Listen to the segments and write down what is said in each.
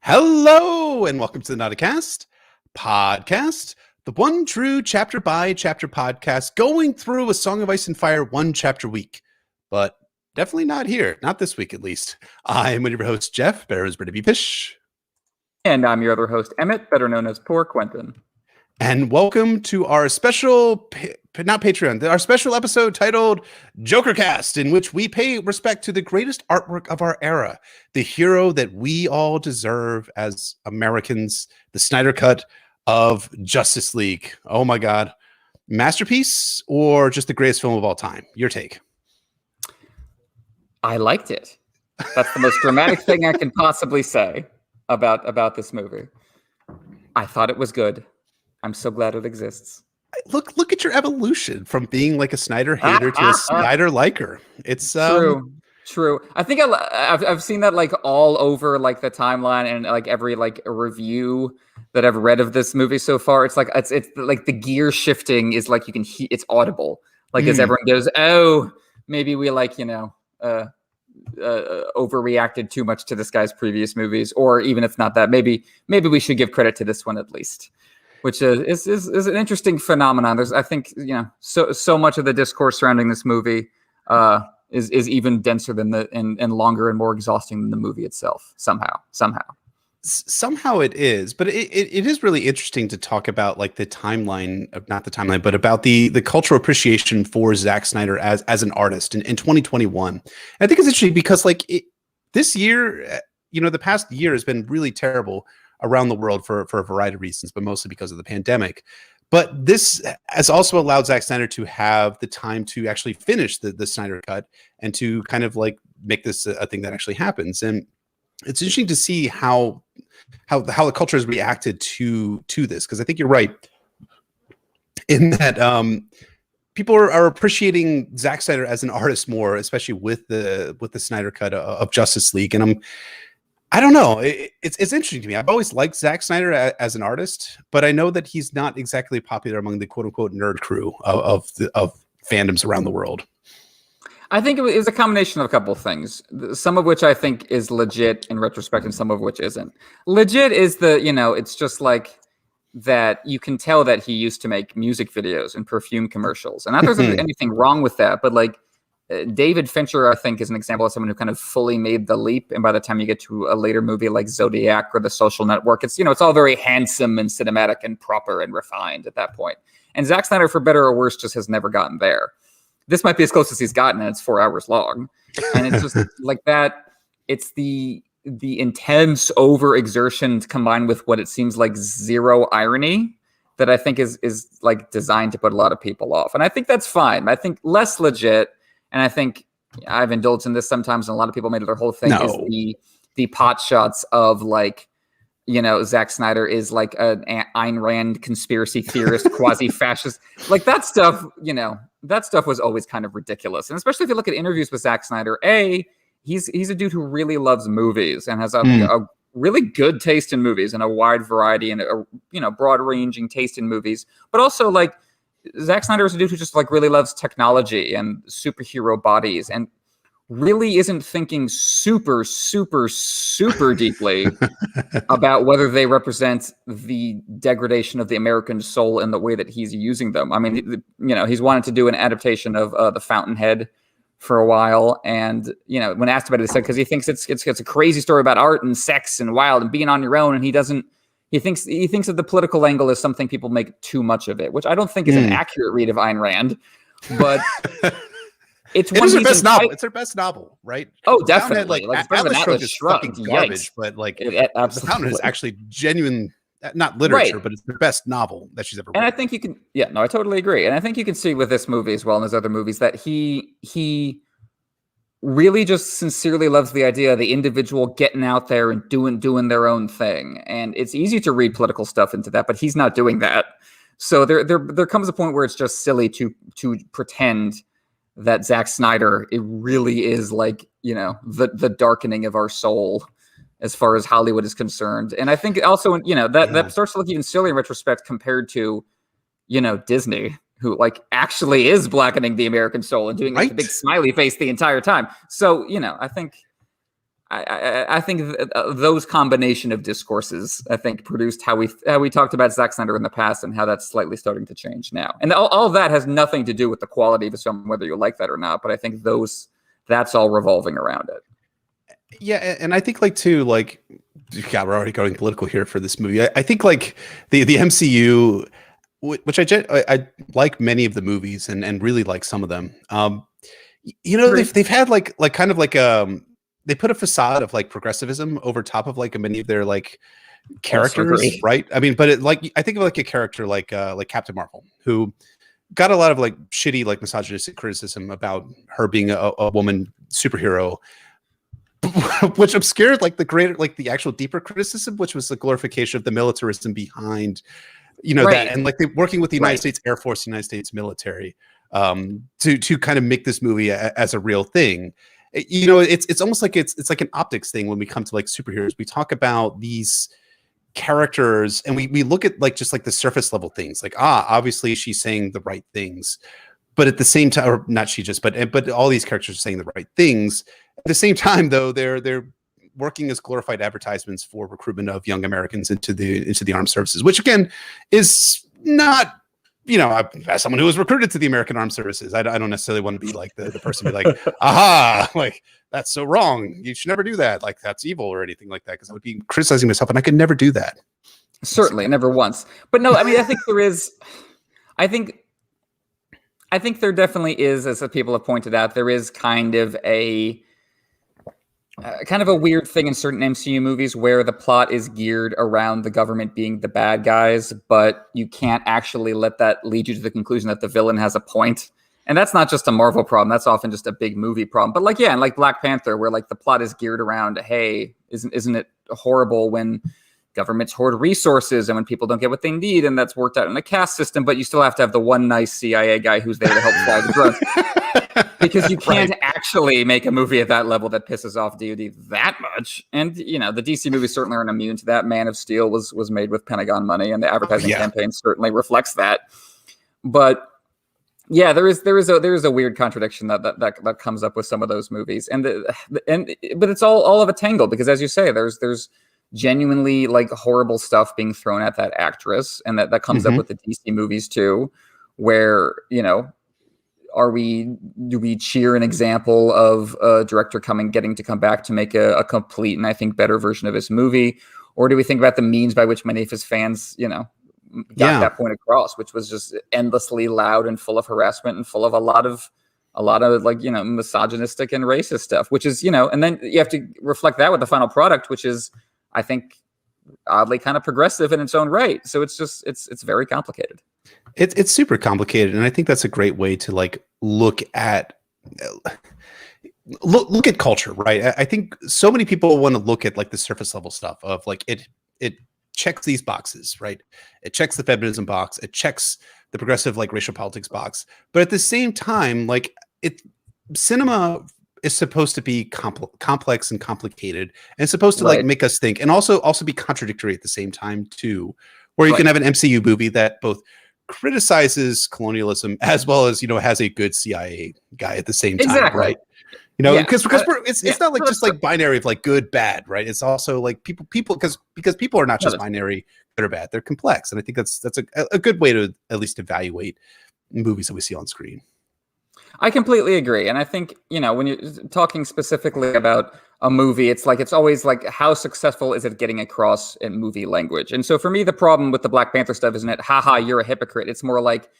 Hello and welcome to the JokerCast podcast, the one true chapter by chapter podcast going through A Song of Ice and Fire one chapter week, but definitely not here, not this week at least. I'm your host Jeff, better as Brittany Fish. And I'm your other host Emmett, better known as Poor Quentin. And welcome to our special, not Patreon, our special episode titled JokerCast, in which we pay respect to the greatest artwork of our era, the hero that we all deserve as Americans, the Snyder Cut of Justice League. Oh my God. Masterpiece or just the greatest film of all time? Your take. I liked it. That's the most dramatic thing I can possibly say about this movie. I thought it was good. I'm so glad it exists. Look at your evolution from being like a Snyder hater to a Snyder liker. It's true. I think I've seen that like all over like the timeline and like every like a review that I've read of this movie so far. It's like it's like the gear shifting is like you can it's audible. Like as everyone goes, oh, maybe we like overreacted too much to this guy's previous movies, or even if not that, maybe we should give credit to this one at least. Which is an interesting phenomenon. I think so much of the discourse surrounding this movie is even denser than and longer and more exhausting than the movie itself. Somehow it is, but it is really interesting to talk about like the timeline of not the timeline, but about the cultural appreciation for Zack Snyder as an artist in 2021. And I think it's interesting because like this year, the past year has been really terrible around the world for a variety of reasons, but mostly because of the pandemic. But this has also allowed Zack Snyder to have the time to actually finish the Snyder Cut and to kind of like make this a thing that actually happens. And it's interesting to see how the culture has reacted to this, because I think you're right in that people are appreciating Zack Snyder as an artist more, especially with the Snyder Cut of Justice League. And I don't know. It's interesting to me. I've always liked Zack Snyder as an artist, but I know that he's not exactly popular among the quote unquote nerd crew of fandoms around the world. I think it was a combination of a couple of things, some of which I think is legit in retrospect and some of which isn't. Legit is it's just like that you can tell that he used to make music videos and perfume commercials. And not that there's anything wrong with that, but like David Fincher, I think, is an example of someone who kind of fully made the leap. And by the time you get to a later movie like Zodiac or The Social Network, it's all very handsome and cinematic and proper and refined at that point. And Zack Snyder, for better or worse, just has never gotten there. This might be as close as he's gotten, and it's 4 hours long. And it's just like that. It's the intense overexertion combined with what it seems like zero irony that I think is like designed to put a lot of people off. And I think that's fine. I think less legit. And I think I've indulged in this sometimes, and a lot of people made it their whole thing, is the pot shots of like, Zack Snyder is like an Ayn Rand conspiracy theorist, quasi-fascist. Like that stuff, that stuff was always kind of ridiculous. And especially if you look at interviews with Zack Snyder, he's a dude who really loves movies and has a really good taste in movies and a wide variety and a broad-ranging taste in movies, but also like, Zack Snyder is a dude who just like really loves technology and superhero bodies and really isn't thinking super, super, super deeply about whether they represent the degradation of the American soul in the way that he's using them. I mean, he's wanted to do an adaptation of The Fountainhead for a while. And, when asked about it, he said, because he thinks it's a crazy story about art and sex and wild and being on your own. And he thinks that the political angle is something people make too much of it, which I don't think is an accurate read of Ayn Rand, but it's her best novel. It's her best novel, right? Oh, definitely. Like it's better than Atlas Shrugged. Garbage, but like The Fountain is actually genuine, not literature, right, but it's the best novel that she's ever written. And I think you can, I totally agree. And I think you can see with this movie as well and his other movies that he really just sincerely loves the idea of the individual getting out there and doing their own thing. And it's easy to read political stuff into that, but he's not doing that. So there comes a point where it's just silly to pretend that Zack Snyder, it really is like, the darkening of our soul as far as Hollywood is concerned. And I think also, that starts to look even silly in retrospect compared to, Disney, who like actually is blackening the American soul and doing like a big smiley face the entire time. So, I think I think those combination of discourses, I think, produced how we talked about Zack Snyder in the past and how that's slightly starting to change now. And all of that has nothing to do with the quality of the film, whether you like that or not. But I think that's all revolving around it. Yeah, and I think like too, like, God, we're already going political here for this movie. I think like the MCU, which I like many of the movies and really like some of them. They've had like kind of like they put a facade of like progressivism over top of like many of their like characters, right? I mean, but I think of like a character like Captain Marvel, who got a lot of like shitty like misogynistic criticism about her being a woman superhero, which obscured like the actual deeper criticism, which was the glorification of the militarism behind that, and like they working with the United States Air Force, United States military, to kind of make this movie as a real thing. It's almost like it's like an optics thing when we come to like superheroes. We talk about these characters and we look at like just like the surface level things, like obviously she's saying the right things, but at the same time, or not she just, but all these characters are saying the right things. At the same time, though, they're working as glorified advertisements for recruitment of young Americans into the armed services, which again is not, as someone who was recruited to the American Armed Services, I don't necessarily want to be like the person to be like, aha, like that's so wrong. You should never do that. Like that's evil or anything like that. Because I would be criticizing myself and I could never do that. Certainly, never once. But no, I mean, I think there is, I think there definitely is, as people have pointed out, there is kind of a weird thing in certain MCU movies where the plot is geared around the government being the bad guys, but you can't actually let that lead you to the conclusion that the villain has a point. And that's not just a Marvel problem. That's often just a big movie problem. But like, yeah, and like Black Panther, where like the plot is geared around, hey, isn't it horrible when governments hoard resources and when people don't get what they need, and that's worked out in a caste system, but you still have to have the one nice CIA guy who's there to help fly the drones. Because you can't actually make a movie at that level that pisses off DoD that much. And the DC movies certainly aren't immune to that. Man of Steel was made with Pentagon money, and the advertising campaign certainly reflects that. But yeah, there is a weird contradiction that comes up with some of those movies, but it's all of a tangle, because as you say, there's genuinely like horrible stuff being thrown at that actress, and that comes up with the DC movies too, where do we cheer an example of a director getting to come back to make a complete and I think better version of his movie, or do we think about the means by which many of his fans got that point across, which was just endlessly loud and full of harassment and full of a lot of like misogynistic and racist stuff, which is and then you have to reflect that with the final product, which is I think oddly kind of progressive in its own right. So it's very complicated. It's super complicated, and I think that's a great way to like look at culture, right? I think so many people want to look at like the surface level stuff of like it checks these boxes, right? It checks the feminism box, it checks the progressive like racial politics box, but at the same time, like cinema is supposed to be complex and complicated, and it's supposed to like make us think, and also be contradictory at the same time too, where you can have an MCU movie that both criticizes colonialism as well as has a good CIA guy at the same time, right? Because it's not like just like binary of like good bad, right? It's also like people because people are not just binary good or bad, they're complex, and I think that's a good way to at least evaluate movies that we see on screen. I completely agree. And I think, when you're talking specifically about a movie, it's always like, how successful is it getting across in movie language? And so for me, the problem with the Black Panther stuff isn't it, haha, you're a hypocrite. It's more like,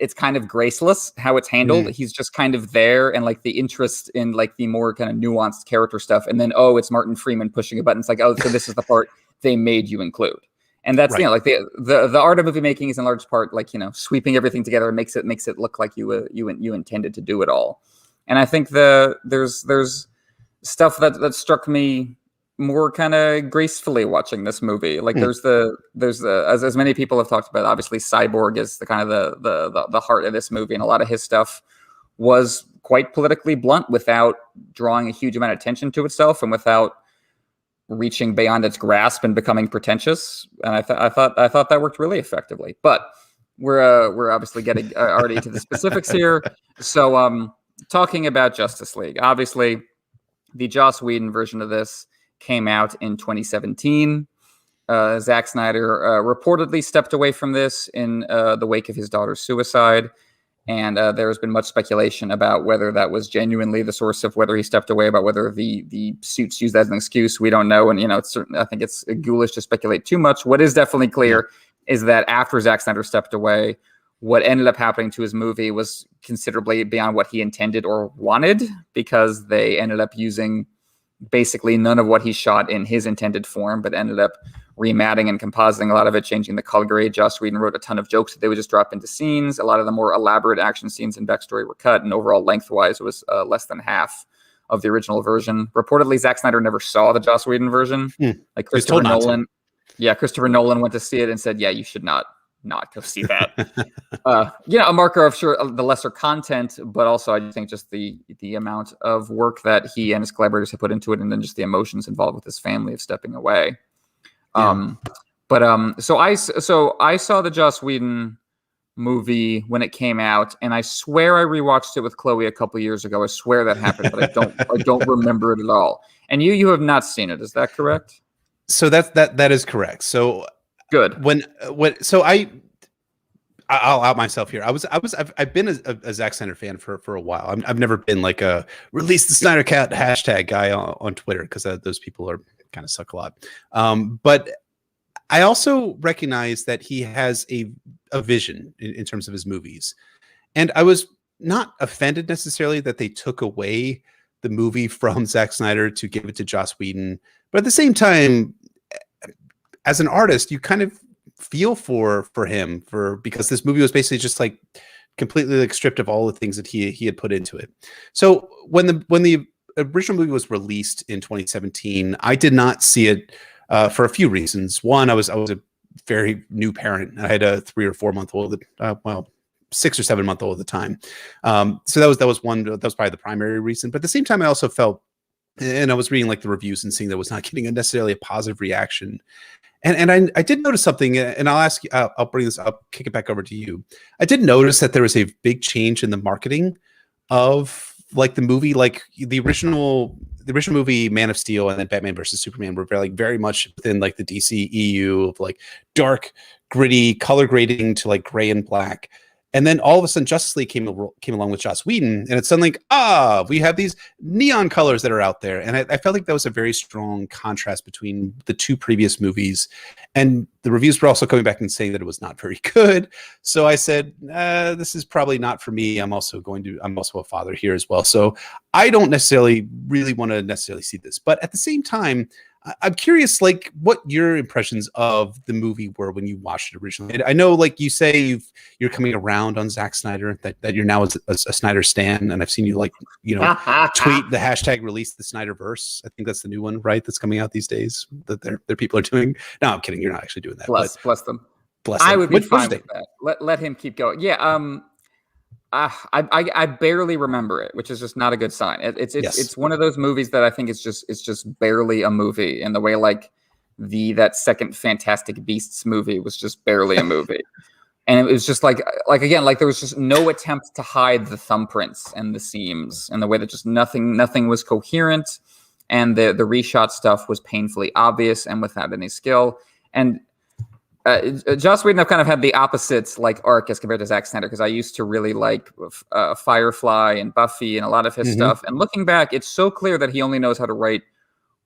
it's kind of graceless how it's handled. He's just kind of there, and like the interest in like the more kind of nuanced character stuff. And then, it's Martin Freeman pushing a button. It's like, so this is the part they made you include. And that's like the art of movie making is in large part like sweeping everything together and makes it look like you intended to do it all. And I think there's stuff that struck me more kind of gracefully watching this movie. Like there's the as many people have talked about, obviously Cyborg is the kind of the heart of this movie, and a lot of his stuff was quite politically blunt without drawing a huge amount of attention to itself and without reaching beyond its grasp and becoming pretentious, and I thought that worked really effectively. But we're obviously getting already to the specifics here. So talking about Justice League, obviously The Joss Whedon version of this came out in 2017. Zack Snyder reportedly stepped away from this in the wake of his daughter's suicide. And there has been much speculation about whether that was genuinely the source of whether he stepped away, about whether the suits used as an excuse. We don't know. And, I think it's ghoulish to speculate too much. What is definitely clear is that after Zack Snyder stepped away, what ended up happening to his movie was considerably beyond what he intended or wanted, because they ended up using basically none of what he shot in his intended form, but ended up rematting and compositing a lot of it, changing the color grade. Joss Whedon wrote a ton of jokes that they would just drop into scenes. A lot of the more elaborate action scenes and backstory were cut, and overall lengthwise it was less than half of the original version. Reportedly, Zack Snyder never saw the Joss Whedon version. Like Christopher Nolan. Yeah, Christopher Nolan went to see it and said, yeah, you should not go see that. A marker of the lesser content, but also I think just the amount of work that he and his collaborators have put into it, and then just the emotions involved with his family of stepping away. So I saw the Joss Whedon movie when it came out, and I swear I rewatched it with Chloe a couple years ago. I swear that happened, but I don't remember it at all. And you have not seen it, is that correct? So that is correct. So good. I'll out myself here. I've been a Zack Snyder fan for a while. I've never been like a release the Snyder Cut hashtag guy on Twitter, because those people are kind of suck a lot. But I also recognize that he has a vision in terms of his movies. And I was not offended necessarily that they took away the movie from Zack Snyder to give it to Joss Whedon. But at the same time, as an artist, you kind of feel for him because this movie was basically just like completely like stripped of all the things that he had put into it. So when the original movie was released in 2017, I did not see it for a few reasons. One, I was a very new parent. I had a 3 or 4 month old, 6 or 7 month old at the time. So that was one. That was probably the primary reason. But at the same time, I also felt, and I was reading like the reviews and seeing that was not getting necessarily a positive reaction. And I did notice something, and I'll ask you. I'll bring this up. Kick it back over to you. I did notice that there was a big change in the marketing of like the movie. Like the original movie, Man of Steel, and then Batman versus Superman were very much within like the DC EU of like dark, gritty color grading to like gray and black. And then all of a sudden, Justice League came along with Joss Whedon, and it's suddenly like, we have these neon colors that are out there. And I felt like that was a very strong contrast between the two previous movies. And the reviews were also coming back and saying that it was not very good. So I said, this is probably not for me. I'm also a father here as well. So I don't necessarily really want to necessarily see this. But at the same time, I'm curious, like, what your impressions of the movie were when you watched it originally. I know, like you say, you're coming around on Zack Snyder, that you're now a Snyder stan, and I've seen you tweet the hashtag release the Snyderverse. I think that's the new one, right? That's coming out these days that their people are doing. No, I'm kidding. You're not actually doing that. Bless them. Bless them. I would be fine with that. Let him keep going. Yeah. I barely remember it, which is just not a good sign. It's one of those movies that I think it's just barely a movie, in the way like that second Fantastic Beasts movie was just barely a movie. And it was just like again, like there was just no attempt to hide the thumbprints and the seams, and the way that just nothing was coherent, and the reshot stuff was painfully obvious and without any skill. And Joss Whedon, I've kind of had the opposite like arc as compared to Zack Snyder, because I used to really like Firefly and Buffy and a lot of his stuff. And looking back, it's so clear that he only knows how to write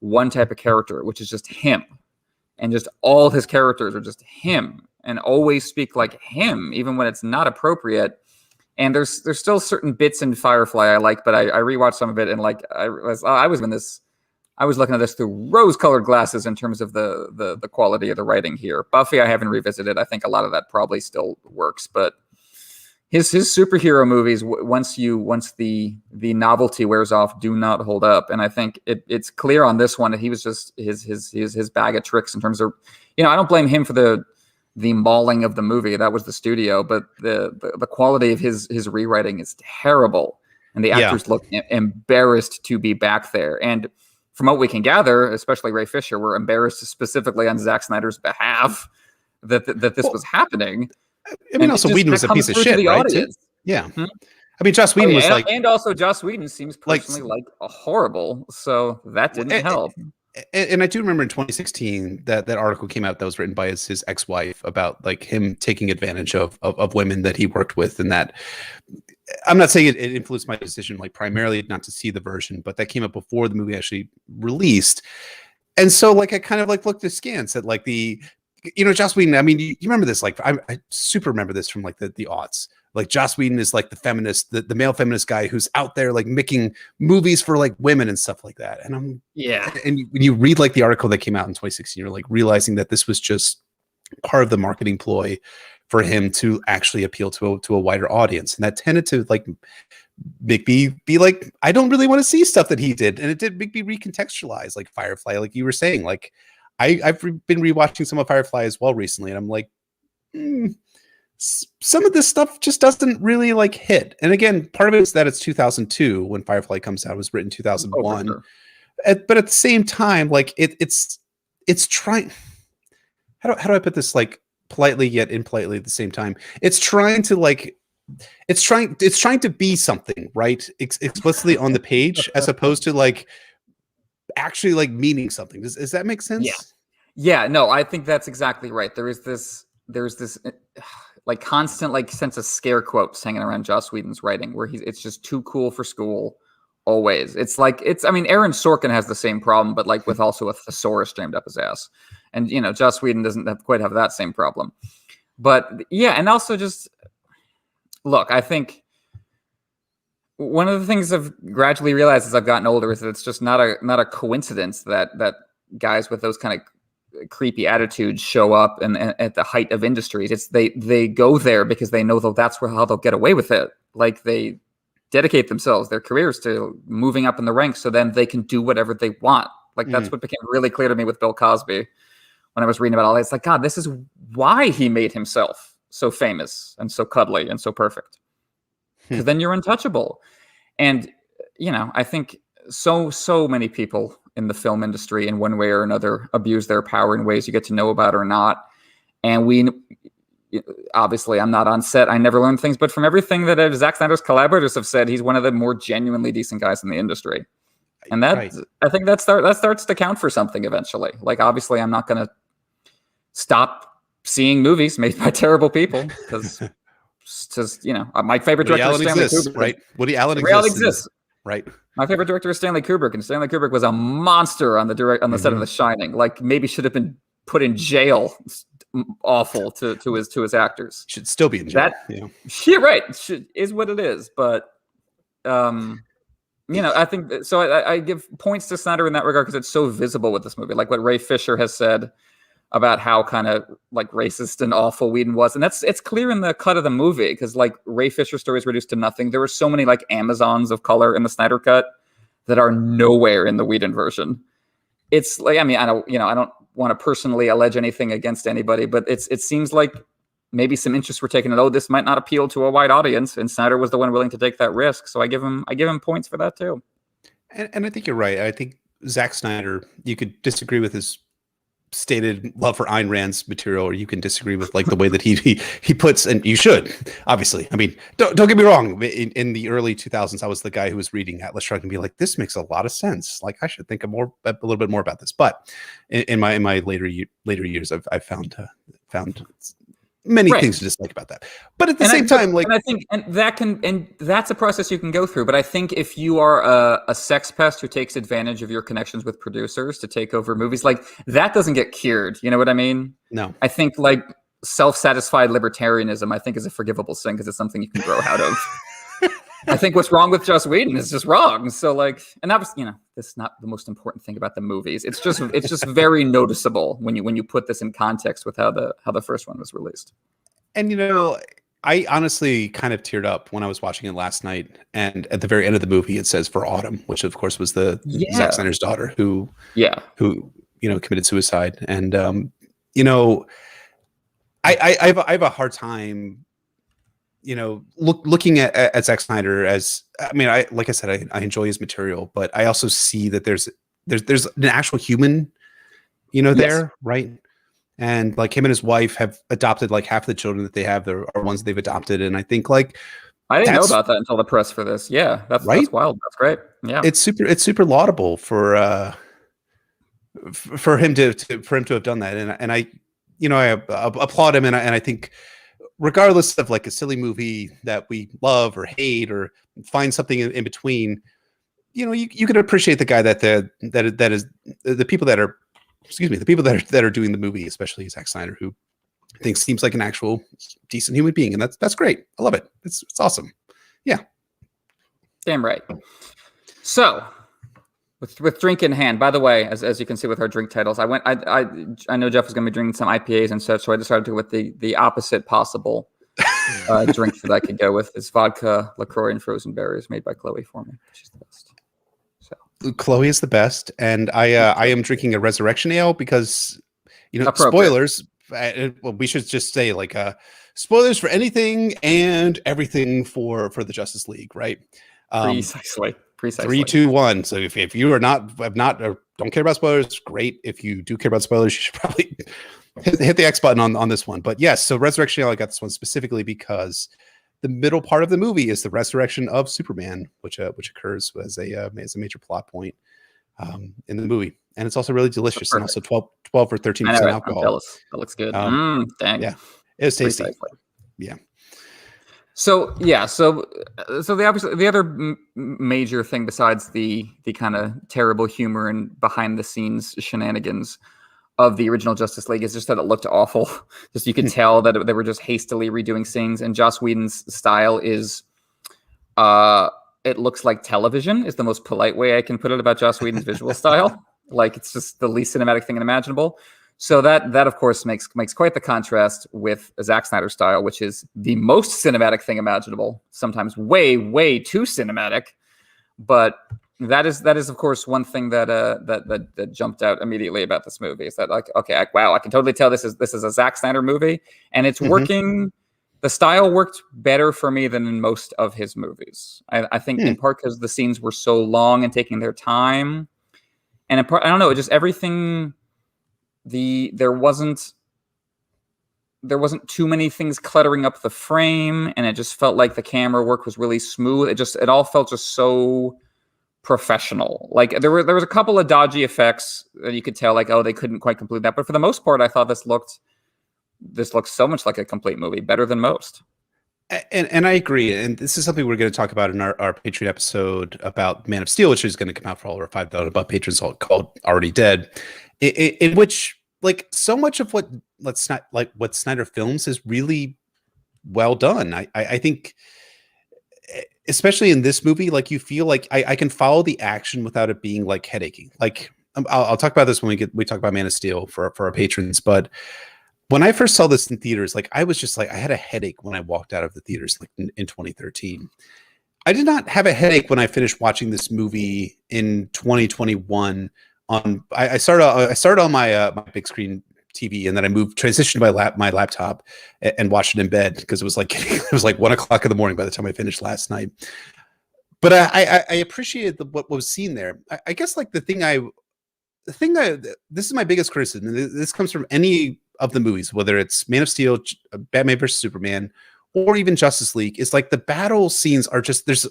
one type of character, which is just him. And just all his characters are just him, and always speak like him, even when it's not appropriate. And there's still certain bits in Firefly I like, but I rewatched some of it, and like I was looking at this through rose-colored glasses in terms of the quality of the writing here. Buffy, I haven't revisited. I think a lot of that probably still works, but his superhero movies, once the novelty wears off, do not hold up. And I think it's clear on this one that he was just his bag of tricks in terms of, I don't blame him for the mauling of the movie. That was the studio, but the quality of his rewriting is terrible, and the actors look embarrassed to be back there. And from what we can gather, especially Ray Fisher, were embarrassed specifically on Zack Snyder's behalf that this was happening. I mean, also Whedon was a piece of shit, right? Yeah. I mean, Joss Whedon was like, and also Joss Whedon seems like, personally like a horrible, so that didn't help. And I do remember in 2016 that article came out that was written by his ex-wife about like him taking advantage of women that he worked with, and that I'm not saying it influenced my decision like primarily not to see the version, but that came up before the movie actually released. And so like I kind of like looked askance at like the, you know, Joss Whedon. I mean, you remember this? Like I super remember this from like the aughts. Like Joss Whedon is like the feminist, the male feminist guy who's out there like making movies for like women and stuff like that. And and when you read like the article that came out in 2016, you're like realizing that this was just part of the marketing ploy for him to actually appeal to a wider audience. And that tended to like make me be like, I don't really want to see stuff that he did. And it did make me recontextualize like Firefly, like you were saying. Like I've been rewatching some of Firefly as well recently, and I'm like, some of this stuff just doesn't really like hit. And again, part of it is that it's 2002 when Firefly comes out. It was written 2001. Sure. But at the same time, like it's trying. How do I put this like politely yet impolitely at the same time? It's trying to like it's trying to be something, right? Explicitly on the page, as opposed to like actually like meaning something. Does that make sense? Yeah. No, I think that's exactly right. There's this like constant like sense of scare quotes hanging around Joss Whedon's writing, where it's just too cool for school. Always. I mean, Aaron Sorkin has the same problem, but like with also a thesaurus jammed up his ass. And, you know, Joss Whedon doesn't quite have that same problem. But yeah, and also just, look, I think one of the things I've gradually realized as I've gotten older is that it's just not a coincidence that guys with those kind of creepy attitudes show up and at the height of industries. It's they go there because they know that's how they'll get away with it. Like they dedicate themselves, their careers, to moving up in the ranks, so then they can do whatever they want. Like that's what became really clear to me with Bill Cosby when I was reading about all that. It's like, God, this is why he made himself so famous and so cuddly and so perfect. Because then you're untouchable. And, you know, I think so many people in the film industry in one way or another abuse their power in ways you get to know about or not. And obviously, I'm not on set. I never learn things, but from everything that Zack Snyder's collaborators have said, he's one of the more genuinely decent guys in the industry. And that, right. I think that starts to count for something eventually. Like, obviously, I'm not going to stop seeing movies made by terrible people because, you know, my favorite director is Stanley Kubrick. Right? Woody Allen exists. Right. My favorite director is Stanley Kubrick, and Stanley Kubrick was a monster on the set of The Shining. Like, maybe should have been put in jail. Awful to his actors. Should still be in jail. Yeah, right. Is what it is. But you know, I think so. I give points to Snyder in that regard because it's so visible with this movie. Like what Ray Fisher has said about how kind of like racist and awful Whedon was, and it's clear in the cut of the movie because like Ray Fisher's story is reduced to nothing. There were so many like Amazons of color in the Snyder cut that are nowhere in the Whedon version. It's like, I mean, I don't want to personally allege anything against anybody, but it seems like maybe some interests were taken. Oh, this might not appeal to a wide audience, and Snyder was the one willing to take that risk. So I give him points for that too. And I think you're right. I think Zack Snyder, you could disagree with his stated love for Ayn Rand's material, or you can disagree with like the way that he puts, and you should, obviously. I mean, don't get me wrong. In the early 2000s, I was the guy who was reading Atlas Shrugged and be like, this makes a lot of sense. Like I should think a little bit more about this. But in my later years, I've found many things to dislike about that. But at the same time, like, and I think, and that's a process you can go through. But I think if you are a sex pest who takes advantage of your connections with producers to take over movies, like that doesn't get cured. You know what I mean? No. I think like self-satisfied libertarianism, I think, is a forgivable sin because it's something you can grow out of. I think what's wrong with Joss Whedon is just wrong. So like, and that was, you know, that's not the most important thing about the movies. It's just very noticeable when you put this in context with how the first one was released. And you know, I honestly kind of teared up when I was watching it last night. And at the very end of the movie, it says "for Autumn," which of course was the Zack Snyder's daughter who committed suicide. And you know, I have a hard time, you know, looking at Zack Snyder as, I mean, like I said, I enjoy his material, but I also see that there's an actual human, you know, there, right? And like him and his wife have adopted like half the children that they have are ones they've adopted, and I think like I didn't know That's about that until the press for this. Yeah, right. that's wild. That's great. Yeah, It's super laudable for him to have done that, and I, I applaud him, and I think regardless of like a silly movie that we love or hate or find something in between, you can appreciate the guy that is the people that are, excuse me, the people that are doing the movie, especially Zack Snyder, who I think seems like an actual decent human being, and that's great. I love it. It's awesome. Yeah. damn right. So, with drink in hand. By the way, as you can see with our drink titles, I know Jeff was going to be drinking some IPAs and such, so I decided to go with the opposite possible drink that I could go with. It's vodka, LaCroix, and frozen berries made by Chloe for me. She's the best. So Chloe is the best, and I am drinking a Resurrection Ale because spoilers. Well, we should just say like spoilers for anything and everything for the Justice League, right? Precisely. 3, 2, 1. So if you are not or don't care about spoilers, great. If you do care about spoilers, you should probably hit the X button on this one. But yes, so Resurrection Ale, I got this one specifically because the middle part of the movie is the resurrection of Superman, which occurs as a major plot point in the movie, and it's also really delicious, and also 12 or 13% alcohol. That looks good. Dang. Yeah, it was tasty. Precisely. Yeah. So the other major thing besides the kind of terrible humor and behind the scenes shenanigans of the original Justice League is just that it looked awful. Just you could tell that they were just hastily redoing scenes, and Joss Whedon's style is it looks like television is the most polite way I can put it about Joss Whedon's visual style. Like it's just the least cinematic thing imaginable. So that of course makes quite the contrast with Zack Snyder style, which is the most cinematic thing imaginable, sometimes way too cinematic. But that is of course one thing that jumped out immediately about this movie is that like, okay, I can totally tell this is a Zack Snyder movie, and it's working. The style worked better for me than in most of his movies. I think in part because the scenes were so long and taking their time, and in part, I don't know, just everything. There wasn't too many things cluttering up the frame, and it just felt like the camera work was really smooth. It all felt just so professional. Like there was a couple of dodgy effects that you could tell, like, oh, they couldn't quite complete that. But for the most part, I thought this looked so much like a complete movie, better than most. And I agree. And this is something we're going to talk about in our Patreon episode about Man of Steel, which is going to come out for all our $5 patrons, called Already Dead, in which like so much of what Snyder films is really well done. I think, especially in this movie, like you feel like I can follow the action without it being like headaching. Like I'll talk about this when we talk about Man of Steel for our patrons, but when I first saw this in theaters, like I was just like, I had a headache when I walked out of the theaters like in 2013. I did not have a headache when I finished watching this movie in 2021. I started on my big screen TV, and then I transitioned my laptop and watched it in bed because it was like it was like 1 o'clock in the morning by the time I finished last night. But I appreciated what was seen there. I guess like this is my biggest criticism. This comes from any of the movies, whether it's Man of Steel, Batman vs Superman, or even Justice League, is like the battle scenes are just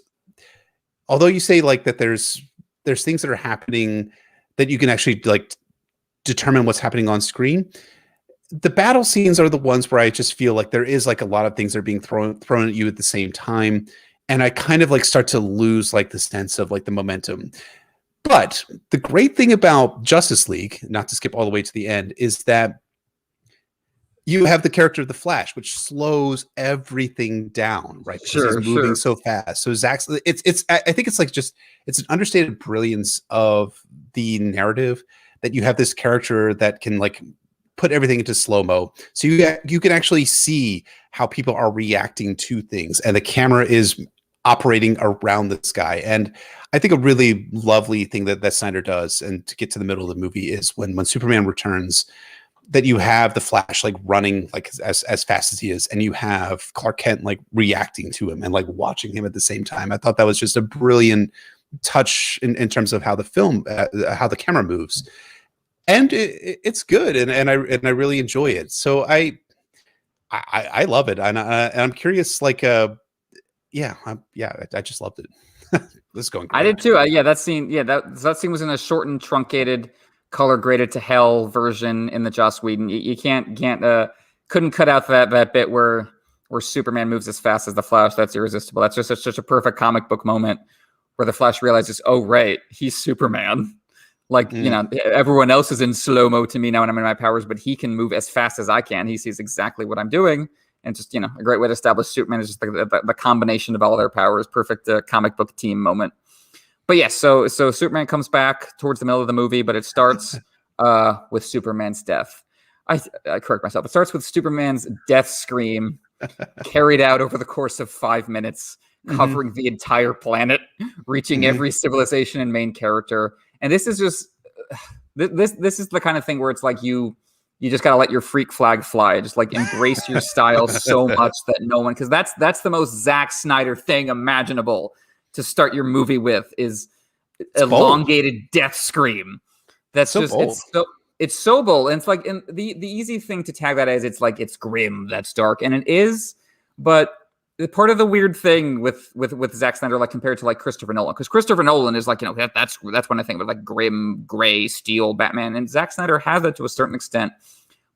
although you say like that there's things that are happening that you can actually like determine what's happening on screen. The battle scenes are the ones where I just feel like there is like a lot of things that are being thrown at you at the same time, and I kind of like start to lose like the sense of like the momentum. But the great thing about Justice League, not to skip all the way to the end, is that you have the character of the Flash, which slows everything down, right? Because he's moving so fast. So Zack's, I think it's like it's an understated brilliance of the narrative that you have this character that can like put everything into slow-mo. So you can actually see how people are reacting to things, and the camera is operating around this guy. And I think a really lovely thing that Snyder does, and to get to the middle of the movie, is when Superman returns, that you have the Flash like running like as fast as he is, and you have Clark Kent like reacting to him and like watching him at the same time. I thought that was just a brilliant touch in terms of how the film, how the camera moves, and it's good, and I really enjoy it. So I love it, and I'm curious, like I just loved it. This is going I great. did too. That scene. Yeah, that scene was in a shortened, truncated, color graded to hell version in the Joss Whedon. You couldn't cut out that bit where Superman moves as fast as the Flash. That's irresistible. That's just such a perfect comic book moment where the Flash realizes, oh right, he's Superman. Like, everyone else is in slow-mo to me now when I'm in my powers, but he can move as fast as I can. He sees exactly what I'm doing. And just, a great way to establish Superman is just the combination of all their powers. Perfect comic book team moment. But yes, so Superman comes back towards the middle of the movie, but it starts with Superman's death. I correct myself. It starts with Superman's death scream carried out over the course of 5 minutes, covering the entire planet, reaching every civilization and main character. And this is just this is the kind of thing where it's like you just gotta let your freak flag fly. Just like embrace your style so much that no one, because that's the most Zack Snyder thing imaginable to start your movie with is elongated death scream. That's so just bold. It's so bold. And it's like, and the easy thing to tag that as it's like it's grim, that's dark, and it is, but part of the weird thing with Zack Snyder, like compared to like Christopher Nolan, because Christopher Nolan is like, that's when I think of like grim, gray, steel Batman, and Zack Snyder has that to a certain extent,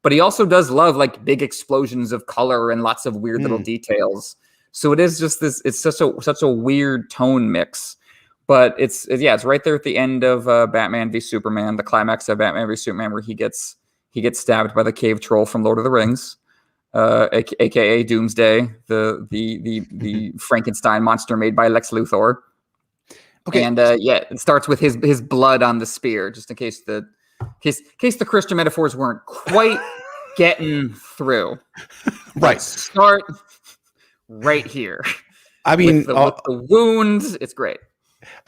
but he also does love like big explosions of color and lots of weird little details. So it is just this. It's such a weird tone mix, but it's right there at the end of Batman v Superman, the climax of Batman v Superman, where he gets stabbed by the cave troll from Lord of the Rings. AKA Doomsday, the Frankenstein monster made by Lex Luthor. Okay, and it starts with his blood on the spear, just in case the Christian metaphors weren't quite getting through. Right, let's start right here. I mean, with the wound, it's great.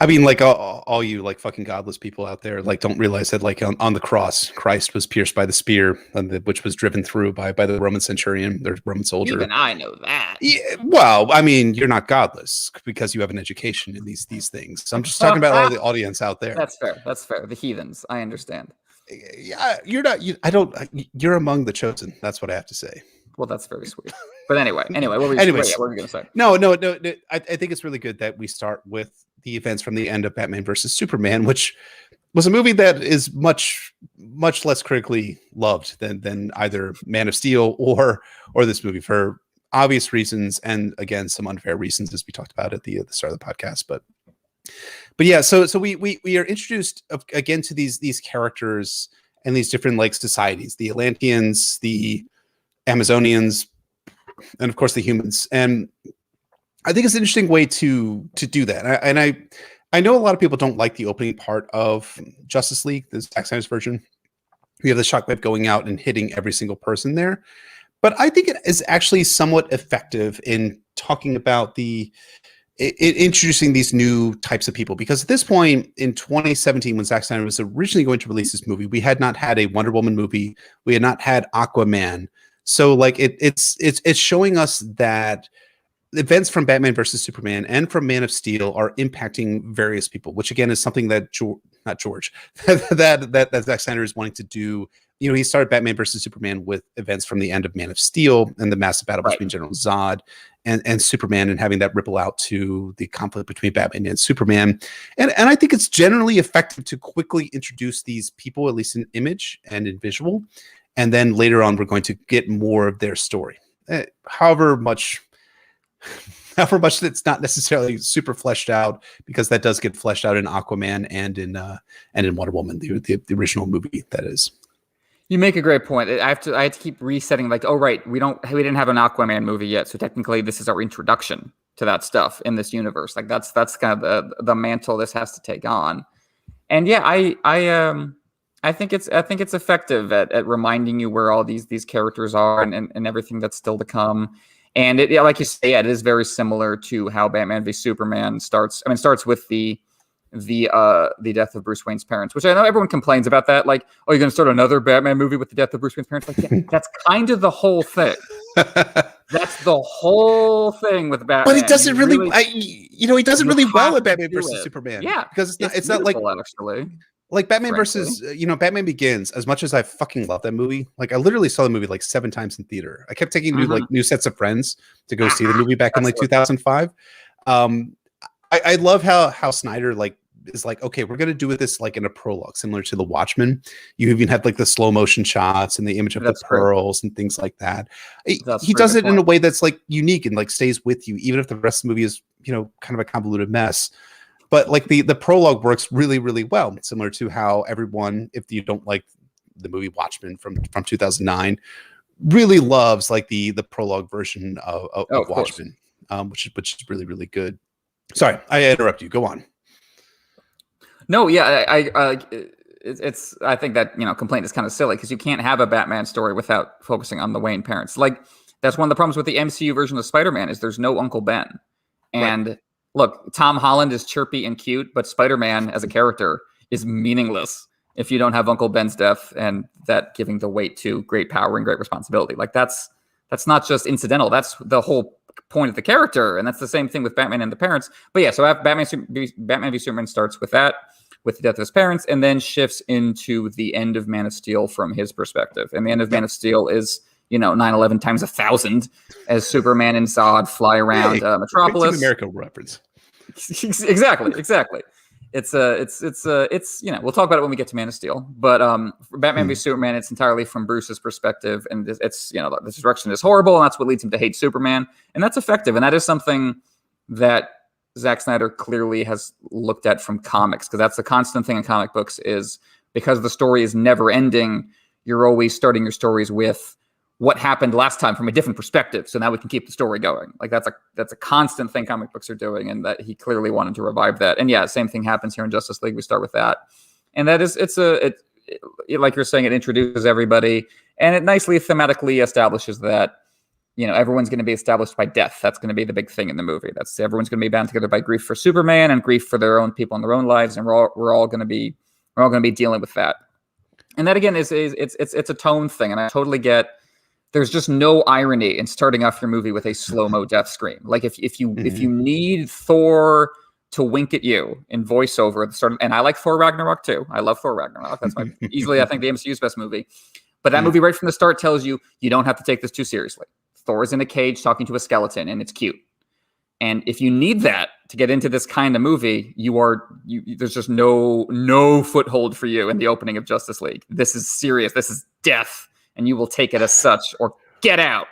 I mean, like all you like fucking godless people out there, like don't realize that like on the cross, Christ was pierced by the spear, which was driven through by the Roman centurion, the Roman soldier. Even I know that. Yeah, well, I mean, you're not godless because you have an education in these things. So I'm just talking about all the audience out there. That's fair. That's fair. The heathens, I understand. Yeah, you're not. You're among the chosen. That's what I have to say. Well, that's very sweet. But anyway, what were you going to say? No. I think it's really good that we start with the events from the end of Batman versus Superman, which was a movie that is much less critically loved than either Man of Steel or this movie for obvious reasons, and again some unfair reasons, as we talked about at the start of the podcast. But yeah, so we are introduced again to these characters and these different like societies: the Atlanteans, the Amazonians, and of course the humans. And I think it's an interesting way to do that. And I know a lot of people don't like the opening part of Justice League, the Zack Snyder's version. We have the shockwave going out and hitting every single person there. But I think it is actually somewhat effective in talking about introducing these new types of people. Because at this point in 2017, when Zack Snyder was originally going to release this movie, we had not had a Wonder Woman movie. We had not had Aquaman. So like it's showing us that events from Batman versus Superman and from Man of Steel are impacting various people, which again is something that that Zack Snyder is wanting to do. You know, he started Batman versus Superman with events from the end of Man of Steel and the massive battle between General Zod and Superman, and having that ripple out to the conflict between Batman and Superman. And I think it's generally effective to quickly introduce these people, at least in image and in visual. And then later on, we're going to get more of their story. However much that's not necessarily super fleshed out, because that does get fleshed out in Aquaman and in Wonder Woman, the original movie, that is. You make a great point. I have to keep resetting, like, oh right, we didn't have an Aquaman movie yet, so technically this is our introduction to that stuff in this universe. Like that's kind of the mantle this has to take on. And yeah, I think it's effective at reminding you where all these characters are and everything that's still to come. And like you say, it is very similar to how Batman v Superman starts. I mean, it starts with the death of Bruce Wayne's parents, which I know everyone complains about that. Like, oh, you're going to start another Batman movie with the death of Bruce Wayne's parents? Like, yeah, that's kind of the whole thing. That's the whole thing with Batman. But it doesn't he doesn't really well at Batman versus Superman. Yeah, because it's not like actually. Like Batman versus, Batman Begins, as much as I fucking love that movie, like I literally saw the movie like 7 times in theater. I kept taking new sets of friends to go see the movie back in like 2005. Um, I love how Snyder like is like, okay, we're gonna do with this like in a prologue, similar to The Watchmen. You even had like the slow motion shots and the image of the That's great. pearls and things like that. That's a He very does good it in a point. way that's like unique and like stays with you, even if the rest of the movie is, you know, kind of a convoluted mess. But like the prologue works really, really well, similar to how everyone, if you don't like the movie Watchmen from 2009, really loves like the prologue version of Of course. Watchmen, which is really, really good. Sorry, I interrupt you. Go on. No, yeah, it's. I think that complaint is kind of silly because you can't have a Batman story without focusing on the Wayne parents. Like that's one of the problems with the MCU version of Spider-Man is there's no Uncle Ben. Right. And look, Tom Holland is chirpy and cute, but Spider-Man as a character is meaningless if you don't have Uncle Ben's death and that giving the weight to great power and great responsibility. Like that's not just incidental. That's the whole point of the character, and that's the same thing with Batman and the parents. But yeah, so Batman v Superman starts with that, with the death of his parents, and then shifts into the end of Man of Steel from his perspective. And the end of Man of Steel is 9/11 times 1,000 as Superman and Zod fly around Metropolis. America reference. exactly. It's we'll talk about it when we get to Man of Steel. But for Batman v Superman, it's entirely from Bruce's perspective, and it's the destruction is horrible, and that's what leads him to hate Superman, and that's effective, and that is something that Zack Snyder clearly has looked at from comics, because that's the constant thing in comic books is because the story is never ending, you're always starting your stories with what happened last time from a different perspective, so now we can keep the story going. Like that's a constant thing comic books are doing, and that he clearly wanted to revive that. And yeah, same thing happens here in Justice League. We start with that, and that is like you're saying, it introduces everybody, and it nicely thematically establishes that everyone's going to be established by death. That's going to be the big thing in the movie. That's everyone's going to be bound together by grief for Superman and grief for their own people in their own lives, and we're all going to be dealing with that. And that again is it's a tone thing, and I totally get. There's just no irony in starting off your movie with a slow-mo death scream. Like if you need Thor to wink at you in voiceover at the start, and I like Thor Ragnarok too. I love Thor Ragnarok. That's easily I think the MCU's best movie. But that movie right from the start tells you don't have to take this too seriously. Thor is in a cage talking to a skeleton, and it's cute. And if you need that to get into this kind of movie, there's just no foothold for you in the opening of Justice League. This is serious. This is death. And you will take it as such, or get out.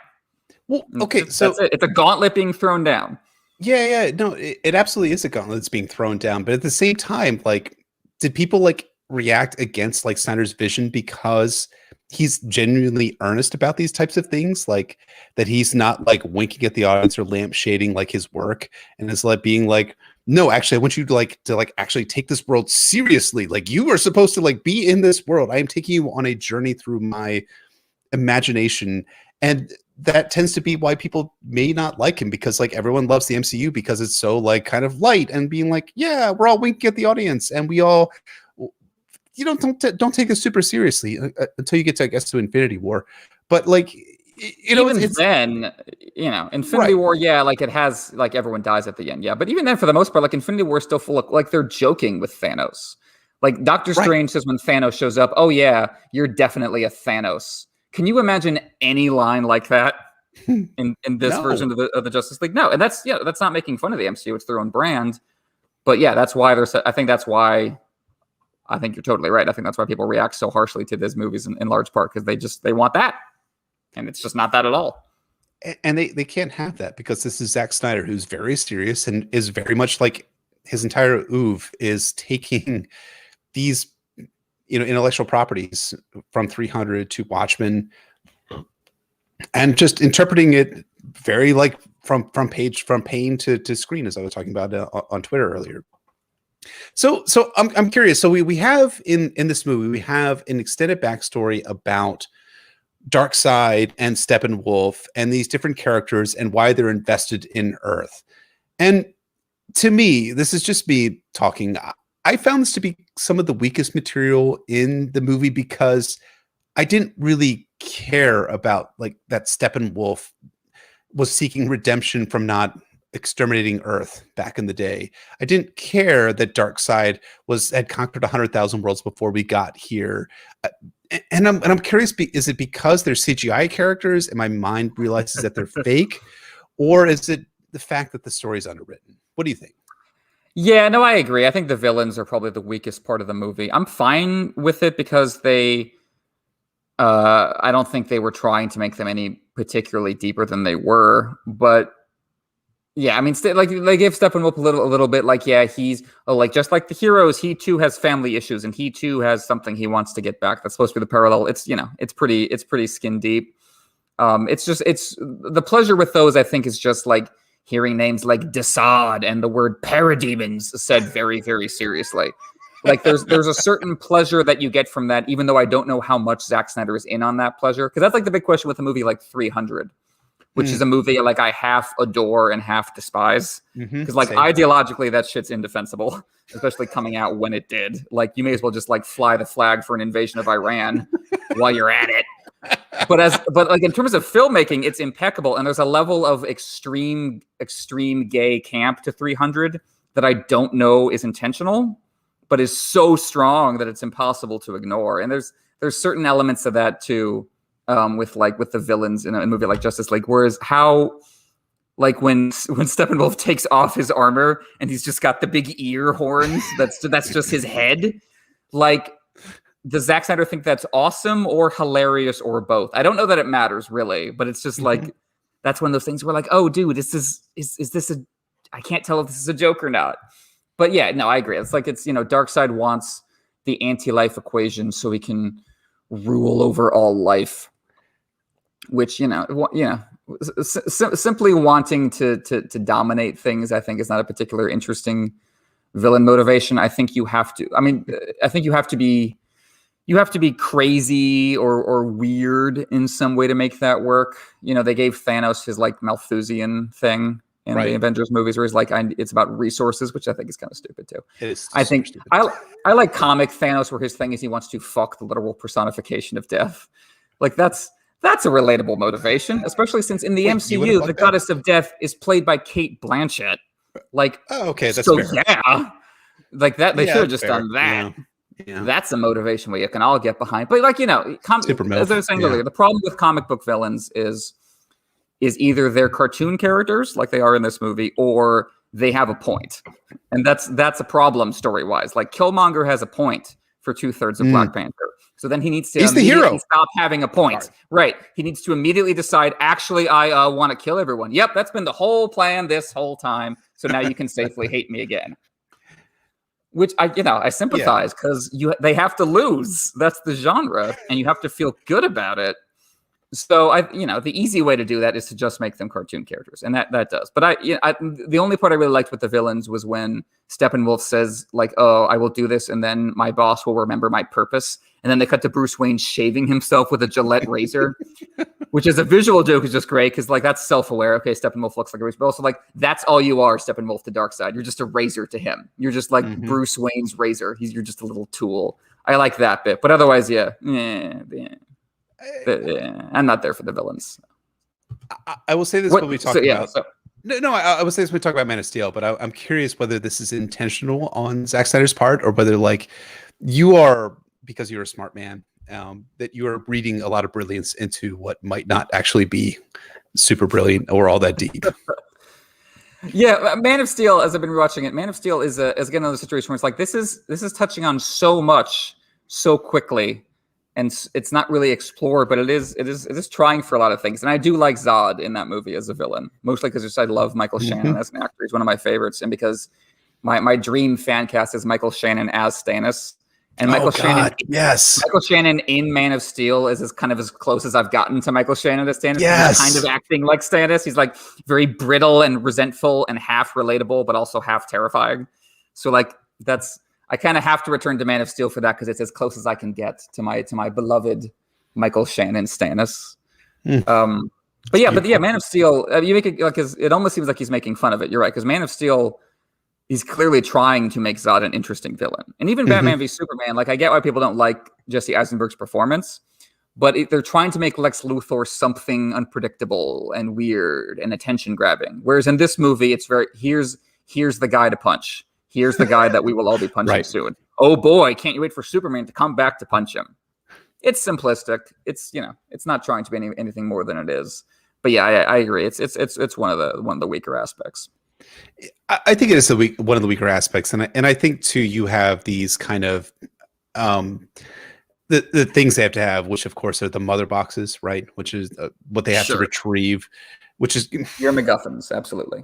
Well, okay, so that's it. It's a gauntlet being thrown down. Yeah, no, it absolutely is a gauntlet that's being thrown down. But at the same time, like, did people like react against like Snyder's vision because he's genuinely earnest about these types of things, like that he's not like winking at the audience or lampshading like his work, and is like being like, no, actually, I want you to actually take this world seriously. Like you are supposed to like be in this world. I am taking you on a journey through my imagination, and that tends to be why people may not like him, because like everyone loves the MCU because it's so like kind of light and being like, yeah, we're all winking at the audience, and we all, don't take this super seriously until you get to, I guess, to Infinity War. But like, Infinity War, yeah, like it has like everyone dies at the end, yeah, but even then, for the most part, like Infinity War is still full of like they're joking with Thanos. Like Doctor Strange says when Thanos shows up, oh yeah, you're definitely a Thanos. Can you imagine any line like that in this version of the Justice League? No, and that's not making fun of the MCU. It's their own brand. But yeah, that's why I think you're totally right. I think that's why people react so harshly to these movies in large part, because they want that, and it's just not that at all. And they can't have that, because this is Zack Snyder, who's very serious and is very much like his entire oeuvre is taking these intellectual properties from 300 to Watchmen and just interpreting it very like from pain to screen, as I was talking about on Twitter earlier. So I'm curious. So we have in this movie, we have an extended backstory about Darkseid and Steppenwolf and these different characters and why they're invested in Earth. And to me, this is just me talking, I found this to be some of the weakest material in the movie, because I didn't really care about like that Steppenwolf was seeking redemption from not exterminating Earth back in the day. I didn't care that Darkseid had conquered 100,000 worlds before we got here. And I'm curious, is it because they're CGI characters and my mind realizes that they're fake, or is it the fact that the story is underwritten? What do you think? Yeah, no, I agree. I think the villains are probably the weakest part of the movie. I'm fine with it because I don't think they were trying to make them any particularly deeper than they were. But yeah, I mean, like they give Steppenwolf a little bit like, yeah, he's like just like the heroes. He too has family issues, and he too has something he wants to get back. That's supposed to be the parallel. It's it's pretty skin deep. It's the pleasure with those. I think is just like hearing names like Desaad and the word parademons said very, very seriously. Like there's a certain pleasure that you get from that, even though I don't know how much Zack Snyder is in on that pleasure. Because that's like the big question with a movie like 300, which is a movie like I half adore and half despise. Because like ideologically, that shit's indefensible, especially coming out when it did. Like you may as well just like fly the flag for an invasion of Iran while you're at it. But like in terms of filmmaking, it's impeccable, and there's a level of extreme gay camp to 300 that I don't know is intentional, but is so strong that it's impossible to ignore. And there's certain elements of that too, with the villains in a movie like Justice League. Whereas how like when Steppenwolf takes off his armor and he's just got the big ear horns, that's just his head, like. Does Zack Snyder think that's awesome or hilarious or both? I don't know that it matters really, but it's just like that's one of those things where like, oh, dude, is this a? I can't tell if this is a joke or not. But yeah, no, I agree. It's like Darkseid wants the anti-life equation so he can rule over all life, which simply wanting to dominate things, I think, is not a particular interesting villain motivation. I think you have to. I mean, I think you have to be. You have to be crazy or weird in some way to make that work. They gave Thanos his like Malthusian thing in the Avengers movies, where he's like, it's about resources, which I think is kind of stupid too. It is. I think stupid. I like comic Thanos, where his thing is he wants to fuck the literal personification of death. Like that's a relatable motivation, especially since in the MCU the goddess of death is played by Kate Blanchett. Like, oh, okay, that's so fair. Yeah, like that they should have just done that. Yeah. That's a motivation where you can all get behind. But like, as I was saying earlier, the problem with comic book villains is either they're cartoon characters like they are in this movie, or they have a point. And that's a problem story-wise. Like Killmonger has a point for 2/3 of Black Panther. So then he needs to He's the hero. Stop having a point. Sorry. Right. He needs to immediately decide, actually, I want to kill everyone. Yep, that's been the whole plan this whole time. So now you can safely hate me again. Which I sympathize because they have to lose. That's the genre, and you have to feel good about it. So the easy way to do that is to just make them cartoon characters, and that does. But the only part I really liked with the villains was when Steppenwolf says like, "Oh, I will do this, and then my boss will remember my purpose." And then they cut to Bruce Wayne shaving himself with a Gillette razor, which is a visual joke is just great because like that's self-aware. Okay, Steppenwolf looks like a razor, but also like that's all you are, Steppenwolf, the Darkseid. You're just a razor to him. You're just like Bruce Wayne's razor. You're just a little tool. I like that bit, but otherwise, I'm not there for the villains. I will say this when we talk about. I would say this when we talk about Man of Steel, but I'm curious whether this is intentional on Zack Snyder's part or whether like you are. Because you're a smart man, that you are reading a lot of brilliance into what might not actually be super brilliant or all that deep. Yeah, Man of Steel, as I've been rewatching it, Man of Steel is again another situation where it's like this is touching on so much so quickly, and it's not really explored, but it is trying for a lot of things. And I do like Zod in that movie as a villain, mostly because I love Michael Shannon as an actor. He's one of my favorites, and because my dream fan cast is Michael Shannon as Stannis. And Michael Shannon in Man of Steel is kind of as close as I've gotten to Michael Shannon as Stannis. Yes. He's kind of acting like Stannis. He's like very brittle and resentful and half relatable, but also half terrifying. So like I kind of have to return to Man of Steel for that because it's as close as I can get to my beloved Michael Shannon Stannis. But yeah, Man of Steel. You make it like it almost seems like he's making fun of it. You're right, because Man of Steel. He's clearly trying to make Zod an interesting villain. And even Batman v Superman, like I get why people don't like Jesse Eisenberg's performance, but they're trying to make Lex Luthor something unpredictable and weird and attention grabbing. Whereas in this movie, it's very, here's the guy to punch. Here's the guy that we will all be punching soon. Oh boy, can't you wait for Superman to come back to punch him? It's simplistic. It's, it's not trying to be anything more than it is. But yeah, I agree. It's one of the weaker aspects. I think it is one of the weaker aspects, and I think too you have these kind of um, the things they have to have, which of course are the mother boxes, right? Which is what they have to Sure. retrieve, which is Your MacGuffins, absolutely.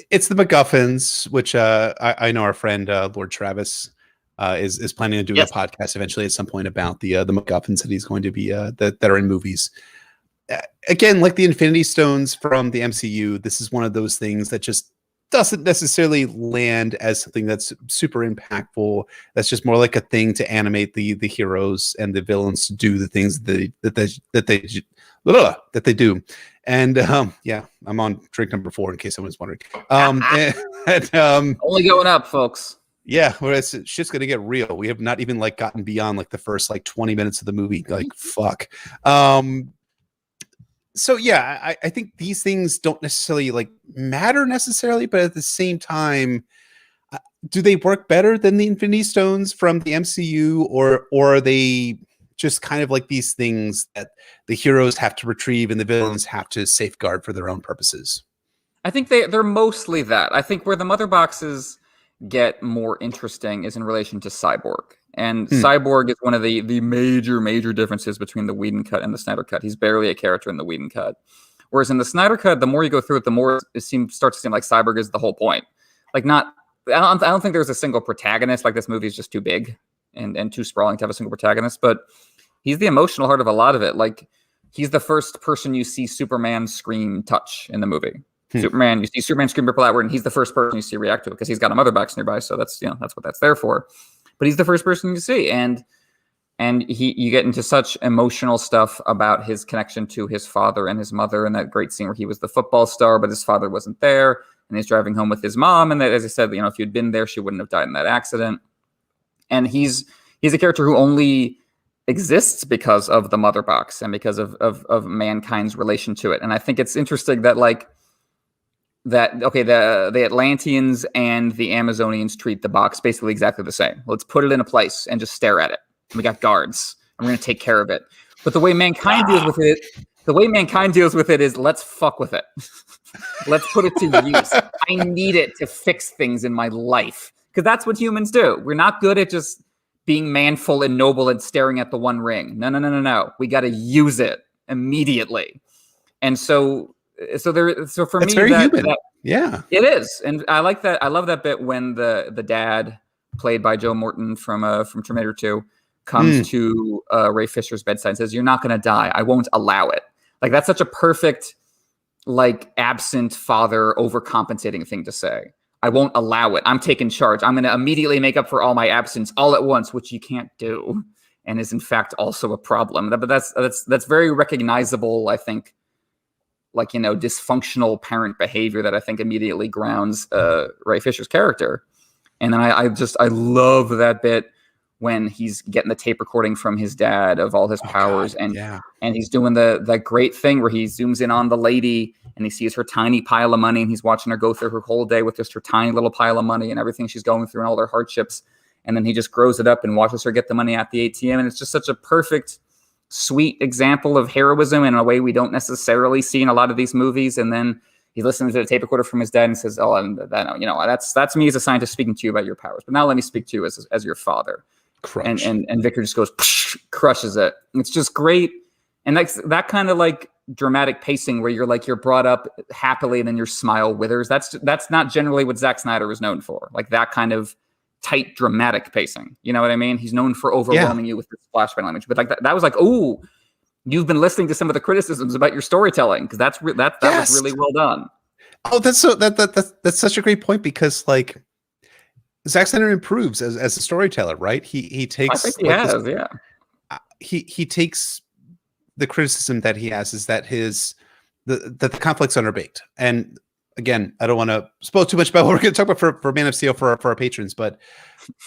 it's the MacGuffins, which I know our friend Lord Travis is planning on doing Yes. a podcast eventually at some point about the MacGuffins that he's going to be that are in movies. Again, like the Infinity Stones from the MCU, this is one of those things that just doesn't necessarily land as something that's super impactful. That's just more like a thing to animate the heroes and the villains to do the things that they do. And yeah, I'm on drink number 4 in case someone's wondering. Only going up, folks. Yeah, whereas shit's gonna get real. We have not even like gotten beyond like the first like 20 minutes of the movie. Like fuck. So yeah, I think these things don't necessarily like matter necessarily, but at the same time, do they work better than the Infinity Stones from the MCU, or are they just kind of like these things that the heroes have to retrieve and the villains have to safeguard for their own purposes? I think they're mostly that. I think where the mother boxes get more interesting is in relation to Cyborg. And Cyborg is one of the major differences between the Whedon cut and the Snyder cut. He's barely a character in the Whedon cut. Whereas in the Snyder cut, the more you go through it, the more it starts to seem like Cyborg is the whole point. Like I don't think there's a single protagonist. Like this movie is just too big and too sprawling to have a single protagonist. But he's the emotional heart of a lot of it. Like he's the first person you see Superman scream touch in the movie. You see Superman scream ripple outward, and he's the first person you see react to it because he's got a mother box nearby. So that's that's what that's there for. But he's the first person you see, and you get into such emotional stuff about his connection to his father and his mother, and that great scene where he was the football star, but his father wasn't there, and he's driving home with his mom, and that, as I said, if you'd been there, she wouldn't have died in that accident. And he's a character who only exists because of the mother box and because of mankind's relation to it. And I think it's interesting that the Atlanteans and the Amazonians treat the box basically exactly the same. Let's put it in a place and just stare at it. We got guards. And we're going to take care of it. But the way mankind deals with it is let's fuck with it. Let's put it to use. I need it to fix things in my life because that's what humans do. We're not good at just being manful and noble and staring at the one ring. No. We got to use it immediately. And so for That's me, very human. Yeah, it is, and I like that. I love that bit when the dad, played by Joe Morton from Terminator 2, comes to Ray Fisher's bedside and says, "You're not going to die. I won't allow it." Like that's such a perfect, like absent father overcompensating thing to say. I won't allow it. I'm taking charge. I'm going to immediately make up for all my absence all at once, which you can't do, and is in fact also a problem. But that's very recognizable, I think. Like, dysfunctional parent behavior that I think immediately grounds Ray Fisher's character. And then I love that bit when he's getting the tape recording from his dad of all his powers. And he's doing that great thing where he zooms in on the lady and he sees her tiny pile of money and he's watching her go through her whole day with just her tiny little pile of money and everything she's going through and all her hardships. And then he just grows it up and watches her get the money at the ATM. And it's just such a perfect, sweet example of heroism in a way we don't necessarily see in a lot of these movies. And then he listens to the tape recorder from his dad and says, "Oh, and that's me as a scientist speaking to you about your powers. But now let me speak to you as your father." And Victor just goes, crushes it. It's just great. And that's that kind of like dramatic pacing where you're brought up happily and then your smile withers. That's not generally what Zack Snyder is known for. Like that kind of tight dramatic pacing. You know what I mean? He's known for overwhelming you with the splashback language. But like that was like, ooh, you've been listening to some of the criticisms about your storytelling because that was really well done. Oh, that's such a great point because like Zack Snyder improves as a storyteller, right? He takes. I think he has, yeah. He takes the criticism that he has is that the conflict's underbaked. And again, I don't want to spoil too much about what we're going to talk about for Man of Steel for our patrons, but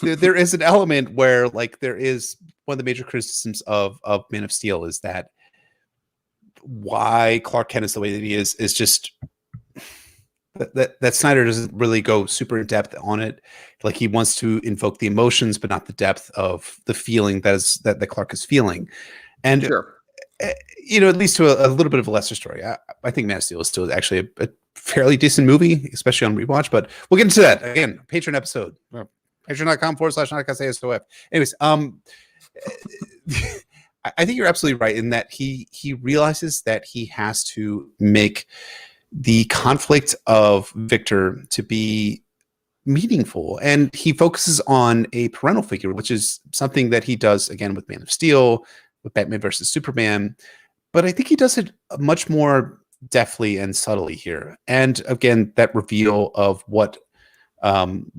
there is an element where like there is one of the major criticisms of Man of Steel is that why Clark Kent is the way that he is just that Snyder doesn't really go super in depth on it. Like he wants to invoke the emotions, but not the depth of the feeling that Clark is feeling. And sure. It leads to a little bit of a lesser story. I think Man of Steel is still actually a fairly decent movie, especially on rewatch. But we'll get into that again. Patreon episode, patreon.com/NotCastASOF. Anyways, I think you're absolutely right in that he realizes that he has to make the conflict of Victor to be meaningful, and he focuses on a parental figure, which is something that he does again with Man of Steel, with Batman versus Superman, but I think he does it much more deftly and subtly here. And again, that reveal of what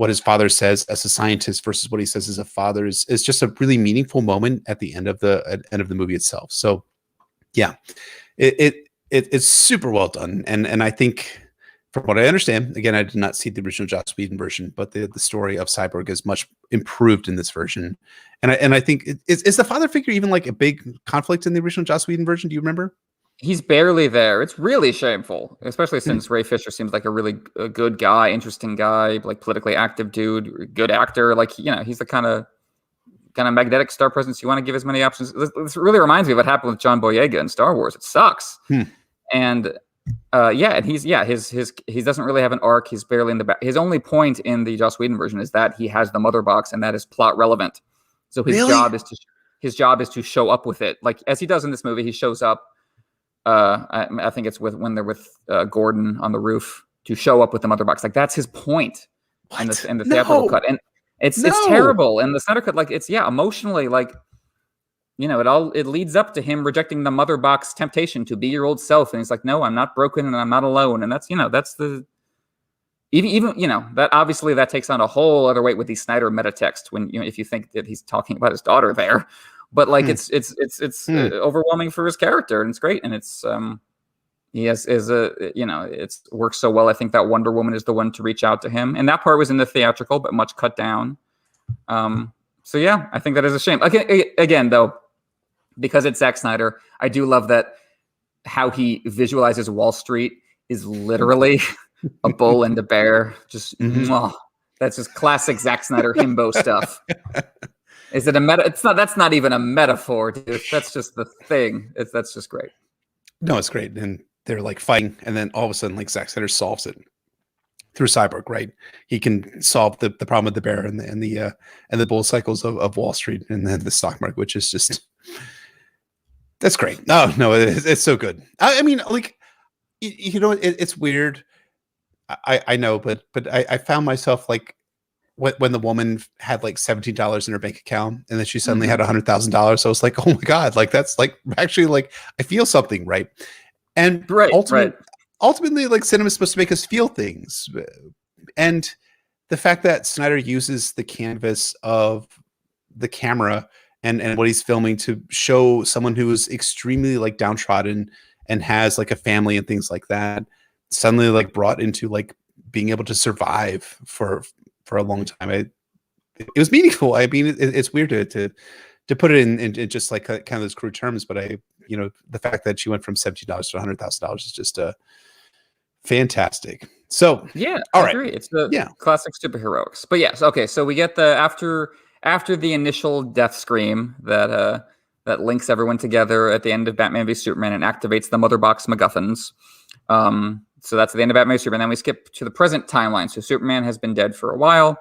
his father says as a scientist versus what he says as a father is just a really meaningful moment at the end of the movie itself. So yeah, it's super well done, and I think, from what I understand, again, I did not see the original Joss Whedon version, but the story of Cyborg is much improved in this version. And I think is the father figure even like a big conflict in the original Joss Whedon version? Do you remember? He's barely there. It's really shameful, especially since Ray Fisher seems like a good guy, interesting guy, like politically active dude, good actor. Like, he's the kind of magnetic star presence you want to give as many options. This really reminds me of what happened with John Boyega in Star Wars. It sucks. And and he doesn't really have an arc. He's barely in the back. His only point in the Joss Whedon version is that he has the mother box, and that is plot relevant. So his job is to show up with it, like as he does in this movie. He shows up. I think it's when they're with Gordon on the roof, to show up with the mother box. Like that's his point in the theatrical cut, and it's terrible. And the Snyder cut, like it's emotionally, like it leads up to him rejecting the mother box temptation to be your old self, and he's like, no, I'm not broken and I'm not alone. And that's that's the even that obviously that takes on a whole other weight with the Snyder meta text when if you think that he's talking about his daughter there. But like it's overwhelming for his character, and it's great, and it's it works so well. I think that Wonder Woman is the one to reach out to him, and that part was in the theatrical, but much cut down. So yeah, I think that is a shame. Again, though, because it's Zack Snyder, I do love that how he visualizes Wall Street is literally a bull and a bear. Just that's just classic Zack Snyder himbo stuff. Is it a meta? It's not. That's not even a metaphor, dude. That's just the thing. That's just great. No, it's great. And they're like fighting, and then all of a sudden, like Zack Snyder solves it through Cyborg. Right? He can solve the problem with the bear and the bull cycles of Wall Street and then the stock market, which is just that's great. No, it's so good. I mean, like it's weird. I know, but I found myself like. When the woman had like $17 in her bank account, and then she suddenly had $100,000, so I was like, oh my god, like that's like actually like I feel something, right? And ultimately, like cinema is supposed to make us feel things, and the fact that Snyder uses the canvas of the camera and what he's filming to show someone who is extremely like downtrodden and has like a family and things like that, suddenly like brought into like being able to survive for a long time. It was meaningful. I mean, it's weird to put it in just like kind of those crude terms, but the fact that she went from $17 to $100,000 is just fantastic. So yeah, I agree. It's the classic superheroics. But yes, okay. So we get the after the initial death scream that links everyone together at the end of Batman v Superman and activates the mother box MacGuffins. So that's the end of Batman v Superman. Then we skip to the present timeline. So Superman has been dead for a while,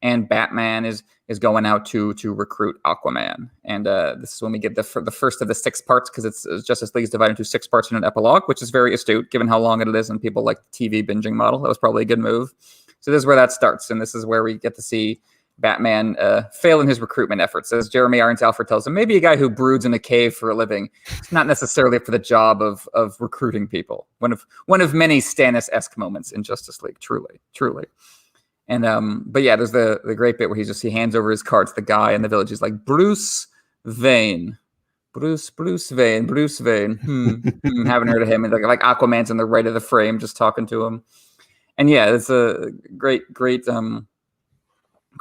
and Batman is going out to recruit Aquaman. And this is when we get the first of the 6 parts, because it's Justice League is divided into 6 parts in an epilogue, which is very astute given how long it is, and people like the TV binging model. That was probably a good move. So this is where that starts, and this is where we get to see Batman fail in his recruitment efforts. As Jeremy Irons Alfred tells him, maybe a guy who broods in a cave for a living, it's not necessarily for the job of recruiting people. One of many Stannis-esque moments in Justice League, truly. And but yeah, there's the great bit where he hands over his cards to the guy in the village. He's like, Bruce Wayne. Bruce Wayne. Haven't heard of him. And like Aquaman's in the right of the frame, just talking to him. And yeah, it's a great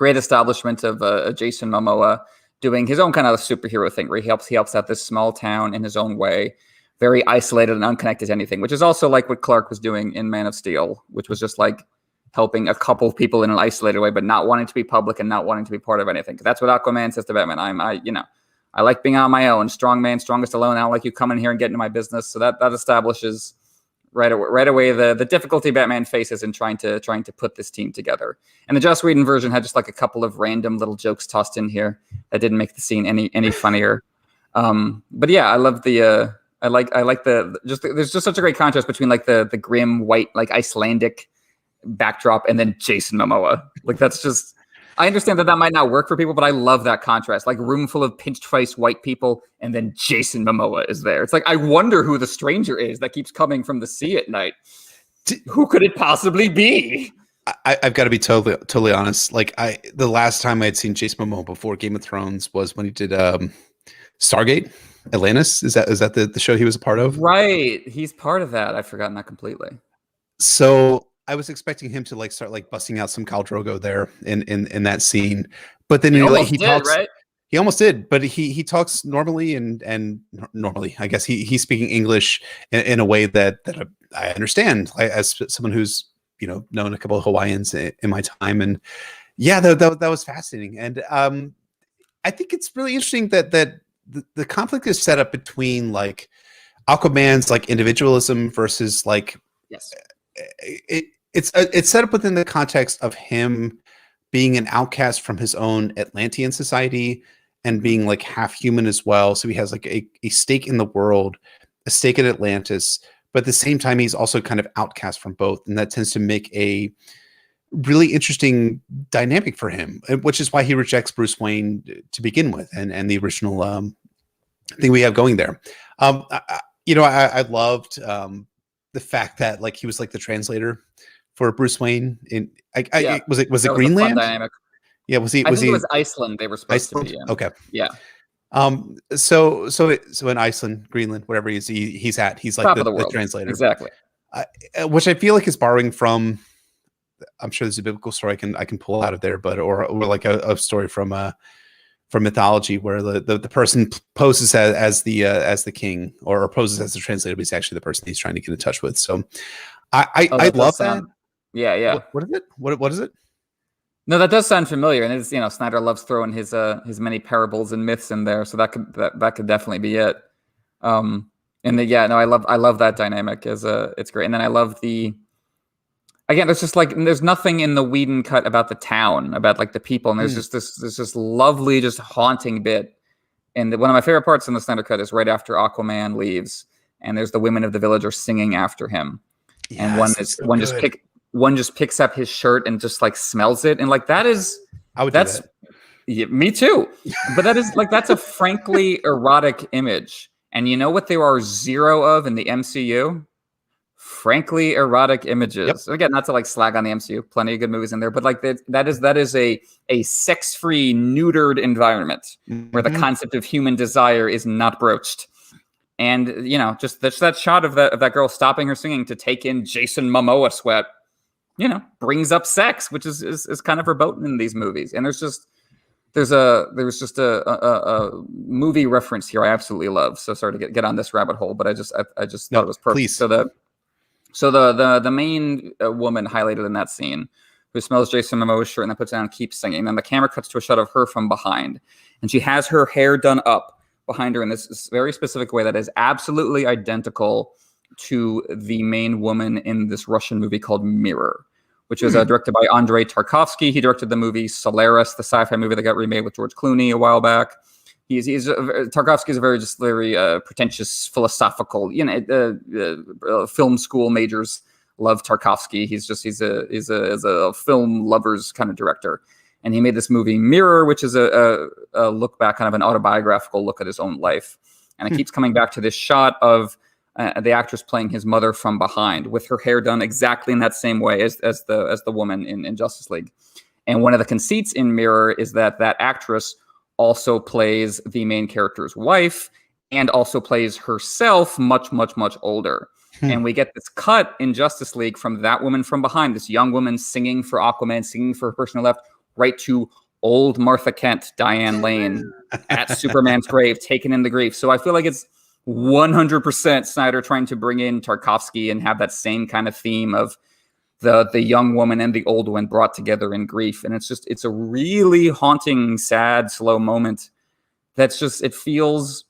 establishment of Jason Momoa doing his own kind of superhero thing, where he helps out this small town in his own way, very isolated and unconnected to anything, which is also like what Clark was doing in Man of Steel, which was just like helping a couple of people in an isolated way, but not wanting to be public and not wanting to be part of anything. That's what Aquaman says to Batman. I like being on my own, strong man, strongest alone. I don't like you coming here and getting into my business. So that establishes right away the difficulty Batman faces in trying to put this team together. And the Joss Whedon version had just like a couple of random little jokes tossed in here that didn't make the scene any funnier. But yeah, I love the I like the there's just such a great contrast between like the grim white like Icelandic backdrop and then Jason Momoa. Like that's just, I understand that might not work for people, but I love that contrast. Like room full of pinched-faced white people, and then Jason Momoa is there. It's like, I wonder who the stranger is that keeps coming from the sea at night. Who could it possibly be? I've got to be totally honest. Like the last time I had seen Jason Momoa before Game of Thrones was when he did Stargate Atlantis. Is that the show he was a part of? Right, he's part of that. I've forgotten that completely. So I was expecting him to like start like busting out some Khal Drogo there in that scene, but then he talks, right? He almost did, but he talks normally and normally, I guess he's speaking English in a way that I understand, as someone who's known a couple of Hawaiians in my time, and yeah, that was fascinating, and I think it's really interesting that the conflict is set up between like Aquaman's like individualism versus like yes. It's set up within the context of him being an outcast from his own Atlantean society and being like half human as well. So he has like a stake in the world, a stake in Atlantis, but at the same time, he's also kind of outcast from both. And that tends to make a really interesting dynamic for him, which is why he rejects Bruce Wayne to begin with and the original thing we have going there. I loved the fact that like he was like the translator for Bruce Wayne was it Greenland? Yeah, was he? I think it was Iceland. They were supposed to be. Yeah. Okay. Yeah. So in Iceland, Greenland, wherever he's at, he's like Top the translator. Exactly. Which I feel like is borrowing from. I'm sure there's a biblical story I can pull out of there, but or like a story from mythology where the person poses as the king or poses as the translator, but he's actually the person he's trying to get in touch with. So I love that. Yeah. What is it? What is it? No, that does sound familiar, and it's Snyder loves throwing his many parables and myths in there, so that could definitely be it. I love that dynamic it's great, and then I love there's nothing in the Whedon cut about the town, about like the people, and there's just this lovely, just haunting bit. And one of my favorite parts in the Snyder cut is right after Aquaman leaves, and there's the women of the village are singing after him, yes, and one just picks up his shirt and just like smells it, and like that's yeah, me too. But that's a frankly erotic image, and you know what there are zero of in the MCU? Frankly erotic images. Yep. Again, not to like slag on the MCU, plenty of good movies in there, but like that is a sex-free, neutered environment where the concept of human desire is not broached. And just that shot of that girl stopping her singing to take in Jason Momoa sweat, brings up sex, which is kind of verboten in these movies. And there was just a movie reference here I absolutely love. So sorry to get on this rabbit hole, but I just thought it was perfect. Please. So the main woman highlighted in that scene, who smells Jason Momoa's shirt and then puts it on and keeps singing. Then the camera cuts to a shot of her from behind, and she has her hair done up behind her in this very specific way that is absolutely identical to the main woman in this Russian movie called Mirror, which was directed by Andrei Tarkovsky. He directed the movie Solaris, the sci-fi movie that got remade with George Clooney a while back. Tarkovsky is a very pretentious philosophical, film school majors love Tarkovsky. He's a film lovers kind of director, and he made this movie Mirror, which is a look back, kind of an autobiographical look at his own life, and it keeps coming back to this shot of the actress playing his mother from behind, with her hair done exactly in that same way as the woman in Justice League. And one of the conceits in Mirror is that actress also plays the main character's wife and also plays herself much, much, much older. And we get this cut in Justice League from that woman from behind, this young woman singing for Aquaman, singing for her person left, right to old Martha Kent, Diane Lane at Superman's grave, taken in the grief. So I feel like it's 100% Snyder trying to bring in Tarkovsky and have that same kind of theme of the young woman and the old one brought together in grief. And it's a really haunting, sad, slow moment. It feels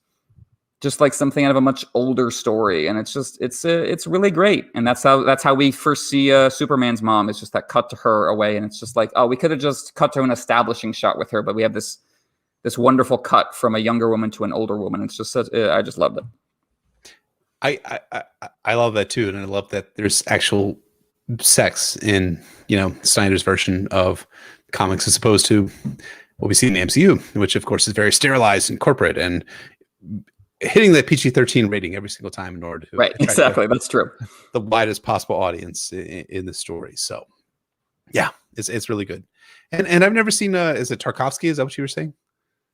just like something out of a much older story, and it's really great. And that's how we first see Superman's mom. It's just that cut to her away, and it's just like, oh, we could have just cut to an establishing shot with her, but we have this wonderful cut from a younger woman to an older woman. It's just I just loved it. I love that too, and I love that there's actual sex in Snyder's version of comics as opposed to what we see in the MCU, which of course is very sterilized and corporate and hitting that PG-13 rating every single time in order to exactly, that's true, the widest possible audience in the story. So yeah, it's really good. And I've never seen is it Tarkovsky? Is that what you were saying?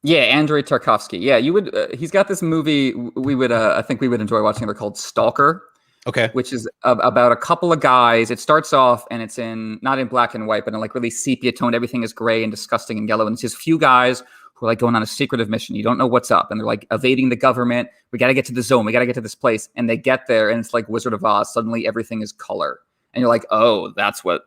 Yeah, Andrei Tarkovsky. Yeah, you would. He's got this movie. We would. I think we would enjoy watching. They're called Stalker. Okay. Which is about a couple of guys. It starts off and it's not in black and white, but in like really sepia toned. Everything is gray and disgusting and yellow. And it's just few guys who are like going on a secretive mission. You don't know what's up, and they're like evading the government. We got to get to the zone. We got to get to this place. And they get there, and it's like Wizard of Oz. Suddenly, everything is color, and you're like, oh, that's what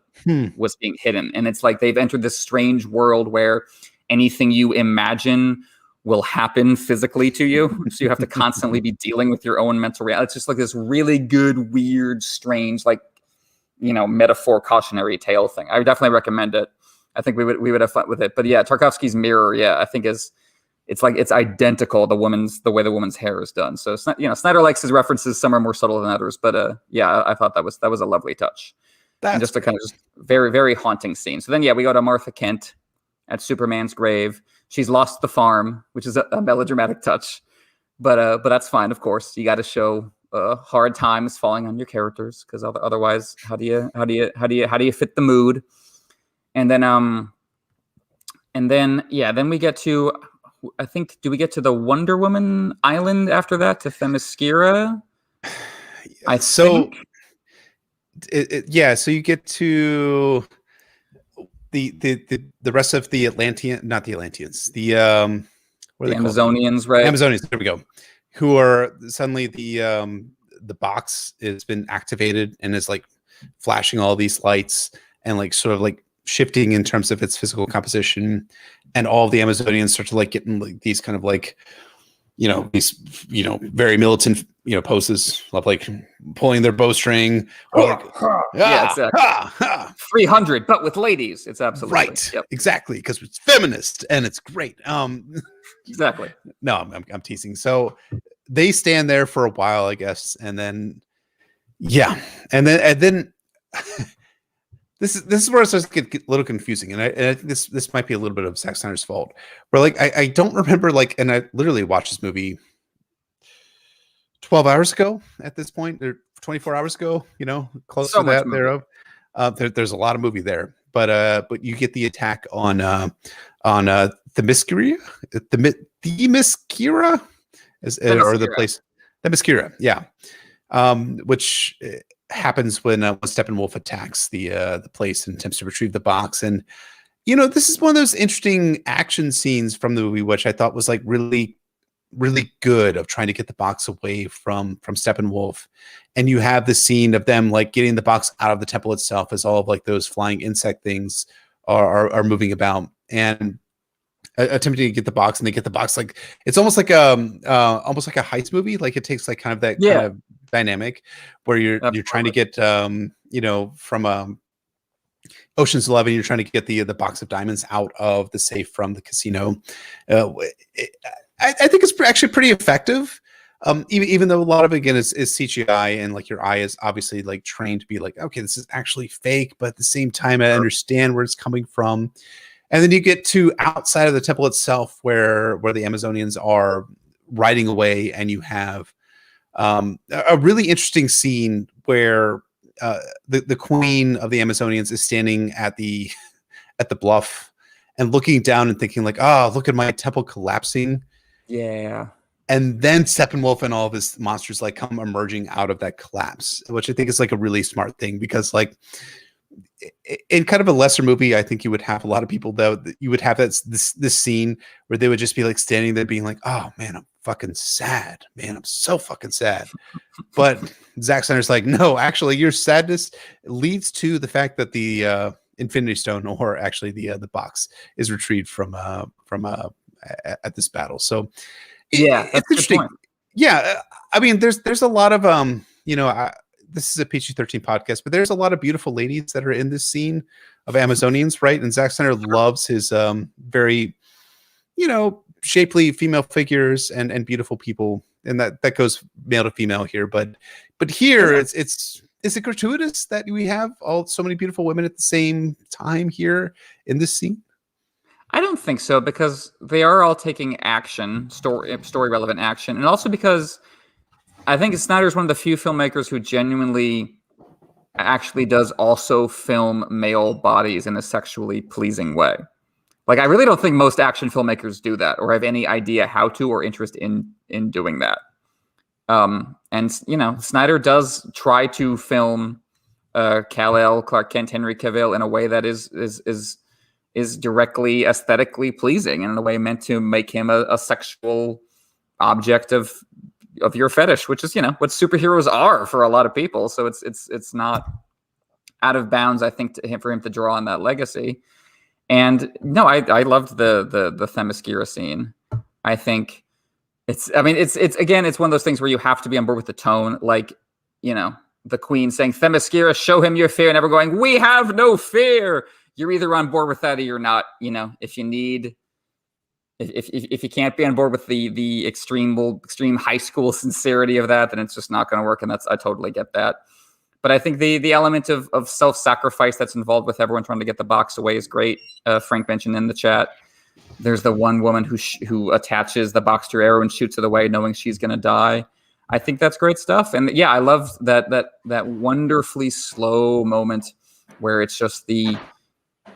was being hidden. And it's like they've entered this strange world where anything you imagine will happen physically to you. So you have to constantly be dealing with your own mental reality. It's just like this really good, weird, strange, like, metaphor cautionary tale thing. I would definitely recommend it. I think we would have fun with it. But yeah, Tarkovsky's Mirror, yeah, I think it's identical, the way the woman's hair is done. So Snyder likes his references. Some are more subtle than others. But yeah, I thought that was a lovely touch. And just a kind of just very, very haunting scene. So then yeah, we go to Martha Kent at Superman's grave. She's lost the farm, which is a melodramatic touch, but that's fine. Of course, you got to show hard times falling on your characters, because otherwise, how do you fit the mood? And then then we get to, I think, do we get to the Wonder Woman island after that, to Themyscira? So you get to the rest of the not the Atlanteans, the Amazonians, right? Amazonians, there we go. Who are suddenly the box has been activated and is like flashing all these lights and like sort of like shifting in terms of its physical composition, and all of the Amazonians start to like get in like these kind of like these very militant poses of like pulling their bowstring or like yeah, exactly. 300 but with ladies. It's absolutely right. Yep. Exactly, because it's feminist and it's great. Exactly. No, I'm teasing. So they stand there for a while, I guess, and then and then this is where it starts to get a little confusing, and I think this might be a little bit of Zack Snyder's fault. Where like I don't remember, like, and I literally watched this movie 12 hours ago at this point, or 24 hours ago, close to that thereof. There's a lot of movie there, but you get the attack on Themyscira, or the place Themyscira, yeah, which happens when Steppenwolf attacks the place and attempts to retrieve the box. And this is one of those interesting action scenes from the movie, which I thought was like really, really good, of trying to get the box away from Steppenwolf. And you have the scene of them like getting the box out of the temple itself, as all of like those flying insect things are moving about and attempting to get the box. And they get the box, like it's almost like a heist movie. Like it takes like kind of that kind of dynamic where you're trying to get from Ocean's 11, you're trying to get the box of diamonds out of the safe from the casino. I think it's actually pretty effective, even though a lot of it again is CGI, and like your eye is obviously like trained to be like, okay, this is actually fake, but at the same time I understand where it's coming from. And then you get to outside of the temple itself, where the Amazonians are riding away, and you have a really interesting scene where the queen of the Amazonians is standing at the bluff and looking down and thinking like, oh, look at my temple collapsing. Yeah. And then Steppenwolf and all of his monsters like come emerging out of that collapse, which I think is like a really smart thing, because like in kind of a lesser movie, I think you would have a lot of people that you would have this scene where they would just be like standing there being like, oh man, I'm fucking sad, man, I'm so fucking sad. But Zack Snyder's like, no, actually your sadness leads to the fact that the Infinity Stone, or actually the box, is retrieved from at this battle. So yeah, it's interesting. Yeah, I mean, there's a lot of this is a PG-13 podcast, but there's a lot of beautiful ladies that are in this scene of Amazonians, right? And Zack Snyder loves his very, shapely female figures and beautiful people, and that goes male to female here. But here it's is it gratuitous that we have so many beautiful women at the same time here in this scene? I don't think so, because they are all taking action, story relevant action, and also because I think Snyder's one of the few filmmakers who genuinely actually does also film male bodies in a sexually pleasing way. Like, I really don't think most action filmmakers do that or have any idea how to or interest in doing that. And Snyder does try to film Kal-El, Clark Kent, Henry Cavill in a way that is directly aesthetically pleasing, and in a way meant to make him a sexual object of your fetish, which is what superheroes are for a lot of people. So it's not out of bounds, I think, for him to draw on that legacy. And no, I loved the Themyscira scene. I think it's again, it's one of those things where you have to be on board with the tone, like the Queen saying, "Themyscira, show him your fear," and everyone going, "We have no fear." You're either on board with that or you're not. If you can't be on board with the extreme high school sincerity of that, then it's just not going to work. And I totally get that. But I think the element of self-sacrifice that's involved with everyone trying to get the box away is great. Frank mentioned in the chat, there's the one woman who attaches the box to her arrow and shoots it away, knowing she's going to die. I think that's great stuff. And yeah, I love that wonderfully slow moment where it's just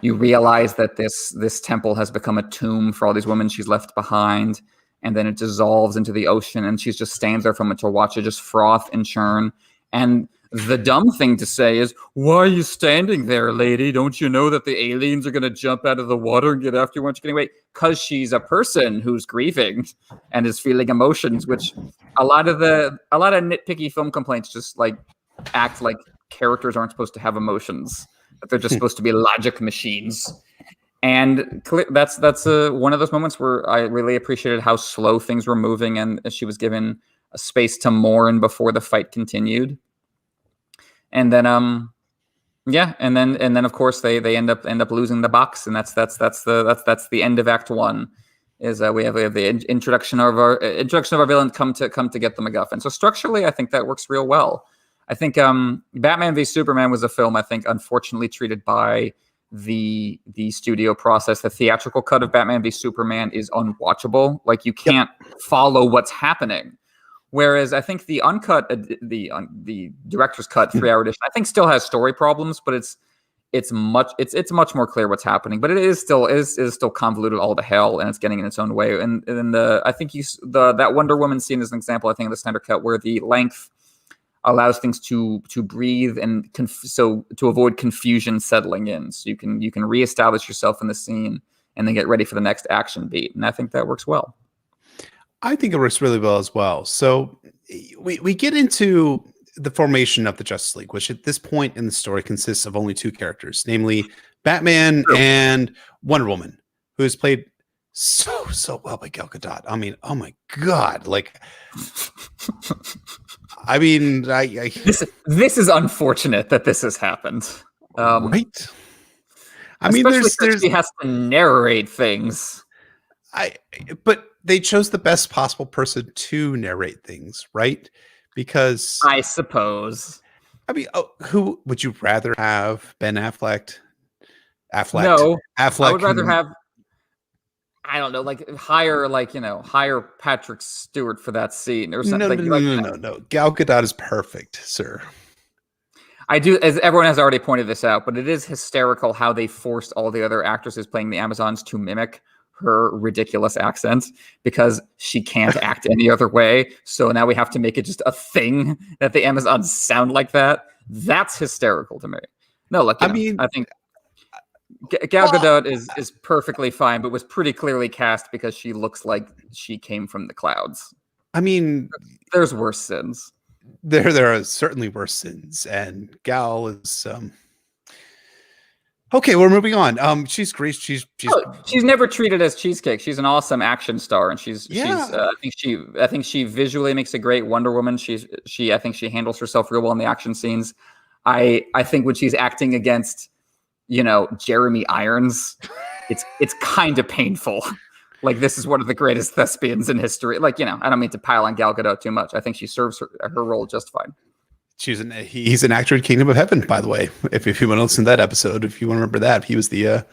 you realize that this temple has become a tomb for all these women she's left behind, and then it dissolves into the ocean, and she just stands there from it to watch it just froth and churn. And the dumb thing to say is, "Why are you standing there, lady? Don't you know that the aliens are going to jump out of the water and get after you once you're getting away?" Because she's a person who's grieving and is feeling emotions, which a lot of nitpicky film complaints just like act like characters aren't supposed to have emotions, that they're just supposed to be logic machines. And that's one of those moments where I really appreciated how slow things were moving, and she was given a space to mourn before the fight continued. And then and then of course they end up losing the box, and that's the end of Act 1. Is we have the introduction of our villain come to get the MacGuffin. So structurally, I think that works real well. I think Batman v Superman was a film, I think, unfortunately treated by the studio process. The theatrical cut of Batman v Superman is unwatchable. Like, you can't follow what's happening. Whereas I think the uncut, the director's cut 3-hour edition, I think still has story problems, but it's much more clear what's happening. But it is still convoluted all to hell, and it's getting in its own way. And I think that Wonder Woman scene is an example, I think, of the Snyder cut, where the length allows things to breathe and so to avoid confusion settling in. So you can reestablish yourself in the scene and then get ready for the next action beat. And I think that works well. I think it works really well as well. So we get into the formation of the Justice League, which at this point in the story consists of only two characters, namely Batman and Wonder Woman, who is played so well by Gal Gadot. I mean, oh my God. Like, I mean, this is unfortunate that this has happened. Right. I mean, she has to narrate things. But they chose the best possible person to narrate things, right? Because I suppose. I mean, who would you rather have? Ben Affleck? No, Affleck. I would rather have. I don't know, hire Patrick Stewart for that scene or something. No. Gal Gadot is perfect, sir. I do, as everyone has already pointed this out, but it is hysterical how they forced all the other actresses playing the Amazons to mimic her ridiculous accent, because she can't act any other way. So now we have to make it just a thing that the Amazons sound like that. That's hysterical to me. No, I think Gal Gadot is perfectly fine, but was pretty clearly cast because she looks like she came from the clouds. I mean, there's worse sins. There are certainly worse sins, and Gal is Okay, we're moving on. She's great. She's She's never treated as cheesecake. She's an awesome action star, and she's I think she visually makes a great Wonder Woman. I think she handles herself real well in the action scenes. I think when she's acting against, Jeremy Irons, it's kind of painful. Like, this is one of the greatest thespians in history. Like, I don't mean to pile on Gal Gadot too much. I think she serves her role just fine. He's an actor in Kingdom of Heaven, by the way. If you want to listen to that episode, if you want to remember that, he was the.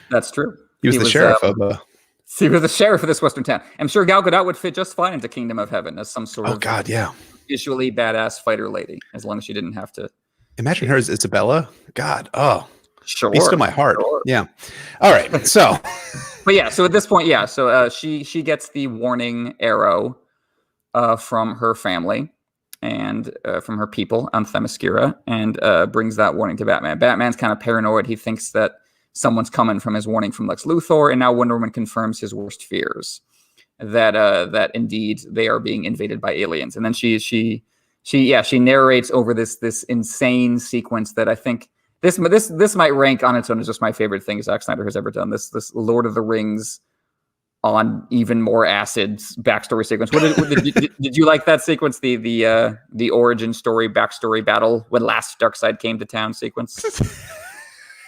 That's true. He was the sheriff of. He was the sheriff of this western town. I'm sure Gal Gadot would fit just fine into Kingdom of Heaven as some sort of. Oh God, yeah. Visually badass fighter lady, as long as she didn't have to. Imagine her as Isabella. God, sure. Beast of my heart. Sure. Yeah. All right. So. But yeah. So at this point, yeah. So she gets the warning arrow from her family. And from her people on Themyscira, and brings that warning to Batman. Batman's kind of paranoid. He thinks that someone's coming from his warning from Lex Luthor, and now Wonder Woman confirms his worst fears, that indeed they are being invaded by aliens. And then she narrates over this insane sequence that I think this might rank on its own as just my favorite thing Zack Snyder has ever done. This Lord of the Rings on even more acid backstory sequence. Did you like that sequence? The origin story, backstory battle when last Darkseid came to town sequence.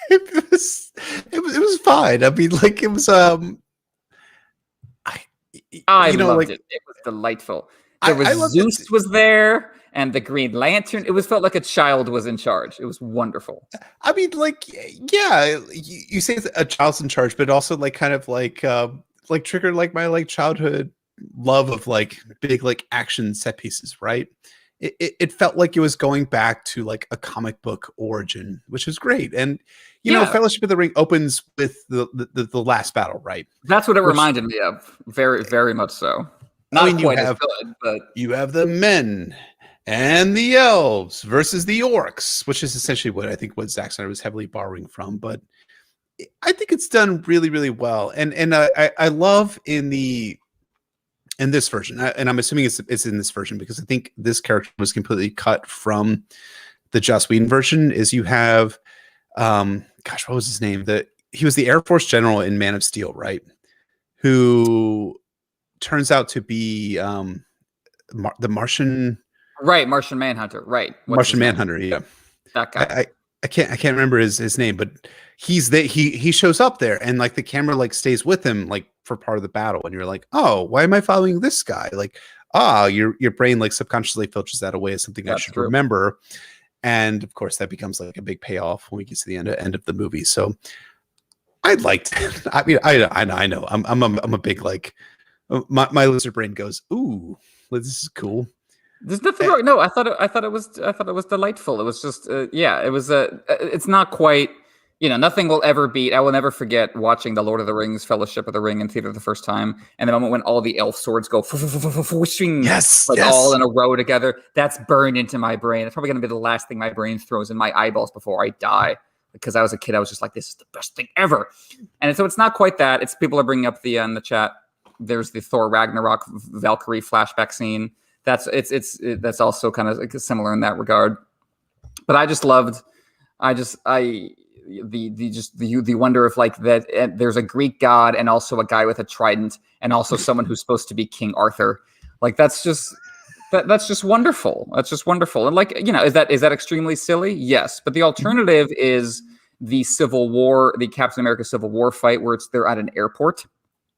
It was fine. I mean, like, it was I loved it. It was delightful. Zeus was there, and the Green Lantern. It felt like a child was in charge. It was wonderful. I mean, like, yeah, you say a child's in charge, but also like kind of like triggered like my like childhood love of like big like action set pieces, right? It felt like it was going back to like a comic book origin, which is great. And Fellowship of the Ring opens with the last battle, right? That's what it reminded me of. Very, very much so. Not quite as good, but you have the men and the elves versus the orcs, which is essentially what I think what Zack Snyder was heavily borrowing from, but I think it's done really, really well. And I love in this version, and I'm assuming it's in this version because I think this character was completely cut from the Joss Whedon version. Is you have, what was his name? He was the Air Force general in Man of Steel, right? Who turns out to be the Martian. Right, Martian Manhunter. Right, Martian Manhunter. Yeah, that guy. I can't remember his name, but he's he shows up there, and like the camera like stays with him like for part of the battle, and you're like, oh, why am I following this guy? Like, your brain like subconsciously filters that away as something I should remember, and of course that becomes like a big payoff when we get to the end of the movie. So I liked it. I mean, I know I'm a big like my lizard brain goes, ooh, this is cool. There's nothing wrong. No, I thought it was delightful. It was just it was it's not quite, nothing will ever beat. I will never forget watching the Lord of the Rings Fellowship of the Ring in theater the first time, and the moment when all the elf swords go whooshing, all in a row together. That's burned into my brain. It's probably going to be the last thing my brain throws in my eyeballs before I die. Because I was a kid, I was just like, this is the best thing ever. And so it's not quite that. It's people are bringing up in the chat. There's the Thor Ragnarok Valkyrie flashback scene. That's also kind of similar in that regard. But I just loved, the wonder of like that there's a Greek god and also a guy with a trident and also someone who's supposed to be King Arthur. Like that's just wonderful. That's just wonderful. And like, is that extremely silly? Yes. But the alternative is the Civil War, the Captain America Civil War fight where they're at an airport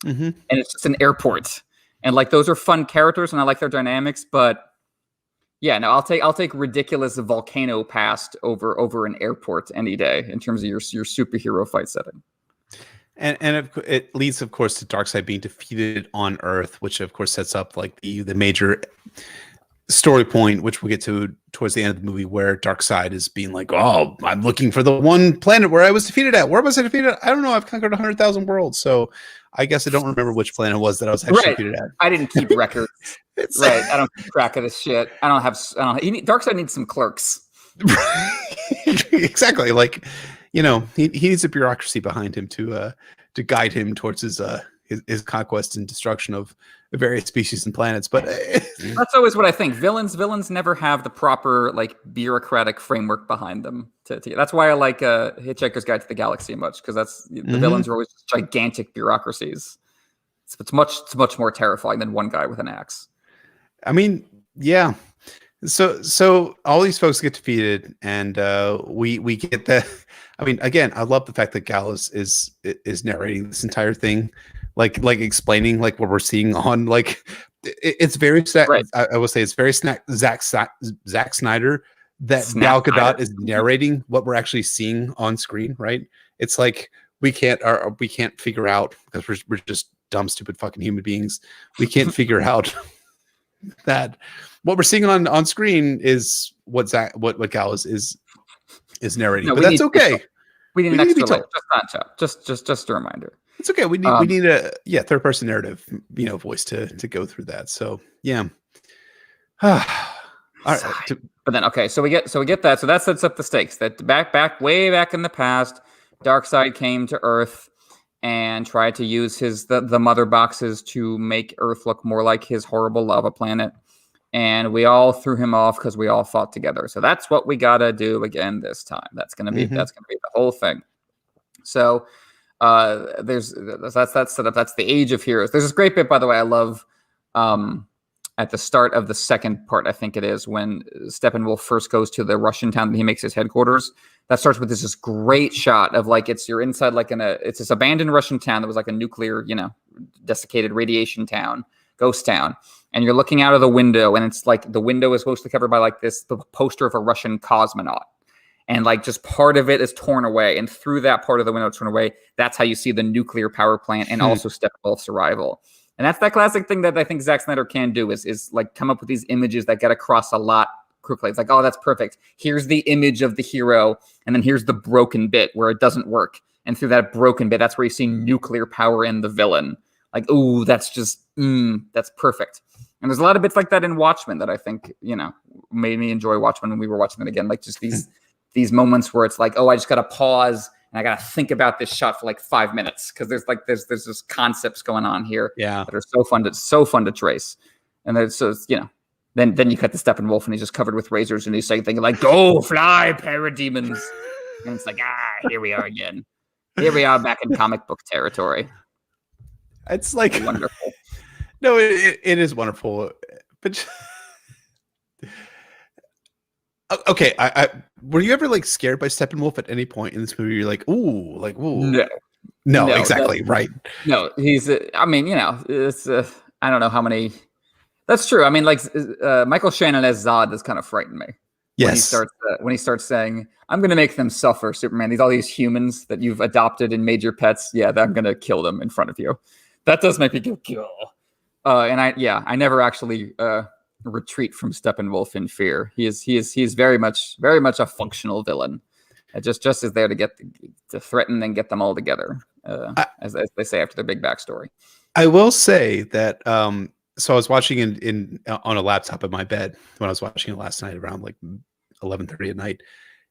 and it's just an airport. And like those are fun characters, and I like their dynamics. But yeah, no, I'll take ridiculous volcano past over an airport any day in terms of your superhero fight setting. And it leads, of course, to Darkseid being defeated on Earth, which of course sets up like the major story point, which we'll get to towards the end of the movie, where Darkseid is being like, "Oh, I'm looking for the one planet where I was defeated at. Where was I defeated at? I don't know. I've conquered 100,000 worlds, so I guess I don't remember which planet it was that I was actually defeated at." I didn't keep records. Right. I don't keep track of this shit. Darkseid needs some clerks. Exactly. Like, he needs a bureaucracy behind him to guide him towards his his conquest and destruction of various species and planets. But that's always what I think. Villains never have the proper like bureaucratic framework behind them. That's why I like Hitchhiker's Guide to the Galaxy much, because the villains are always gigantic bureaucracies. It's much more terrifying than one guy with an axe. I mean, yeah. So all these folks get defeated, and we get the. I mean, again, I love the fact that Gal is narrating this entire thing, like explaining like what we're seeing on like. It's very right. I will say it's very Zack Snyder that Gal Gadot is narrating what we're actually seeing on screen. Right? It's like we can't figure out, because we're just dumb, stupid fucking human beings. We can't figure out that what we're seeing on screen is what Gal is narrating. No, but that's okay. We need an extra layer. Just a reminder. It's okay. We need a third person narrative, voice to go through that. So yeah. All right. But then so we get that. So that sets up the stakes. That way back in the past, Darkseid came to Earth and tried to use the mother boxes to make Earth look more like his horrible lava planet. And we all threw him off because we all fought together. So that's what we gotta do again this time. That's gonna be the whole thing. So that's set up. That's the Age of Heroes. There's this great bit, by the way, I love at the start of the second part, I think it is, when Steppenwolf first goes to the Russian town that he makes his headquarters. That starts with this great shot of like you're inside like it's this abandoned Russian town that was like a nuclear, desiccated radiation town, ghost town. And you're looking out of the window, and it's like the window is mostly covered by like the poster of a Russian cosmonaut. And like just part of it is torn away. And through that part of the window torn away, that's how you see the nuclear power plant and also Steppenwolf's arrival. And that's that classic thing that I think Zack Snyder can do is like come up with these images that get across a lot quickly. It's like, oh, that's perfect. Here's the image of the hero. And then here's the broken bit where it doesn't work. And through that broken bit, that's where you see nuclear power in the villain. Like, ooh, that's just, that's perfect. And there's a lot of bits like that in Watchmen that I think, made me enjoy Watchmen when we were watching it again. Like just these moments where it's like, oh, I just got to pause and I got to think about this shot for like 5 minutes. Cause there's just concepts going on here that are so fun to trace. And there's, then you cut the Steppenwolf and he's just covered with razors and he's saying things like, go fly parademons. And it's like, here we are again. Here we are back in comic book territory. It's like wonderful. No, it is wonderful, but okay. I were you ever like scared by Steppenwolf at any point in this movie? You're like, ooh. No, exactly, right. No, he's. I mean, it's. I don't know how many. That's true. I mean, like Michael Shannon as Zod does kind of frighten me. Yes. When he starts saying, "I'm going to make them suffer," Superman. All these humans that you've adopted and made your pets. Yeah, I'm going to kill them in front of you. That does make me go kill. And I never actually retreat from Steppenwolf in fear. He is very much a functional villain. Just is there to threaten and get them all together, as they say after their big backstory. I will say that. So I was watching on a laptop in my bed when I was watching it last night around like 11:30 at night,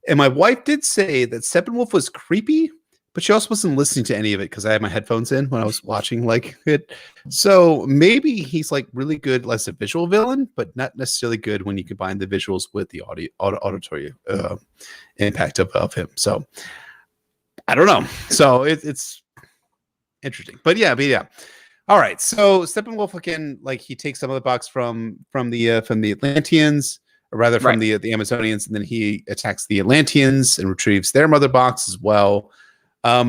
and my wife did say that Steppenwolf was creepy. But she also wasn't listening to any of it because I had my headphones in when I was watching like it. So maybe he's like really good as a visual villain, but not necessarily good when you combine the visuals with the auditory impact of him. So I don't know. So it's interesting. But yeah. All right. So Steppenwolf again, like he takes some of the box from the Atlanteans, or rather from the Amazonians, and then he attacks the Atlanteans and retrieves their mother box as well. I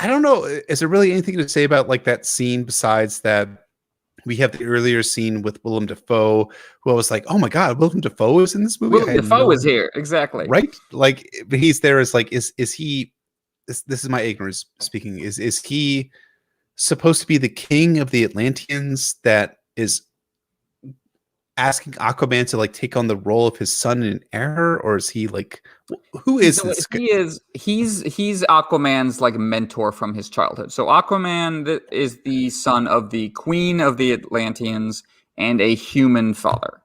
don't know. Is there really anything to say about like that scene besides that we have the earlier scene with Willem Dafoe, who I was like, oh my God, Willem Dafoe is in this movie? Willem Dafoe is here. Exactly. Right. Like he's there as like, is he, this is my ignorance speaking. Is he supposed to be the king of the Atlanteans that is asking Aquaman to like take on the role of his son in error, or is he like who is this? He's Aquaman's like mentor from his childhood. So Aquaman is the son of the queen of the Atlanteans and a human father.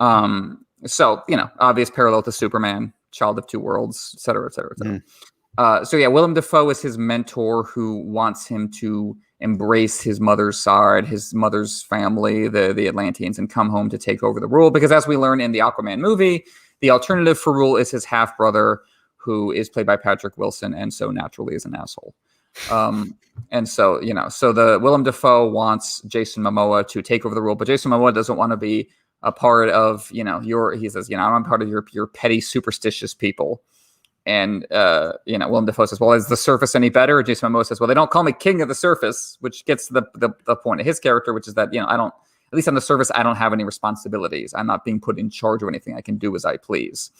So obvious parallel to Superman, child of two worlds, et cetera, et cetera, et cetera. So yeah, Willem Dafoe is his mentor who wants him to embrace his mother's side, his mother's family, the Atlanteans, and come home to take over the rule. Because as we learn in the Aquaman movie, the alternative for Rule is his half brother, who is played by Patrick Wilson, and so naturally is an asshole. And so so the Willem Dafoe wants Jason Momoa to take over the rule, but Jason Momoa doesn't want to be a part of he says I'm part of your petty superstitious people. And Willem Dafoe says, well, is the surface any better? And Jason Momoa says, well, they don't call me king of the surface, which gets to the point of his character, which is that I don't, at least on the surface, I don't have any responsibilities. I'm not being put in charge of anything. I can do as I please,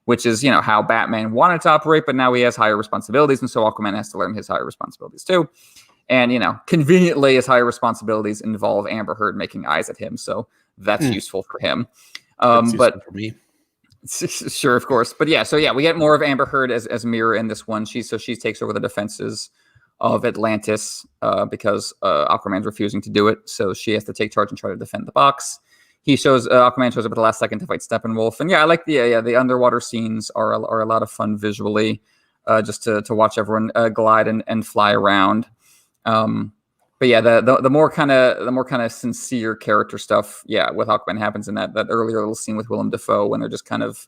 which is how Batman wanted to operate, but now he has higher responsibilities, and so Aquaman has to learn his higher responsibilities too. And conveniently, his higher responsibilities involve Amber Heard making eyes at him, so that's useful for him. But for me. Sure, of course. But we get more of Amber Heard as Mirror in this one. She takes over the defenses of Atlantis because Aquaman's refusing to do it. So she has to take charge and try to defend the box. Aquaman shows up at the last second to fight Steppenwolf. And I like the underwater scenes are a lot of fun visually, just to watch everyone glide and fly around. But the more kind of sincere character stuff, with Aquaman happens in that earlier little scene with Willem Dafoe when they're just kind of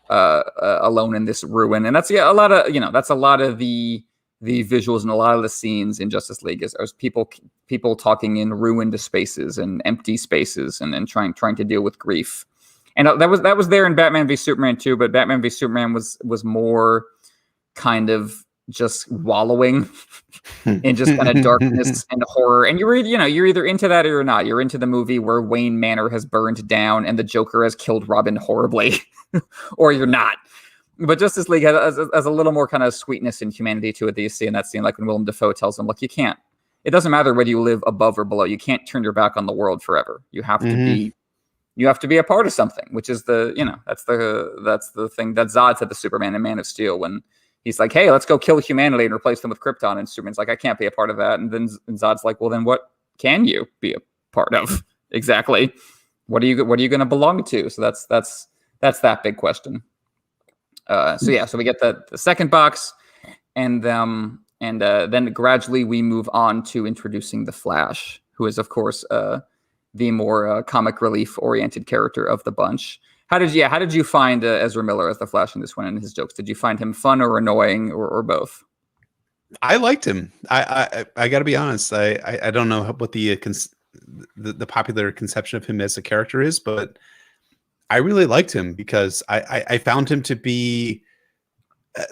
alone in this ruin, and that's a lot of the visuals and a lot of the scenes in Justice League is people talking in ruined spaces and empty spaces and trying to deal with grief, and that was there in Batman v Superman too, but Batman v Superman was more kind of just wallowing in just kind of darkness and horror. And you're either into that or you're not. You're into the movie where Wayne Manor has burned down and the Joker has killed Robin horribly, or you're not. But Justice League has a little more kind of sweetness and humanity to it that you see in that scene, like when Willem Dafoe tells him, look, you can't. It doesn't matter whether you live above or below. You can't turn your back on the world forever. You have to be. You have to be a part of something, which is that's the thing that Zod said to Superman in Man of Steel when he's like, hey, let's go kill humanity and replace them with Krypton. And Superman's like, I can't be a part of that. And then Zod's like, well, then what can you be a part of? Exactly. What are you going to belong to? So that's that big question. So we get the second box, and then gradually we move on to introducing the Flash, who is, of course, the more comic relief oriented character of the bunch. How did you find Ezra Miller as the Flash in this one and his jokes? Did you find him fun or annoying or both? I liked him. I got to be honest. I don't know what the popular conception of him as a character is, but I really liked him because I found him to be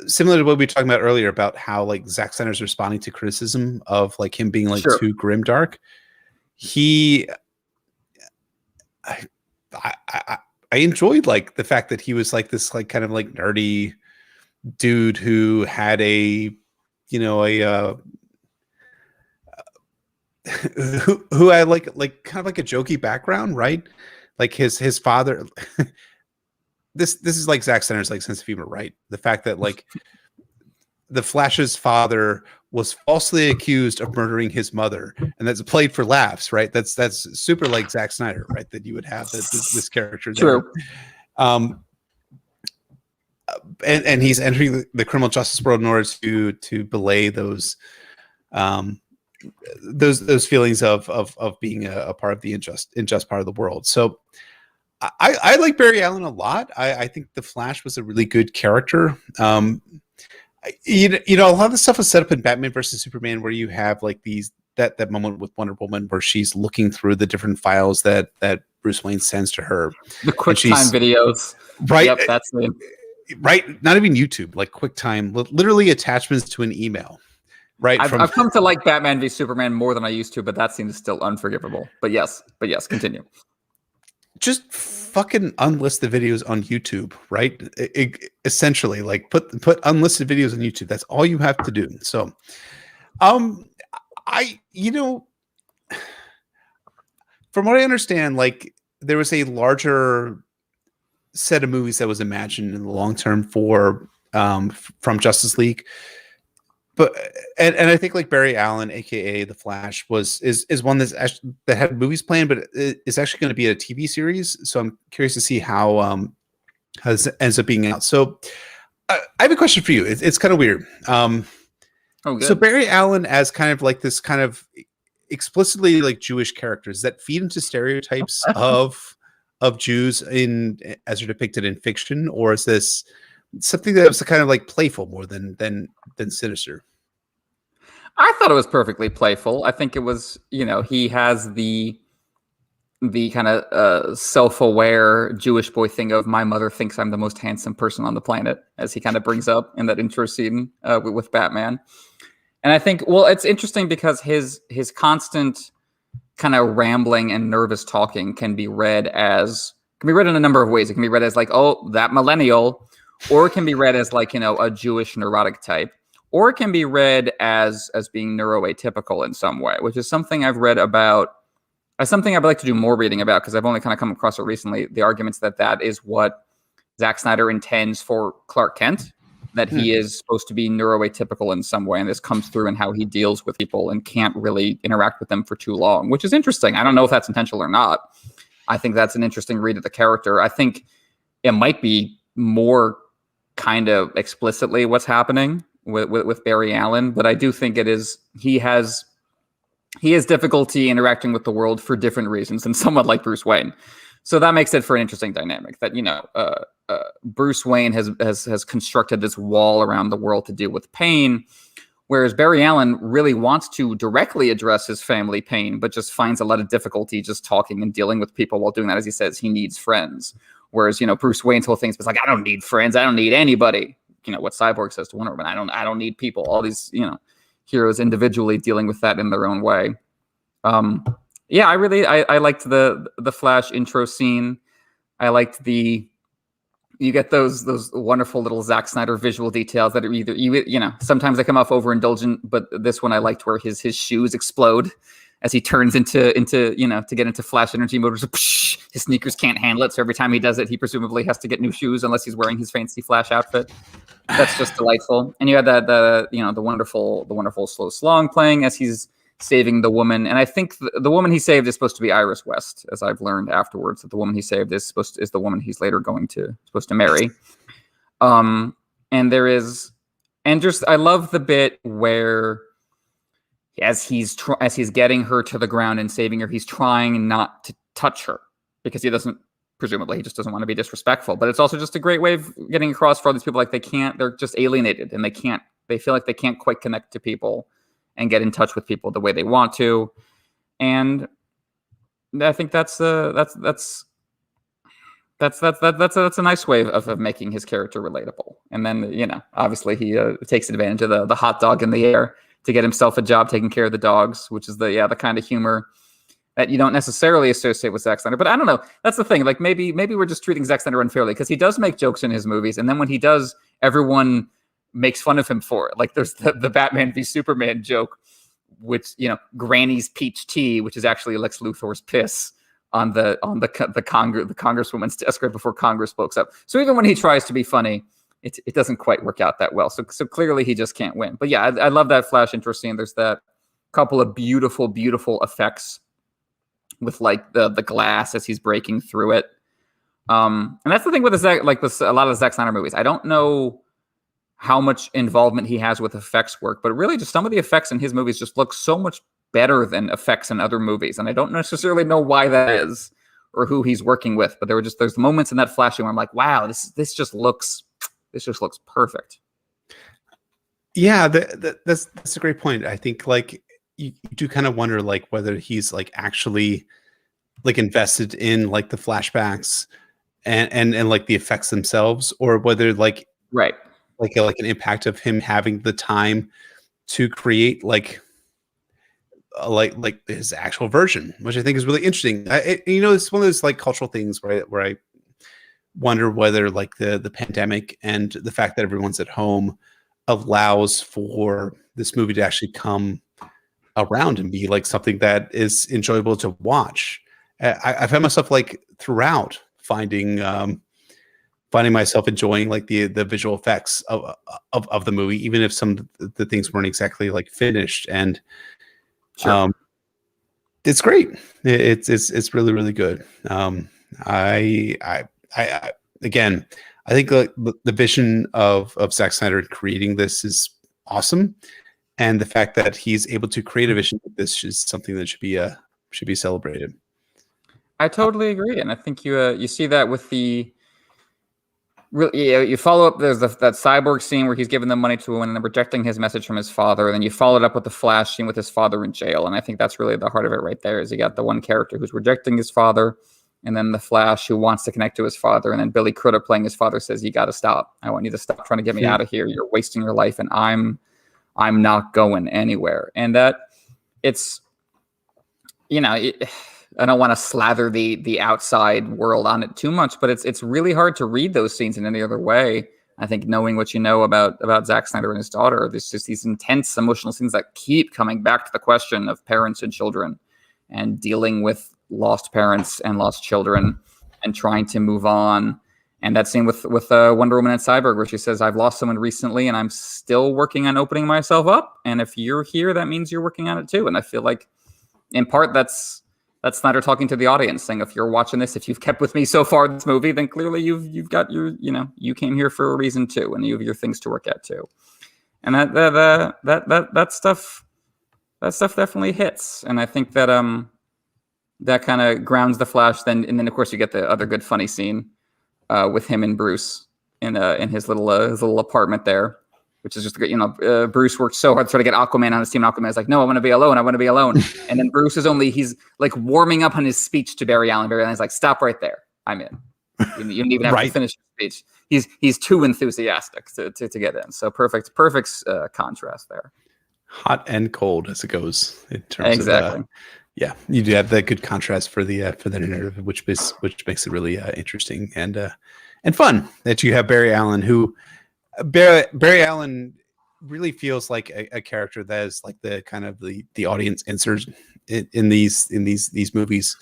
similar to what we were talking about earlier about how like Zack Snyder's responding to criticism of like him being like too grimdark. I enjoyed like the fact that he was like this like kind of like nerdy dude who had who had like kind of like a jokey background, right? Like his father. This is like Zack Snyder's like sense of humor, right? The fact that like the Flash's father was falsely accused of murdering his mother, and that's played for laughs, right? That's super like Zack Snyder, right? That you would have this character there. True. And he's entering the criminal justice world in order to belay those feelings of being a part of the unjust part of the world. So I like Barry Allen a lot. I think the Flash was a really good character. A lot of the stuff was set up in Batman versus Superman, where you have like that moment with Wonder Woman where she's looking through the different files that Bruce Wayne sends to her. The QuickTime videos, right? Yep, that's it. Right, not even YouTube, like QuickTime, literally attachments to an email. Right, I've come to like Batman v Superman more than I used to, but that seems still unforgivable. But yes, continue. Just fucking unlist the videos on YouTube, right? Essentially, like put unlisted videos on YouTube. That's all you have to do. So, from what I understand, like there was a larger set of movies that was imagined in the long term for from Justice League. But and I think like Barry Allen, aka the Flash, is one that had movies planned, but it's actually going to be a TV series. So I'm curious to see how this ends up being out. So I have a question for you. It's kind of weird. Oh, So good. Barry Allen as kind of like this kind of explicitly like Jewish characters that feed into stereotypes of Jews in as are depicted in fiction, or is this something that was kind of like playful more than sinister? I thought it was perfectly playful. I think it was, he has the kind of self-aware Jewish boy thing of my mother thinks I'm the most handsome person on the planet, as he kind of brings up in that intro scene with Batman. And I think, well, it's interesting because his constant kind of rambling and nervous talking can be read in a number of ways. It can be read as like, oh, that millennial, or it can be read as like, a Jewish neurotic type, or it can be read as being neuroatypical in some way, which is something I've read about. Something I'd like to do more reading about because I've only kind of come across it recently. The arguments that is what Zack Snyder intends for Clark Kent, that he is supposed to be neuroatypical in some way, and this comes through in how he deals with people and can't really interact with them for too long, which is interesting. I don't know if that's intentional or not. I think that's an interesting read of the character. I think it might be more kind of explicitly what's happening with Barry Allen, but I do think it is he has difficulty interacting with the world for different reasons than someone like Bruce Wayne. So that makes it for an interesting dynamic that, Bruce Wayne has constructed this wall around the world to deal with pain, whereas Barry Allen really wants to directly address his family pain, but just finds a lot of difficulty just talking and dealing with people while doing that. As he says, he needs friends. Whereas, Bruce Wayne's whole thing is like, I don't need friends. I don't need anybody. What Cyborg says to Wonder Woman, I don't need people. All these, heroes individually dealing with that in their own way. I liked the Flash intro scene. I liked you get those wonderful little Zack Snyder visual details that are either sometimes they come off overindulgent, but this one I liked where his shoes explode as he turns into to get into Flash energy mode. His sneakers can't handle it, so every time he does it, he presumably has to get new shoes unless he's wearing his fancy Flash outfit. That's just delightful. And you had the wonderful slow slong playing as he's saving the woman. And I think the woman he saved is supposed to be Iris West, as I've learned afterwards, that the woman he saved is the woman he's later supposed to marry. And there is, and just I love the bit where as he's getting her to the ground and saving her, he's trying not to touch her because he just doesn't want to be disrespectful. But it's also just a great way of getting across for all these people, like they're just alienated and they feel like they can't quite connect to people and get in touch with people the way they want to. And I think that's a nice way of making his character relatable. And then, obviously he takes advantage of the hot dog in the air to get himself a job taking care of the dogs, which is the kind of humor that you don't necessarily associate with Zack Snyder. But I don't know. That's the thing. Like maybe we're just treating Zack Snyder unfairly because he does make jokes in his movies. And then when he does, everyone makes fun of him for it. Like there's the Batman v Superman joke, which, Granny's peach tea, which is actually Lex Luthor's piss on the congresswoman's desk right before Congress spoke up. So even when he tries to be funny, it doesn't quite work out that well. So clearly he just can't win. But yeah, I love that Flash intro scene. There's that couple of beautiful, beautiful effects with like the glass as he's breaking through it. And that's the thing with a lot of the Zack Snyder movies. I don't know how much involvement he has with effects work, but really just some of the effects in his movies just look so much better than effects in other movies. And I don't necessarily know why that is or who he's working with, but there's moments in that flashing where I'm like, wow, this just looks perfect. Yeah, that's a great point. I think like you do kind of wonder like whether he's like actually like invested in like the flashbacks and like the effects themselves, or whether like right. like an impact of him having the time to create like his actual version, which I think is really interesting. It's one of those like cultural things where I wonder whether like the pandemic and the fact that everyone's at home allows for this movie to actually come around and be like something that is enjoyable to watch. I found myself like throughout finding myself enjoying like the visual effects of the movie, even if some of the things weren't exactly like finished. And sure. It's great. It's really, really good. I again, I think the vision of Zack Snyder in creating this is awesome, and the fact that he's able to create a vision like this is something that should be celebrated. I totally agree, and I think you see that with the. You follow up. There's that Cyborg scene where he's giving the money to a woman and rejecting his message from his father. And then you follow it up with the Flash scene with his father in jail. And I think that's really the heart of it right there. Is you got the one character who's rejecting his father, and then the Flash who wants to connect to his father. And then Billy Crudup playing his father says, "You got to stop. I want you to stop trying to get me out of here. You're wasting your life, and I'm not going anywhere." And that it's, I don't want to slather the outside world on it too much, but it's really hard to read those scenes in any other way. I think knowing what you know about Zack Snyder and his daughter, there's just these intense emotional scenes that keep coming back to the question of parents and children and dealing with lost parents and lost children and trying to move on. And that scene with Wonder Woman and Cyborg where she says, "I've lost someone recently and I'm still working on opening myself up. And if you're here, that means you're working on it too." And I feel like in part that's Snyder talking to the audience, saying, if you're watching this, if you've kept with me so far in this movie, then clearly you've got your, you came here for a reason too, and you have your things to work at too. And that stuff definitely hits. And I think that that kind of grounds the Flash. And then of course you get the other good funny scene with him and Bruce in his little apartment there, which is just Bruce worked so hard to try to get Aquaman on his team. And Aquaman's like, "No, I want to be alone. I want to be alone." And then Bruce he's like warming up on his speech to Barry Allen. Barry Allen's like, "Stop right there. I'm in. You don't even have to finish your speech." He's too enthusiastic to get in. So perfect contrast there. Hot and cold as it goes in terms of you do have that good contrast for the narrative, which makes it really interesting and fun that you have Barry Allen who. Barry Allen really feels like a character that is like the kind of the audience insert in these movies.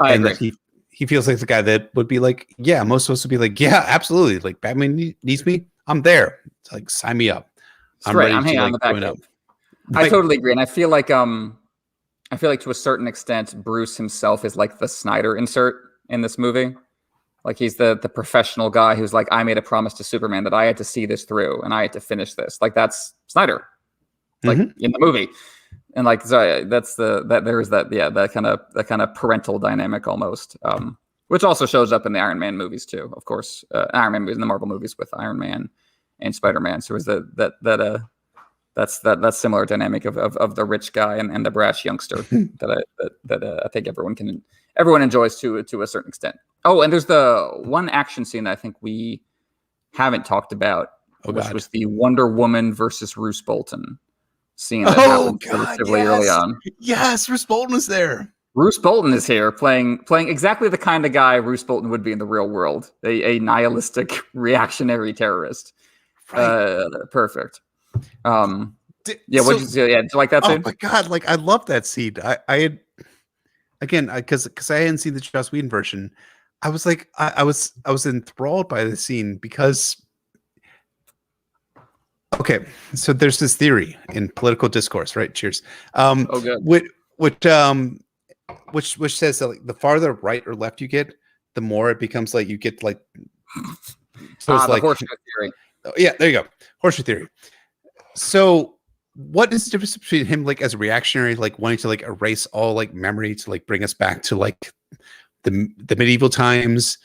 I agree. That he feels like the guy that would be like, yeah, most of us would be like, yeah, absolutely. Like Batman needs me. I'm there. It's like, sign me up. I'm ready. I'm hanging on the back end. I totally agree. And I feel like to a certain extent, Bruce himself is like the Snyder insert in this movie. Like he's the professional guy who's like, I made a promise to Superman that I had to see this through and I had to finish this. Like that's Snyder, like in the movie, and like so that kind of parental dynamic almost, which also shows up in the Iron Man movies too. Of course, Iron Man movies and the Marvel movies with Iron Man and Spider-Man. So is that's similar dynamic of the rich guy and the brash youngster that I think everyone enjoys to a certain extent. Oh, and there's the one action scene that I think we haven't talked about, which was the Wonder Woman versus Roose Bolton scene that happened relatively early on. Yes, Roose Bolton is there. Roose Bolton is here playing exactly the kind of guy Roose Bolton would be in the real world, a nihilistic reactionary terrorist. Right. Perfect. Did you like that scene? Oh my god, like I love that scene. I had again because I hadn't seen the Joss Whedon version. I was like, I was enthralled by the scene because okay, so there's this theory in political discourse, right? Cheers. Good. Which says that like, the farther right or left you get, the more it becomes like you get like so it's like horseshoe theory. Yeah, there you go. Horseshoe theory. So what is the difference between him like as a reactionary, like wanting to like erase all like memory to like bring us back to like the medieval times,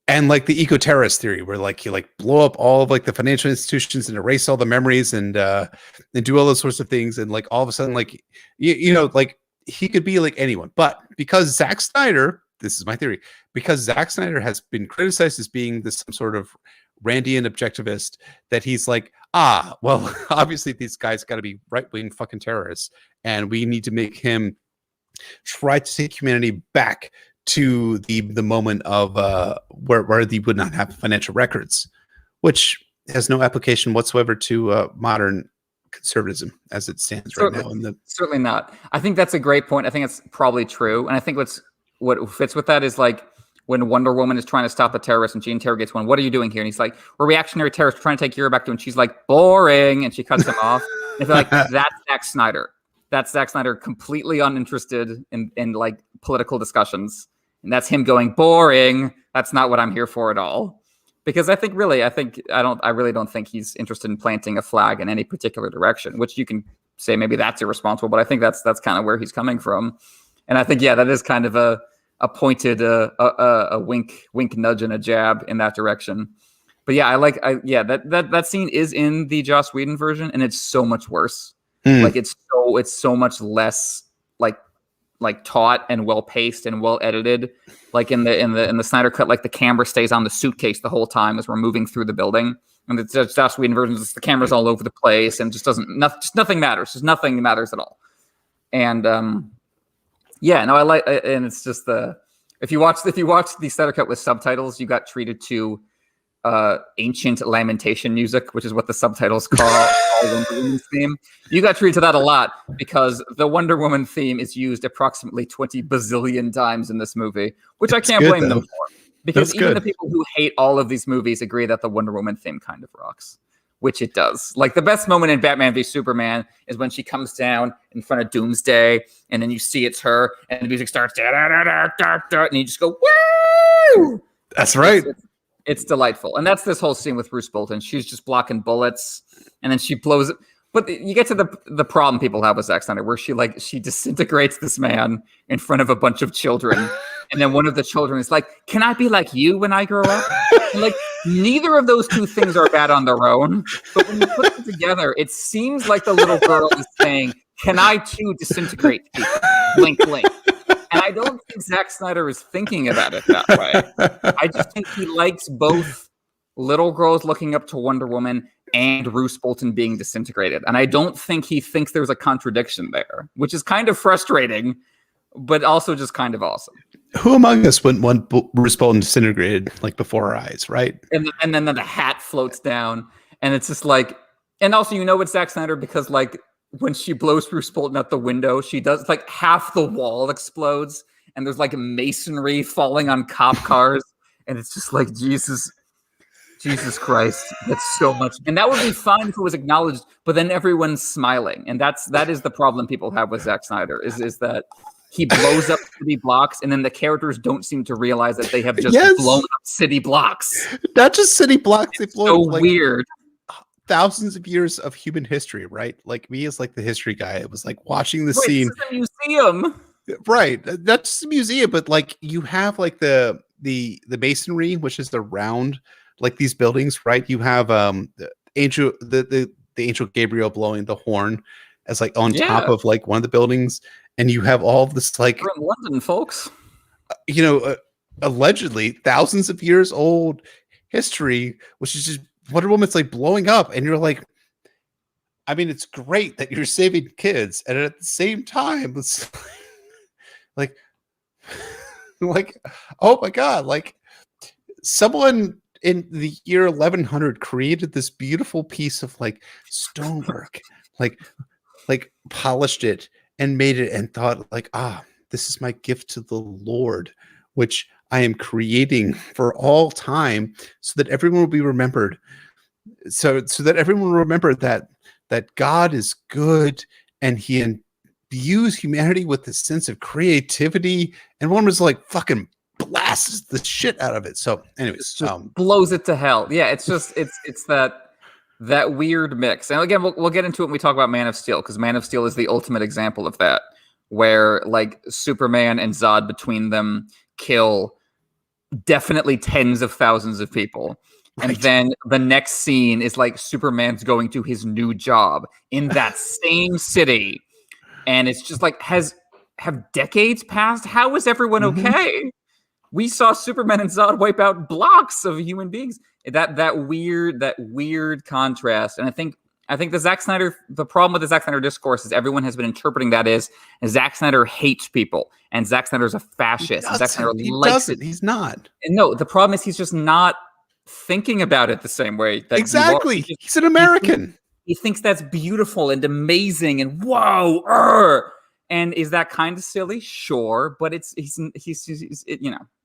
and like the eco-terrorist theory where like you like blow up all of like the financial institutions and erase all the memories and do all those sorts of things, and like all of a sudden like you know like he could be like anyone, but because Zack Snyder, this is my theory, because Zack Snyder has been criticized as being this some sort of Randian objectivist, that he's like, well, obviously these guys got to be right-wing fucking terrorists, and we need to make him try to take humanity back to the moment of where they would not have financial records, which has no application whatsoever to modern conservatism as it stands right now. Certainly not. I think that's a great point. I think it's probably true, and I think what fits with that is like when Wonder Woman is trying to stop the terrorists and she interrogates one, "What are you doing here?" And he's like, "We're reactionary terrorists trying to take Europe back to," and she's like, "Boring," and she cuts him off. And I feel like that's Zack Snyder. That's Zack Snyder completely uninterested in like political discussions. And that's him going, "Boring. That's not what I'm here for at all." Because I really don't think he's interested in planting a flag in any particular direction, which you can say maybe that's irresponsible, but I think that's kind of where he's coming from. And I think, yeah, that is kind of a pointed, a wink, nudge, and a jab in that direction. But yeah, that scene is in the Joss Whedon version, and it's so much worse. Like it's so much less like taut and well paced and well edited. Like in the Snyder Cut, like the camera stays on the suitcase the whole time as we're moving through the building. And it's Joss Whedon version, the camera's all over the place and just nothing matters. Just nothing matters at all. And and it's just if you watch the Snyder Cut with subtitles, you got treated to ancient lamentation music, which is what the subtitles call Wonder Woman's theme. You got treated to that a lot because the Wonder Woman theme is used approximately 20 bazillion times in this movie, which I can't blame them for. Because even the people who hate all of these movies agree that the Wonder Woman theme kind of rocks, which it does. Like the best moment in Batman v Superman is when she comes down in front of Doomsday, and then you see it's her, and the music starts, and you just go, woo! That's right. It's delightful. And that's this whole scene with Bruce Bolton. She's just blocking bullets, and then she blows it. But you get to the problem people have with Zack Snyder, where she disintegrates this man in front of a bunch of children. And then one of the children is like, can I be like you when I grow up? And like, neither of those two things are bad on their own. But when you put them together, it seems like the little girl is saying, can I too disintegrate people? Blink, blink. And I don't think Zack Snyder is thinking about it that way. I just think he likes both little girls looking up to Wonder Woman and Bruce Bolton being disintegrated. And I don't think he thinks there's a contradiction there, which is kind of frustrating, but also just kind of awesome. Who among us wouldn't want Bruce Bolton disintegrated like before our eyes, right? And then the hat floats down, and it's just like, and also it's Zack Snyder because like when she blows Bruce Bolton out the window, she does like half the wall explodes, and there's like masonry falling on cop cars, and it's just like Jesus Christ, that's so much. And that would be fine if it was acknowledged, but then everyone's smiling, and that is the problem people have with Zack Snyder is that he blows up city blocks, and then the characters don't seem to realize that they have just blown up city blocks. Not just city blocks; they blow so weird. Thousands of years of human history, right? Like me as like the history guy, it was like watching the scene. This is a museum, right? That's just a museum, but like you have like the masonry, which is around like these buildings, right? You have the angel Gabriel blowing the horn as like on top of like one of the buildings. And you have all of this, like, we're in London, folks. Allegedly thousands of years old history, which is just Wonder Woman's like blowing up, and you're like, I mean, it's great that you're saving kids, and at the same time, it's like, oh my god, like someone in the year 1100 created this beautiful piece of like stonework, like polished it. And made it and thought like, this is my gift to the Lord, which I am creating for all time so that everyone will be remembered. So that everyone will remember that God is good and he imbues humanity with this sense of creativity. And one was like fucking blasts the shit out of it. So anyways, blows it to hell. Yeah. It's just, it's that weird mix. And again, we'll get into it when we talk about Man of Steel, because Man of Steel is the ultimate example of that, where like Superman and Zod between them kill definitely tens of thousands of people. Right. And then the next scene is like Superman's going to his new job in that same city. And it's just like, have decades passed? How is everyone okay? We saw Superman and Zod wipe out blocks of human beings. That weird contrast. And I think the problem with the Zack Snyder discourse is everyone has been interpreting that as Zack Snyder hates people and Zack Snyder's a fascist. Zack Snyder likes it. He's not. And no, the problem is he's just not thinking about it the same way. That exactly. He's an American. He thinks that's beautiful and amazing and whoa. And is that kind of silly? Sure, but he's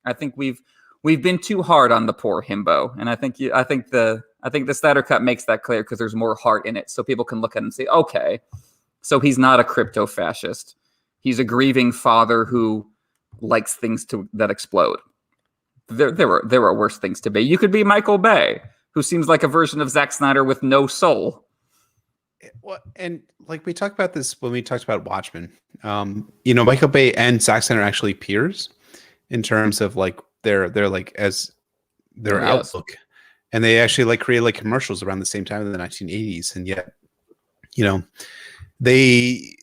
I think we've been too hard on the poor himbo, and I think the Snyder Cut makes that clear because there's more heart in it, so people can look at it and say, okay, so he's not a crypto fascist. He's a grieving father who likes things that explode. there were worse things to be. You could be Michael Bay, who seems like a version of Zack Snyder with no soul. Well, and like we talked about this when we talked about Watchmen, Michael Bay and Zack Snyder are actually peers in terms of like their like as their outlook, and they actually like created like commercials around the same time in the 1980s, and yet, they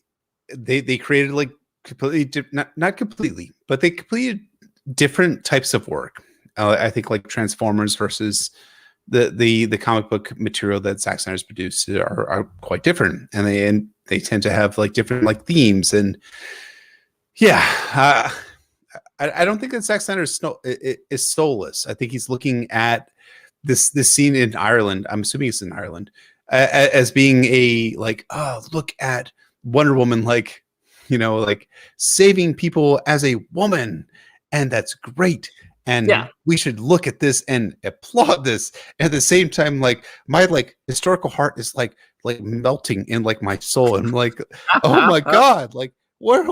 created like completely not completely, but they completed different types of work. I think like Transformers versus the comic book material that Zack Snyder's produced are quite different, and they tend to have like different like themes, and I don't think that Zack Snyder is soulless. I think he's looking at this scene in Ireland. I'm assuming it's in Ireland as being a like, oh, look at Wonder Woman, like saving people as a woman, and that's great. And we should look at this and applaud this. At the same time, like my like historical heart is like melting in like my soul. And I'm like, oh my God, like where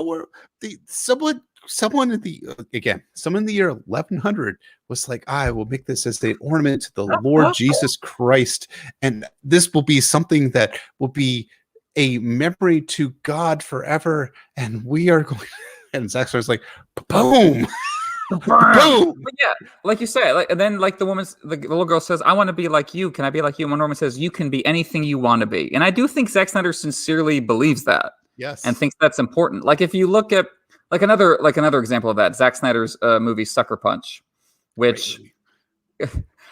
someone in the year 1100 was like, I will make this as an ornament to the Lord Jesus Christ, and this will be something that will be a memory to God forever. And we are going. And Zack Snyder's like, boom. Boom. But yeah, like you say, like, and then like the little girl says, "I want to be like you. Can I be like you?" And Wonder Woman says, "You can be anything you want to be." And I do think Zack Snyder sincerely believes that, yes, and thinks that's important. Like if you look at like another example of that, Zack Snyder's movie Sucker Punch, which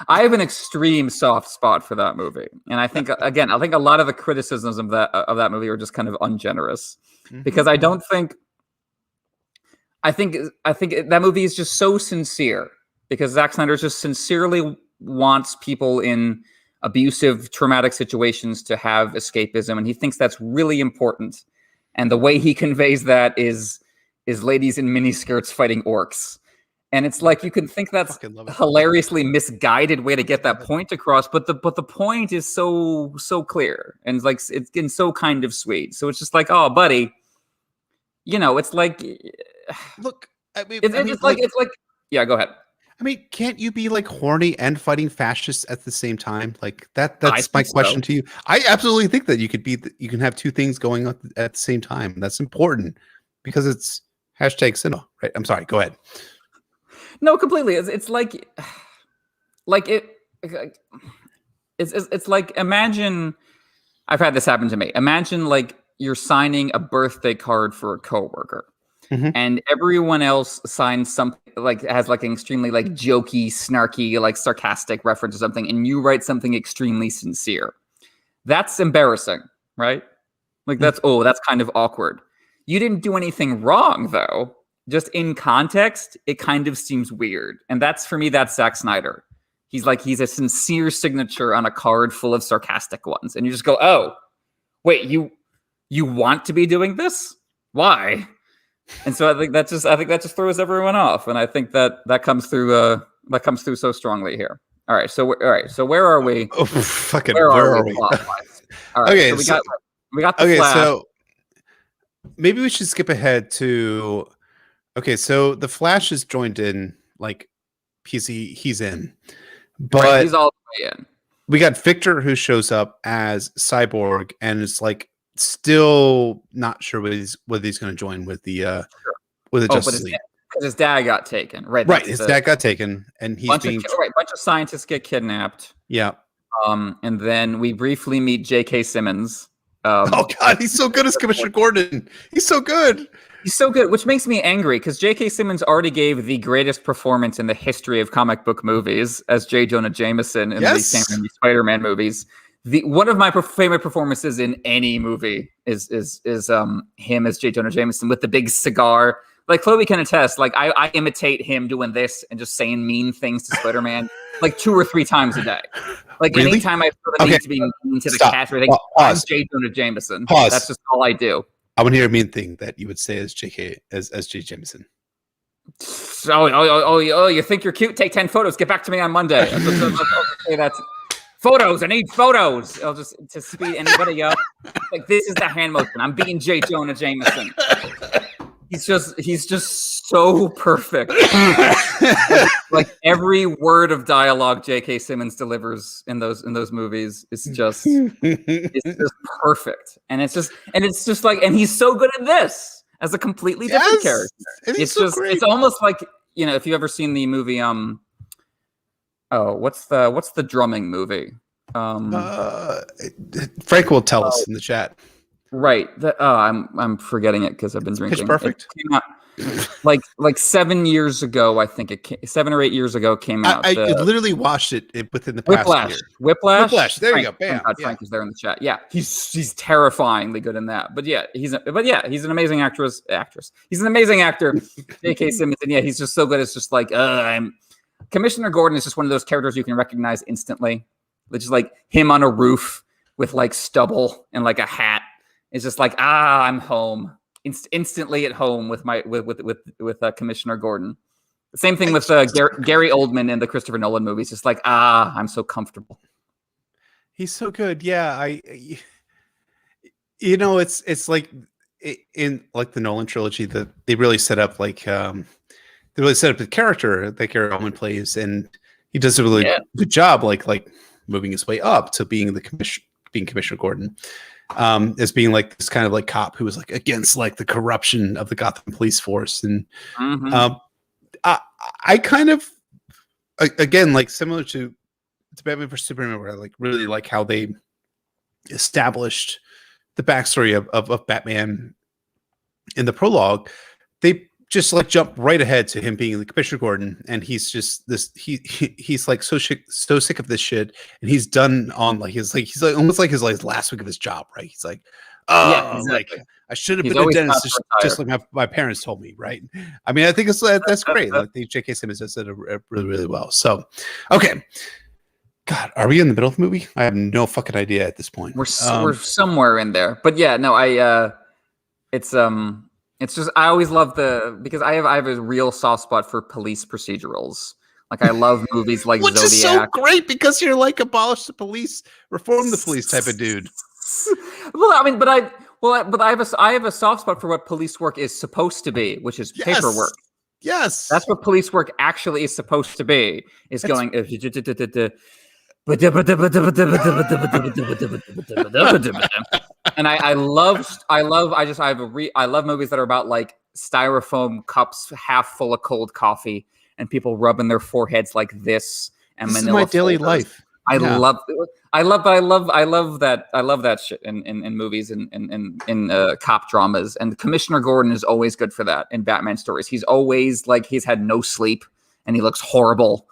I have an extreme soft spot for that movie, and I think again, I think a lot of the criticisms of that movie are just kind of ungenerous, because I don't think. I think that movie is just so sincere, because Zack Snyder just sincerely wants people in abusive, traumatic situations to have escapism, and he thinks that's really important. And the way he conveys that is ladies in miniskirts fighting orcs. And it's like you can think that's a hilariously misguided way to get that point across, but the point is so clear, and it's getting so kind of sweet. So it's just like, oh, buddy, it's like. Look, I mean, it's like yeah, go ahead. I mean, can't you be like horny and fighting fascists at the same time? Like that's my question to you. I absolutely think that you can have two things going on at the same time. That's important because it's #cinema, right? I'm sorry, go ahead. No, completely. It's like it's like, imagine, I've had this happen to me. Imagine like you're signing a birthday card for a coworker. And everyone else signs something like has like an extremely like jokey, snarky, like sarcastic reference to something, and you write something extremely sincere. That's embarrassing, right? Like that's kind of awkward. You didn't do anything wrong though. Just in context, it kind of seems weird. And that's, for me, that's Zack Snyder. He's a sincere signature on a card full of sarcastic ones. And you just go, oh, wait, you want to be doing this? Why? And so I think that just throws everyone off, and I think that comes through so strongly here. All right, so where are we? Oh, fucking where are we? All right, okay, so we got the Flash. So maybe we should skip ahead to. Okay, so the Flash is joined in, like he's in, but he's all the way in. We got Victor, who shows up as Cyborg and is like still not sure whether he's going to join with the Justice League. Because his dad got taken, right? Right, his dad got taken, and he's bunch of scientists get kidnapped. Yeah. And then we briefly meet J.K. Simmons. Oh God, he's so good as Commissioner Gordon. He's so good. He's so good, which makes me angry because J.K. Simmons already gave the greatest performance in the history of comic book movies as J. Jonah Jameson in the Sam Raimi Spider-Man movies. One of my favorite performances in any movie is him as J. Jonah Jameson with the big cigar. Like Chloe can attest, like I imitate him doing this and just saying mean things to Spider-Man like 2 or 3 times a day. Like really? Anytime I feel the need to be mean to the cat or anything, I'm J. Jonah Jameson. Pause. That's just all I do. I want to hear a mean thing that you would say as J.K. as J. Jameson. Oh, you think you're cute? Take 10 photos. Get back to me on Monday. That's photos. I need photos. I'll just to speed anybody up. Like this is the hand motion. I'm being J. Jonah Jameson. He's just so perfect. Like every word of dialogue J.K. Simmons delivers in those movies is just perfect. And it's just like, and he's so good at this as a completely different character. It's just great. It's almost like, you know, if you've ever seen the movie what's the drumming movie? Frank will tell us in the chat. Right. I'm forgetting it because I've been drinking. Pitch Perfect. It came out like 7 years ago. I think 7 or 8 years ago came out. I literally watched it within the past year. Whiplash. There you go. Bam. Frank is there in the chat. Yeah, he's terrifyingly good in that. But yeah, he's an amazing actress. He's an amazing actor. J.K. Simmons, and yeah, he's just so good. It's just like Commissioner Gordon is just one of those characters you can recognize instantly. Which is like him on a roof with like stubble and like a hat. It's just like, I'm home. Instantly at home with Commissioner Gordon. The same thing with Gary Oldman in the Christopher Nolan movies. Just like, I'm so comfortable. He's so good. Yeah, it's like in like the Nolan trilogy that they really set up the character that Gary Oldman plays, and he does a really good job, like moving his way up to being Commissioner Gordon. As being like this kind of like cop who was like against like the corruption of the Gotham police force. And I kind of, again, like similar to Batman vs Superman, where I like really like how they established the backstory of Batman in the prologue. They just like jump right ahead to him being the Commissioner Gordon, and he's just this he's like so sick of this shit, and he's done on like he's like almost like his like last week of his job, right? He's like, like I should have been a dentist, just like my parents told me, right? I mean, I think that's great. Like the J.K. Simmons does it really, really well. So, okay, God, are we in the middle of the movie? I have no fucking idea at this point. We're somewhere in there, but yeah, no, it's just I always love because I have a real soft spot for police procedurals. Like I love movies like Which Zodiac. Is so great because you're like abolish the police, reform the police type of dude. Well, I mean, but I have a soft spot for what police work is supposed to be, which is paperwork. Yes, that's what police work actually is supposed to be. Is going. And I love movies that are about like styrofoam cups half full of cold coffee and people rubbing their foreheads like this. And this is my daily life. I love that shit in movies and in cop dramas. And Commissioner Gordon is always good for that in Batman stories. He's always like he's had no sleep and he looks horrible.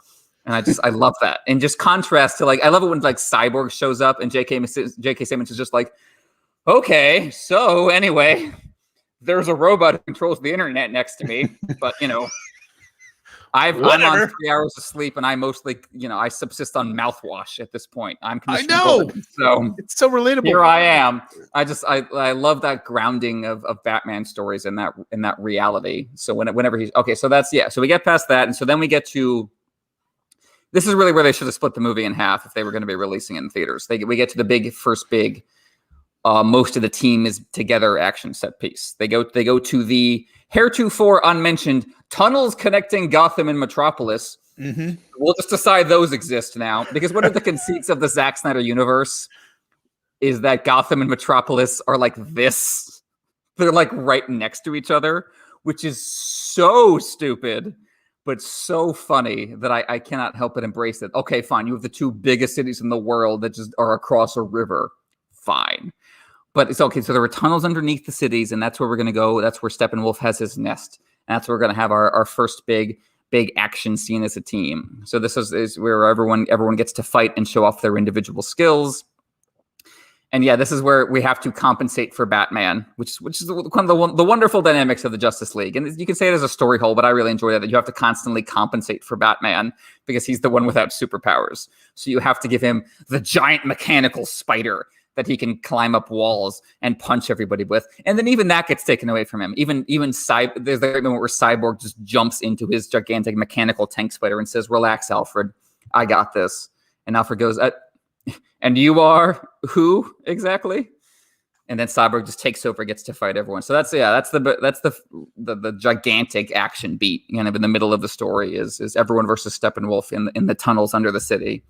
And I love that. And just contrast to like I love it when like Cyborg shows up and J.K. Simmons is just like, okay, so anyway, there's a robot who controls the internet next to me, but you know, I'm on 3 hours of sleep, and I mostly, I subsist on mouthwash at this point. I know, Gordon, so it's so relatable. Here I am. I love that grounding of Batman stories in that reality. So whenever he's okay, so that's So we get past that, and so then we get to. This is really where they should have split the movie in half if they were going to be releasing it in theaters. We get to the first big. Most of the team is together action set piece. They go to the heretofore unmentioned tunnels connecting Gotham and Metropolis. Mm-hmm. We'll just decide those exist now because one of the conceits of the Zack Snyder universe is that Gotham and Metropolis are like this. They're like right next to each other, which is so stupid, but so funny that I cannot help but embrace it. Okay, fine. You have the two biggest cities in the world that just are across a river. Fine. But it's okay. So there were tunnels underneath the cities, and that's where we're going to go. That's where Steppenwolf has his nest. And that's where we're going to have our first big action scene as a team. So this is where everyone gets to fight and show off their individual skills. And yeah, this is where we have to compensate for Batman, which is kind of the wonderful dynamics of the Justice League. And you can say it as a story hole, but I really enjoy that you have to constantly compensate for Batman because he's the one without superpowers. So you have to give him the giant mechanical spider that he can climb up walls and punch everybody with. And then even that gets taken away from him. There's the moment where Cyborg just jumps into his gigantic mechanical tank spider and says, "Relax, Alfred. I got this." And Alfred goes, "And you are who exactly?" and then Cyborg just takes over, gets to fight everyone. So that's the gigantic action beat, kind of in the middle of the story is everyone versus Steppenwolf in the tunnels under the city,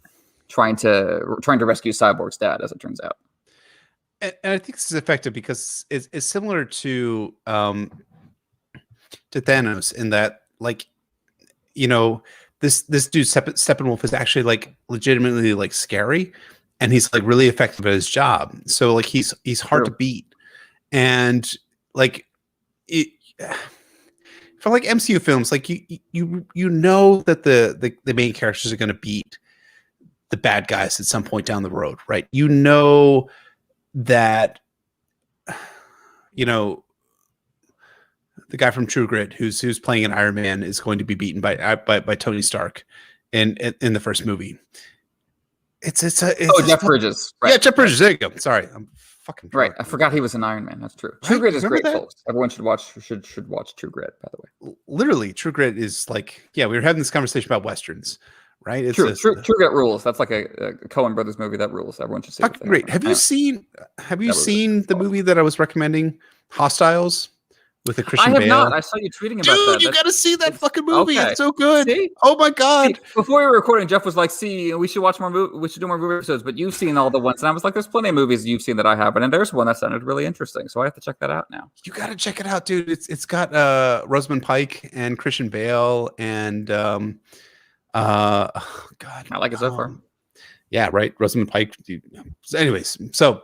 trying to rescue Cyborg's dad, as it turns out. And I think this is effective because it's similar to Thanos in that, like, you know, this dude Steppenwolf is actually like legitimately like scary, and he's like really effective at his job. So like he's hard to beat, and like for like MCU films, like you know that the main characters are going to beat the bad guys at some point down the road, right? You know that, you know, the guy from True Grit who's playing an Iron Man is going to be beaten by Tony Stark in the first movie. It's Jeff Bridges. Right. Yeah, Jeff Bridges. There you go. Sorry, I'm fucking right. I forgot he was an Iron Man. That's true. Right? True Grit is great, folks. Everyone should watch True Grit, by the way. Literally, True Grit is like, yeah, we were having this conversation about Westerns, right? It's True Grit rules. That's like a Coen Brothers movie that rules. Everyone should see it. Great. Have you seen the movie that I was recommending, Hostiles? With the Christian Bale. I have not. I saw you tweeting about that. Dude, you got to see that fucking movie. Okay. It's so good. See? Oh my god! See, before we were recording, Jeff was like, "See, we should watch more movie. We should do more movie episodes." But you've seen all the ones, and I was like, "There's plenty of movies you've seen that I haven't." And there's one that sounded really interesting, so I have to check that out now. You got to check it out, dude. It's got Rosamund Pike and Christian Bale and oh god, I like it so far. Yeah, right. Rosamund Pike. Anyways, so.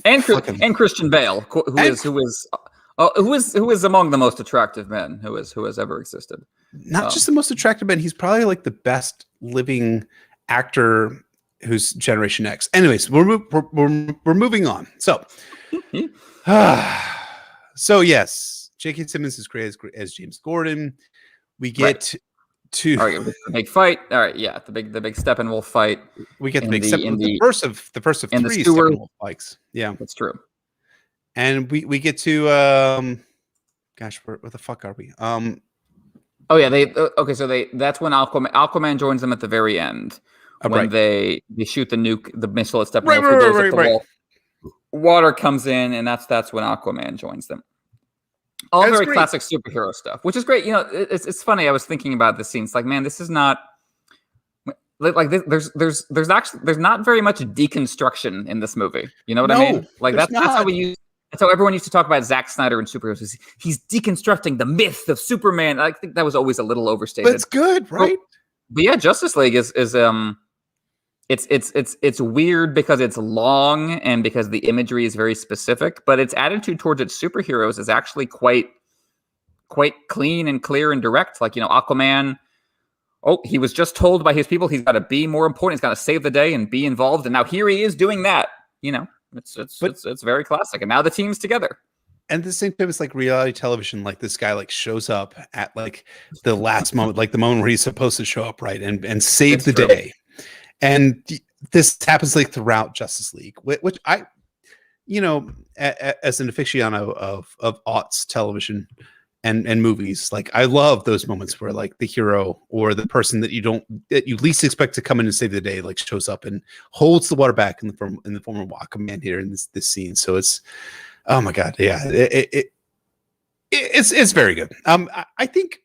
And Christian Bale, who is among the most attractive men who has ever existed. Not just the most attractive man, he's probably like the best living actor who's Generation X. Anyways, we're moving on. So, so yes, J.K. Simmons is great as James Gordon. We get to the big fight. All right, yeah, the big Steppenwolf fight. We get the first of three Steppenwolf fights. Yeah, that's true. And we get to gosh, where the fuck are we? Oh yeah, that's when Aquaman joins them at the very end when they shoot the missile at Steppenwolf. Right. Water comes in, and that's when Aquaman joins them. All very classic superhero stuff, which is great. You know, it's funny. I was thinking about this scene. It's like, man, this is not like there's not very much deconstruction in this movie. You know what I mean? Like that's how everyone used to talk about Zack Snyder and superheroes. He's deconstructing the myth of Superman. I think that was always a little overstated. But it's good, right? But yeah, Justice League is it's weird because it's long and because the imagery is very specific, but its attitude towards its superheroes is actually quite clean and clear and direct. Like, you know, Aquaman, he was just told by his people he's got to be more important. He's got to save the day and be involved, and now here he is doing that. You know, it's very classic. And now the team's together. And at the same time, it's like reality television. Like this guy like shows up at like the last moment, like the moment where he's supposed to show up, right, and save the day. And this happens like throughout Justice League, which I, you know, as an aficionado of aughts television and movies, like I love those moments where like the hero or the person that you least expect to come in and save the day, like shows up and holds the water back in the form of Aquaman here in this scene. So it's, oh my god, yeah, it's very good. I think.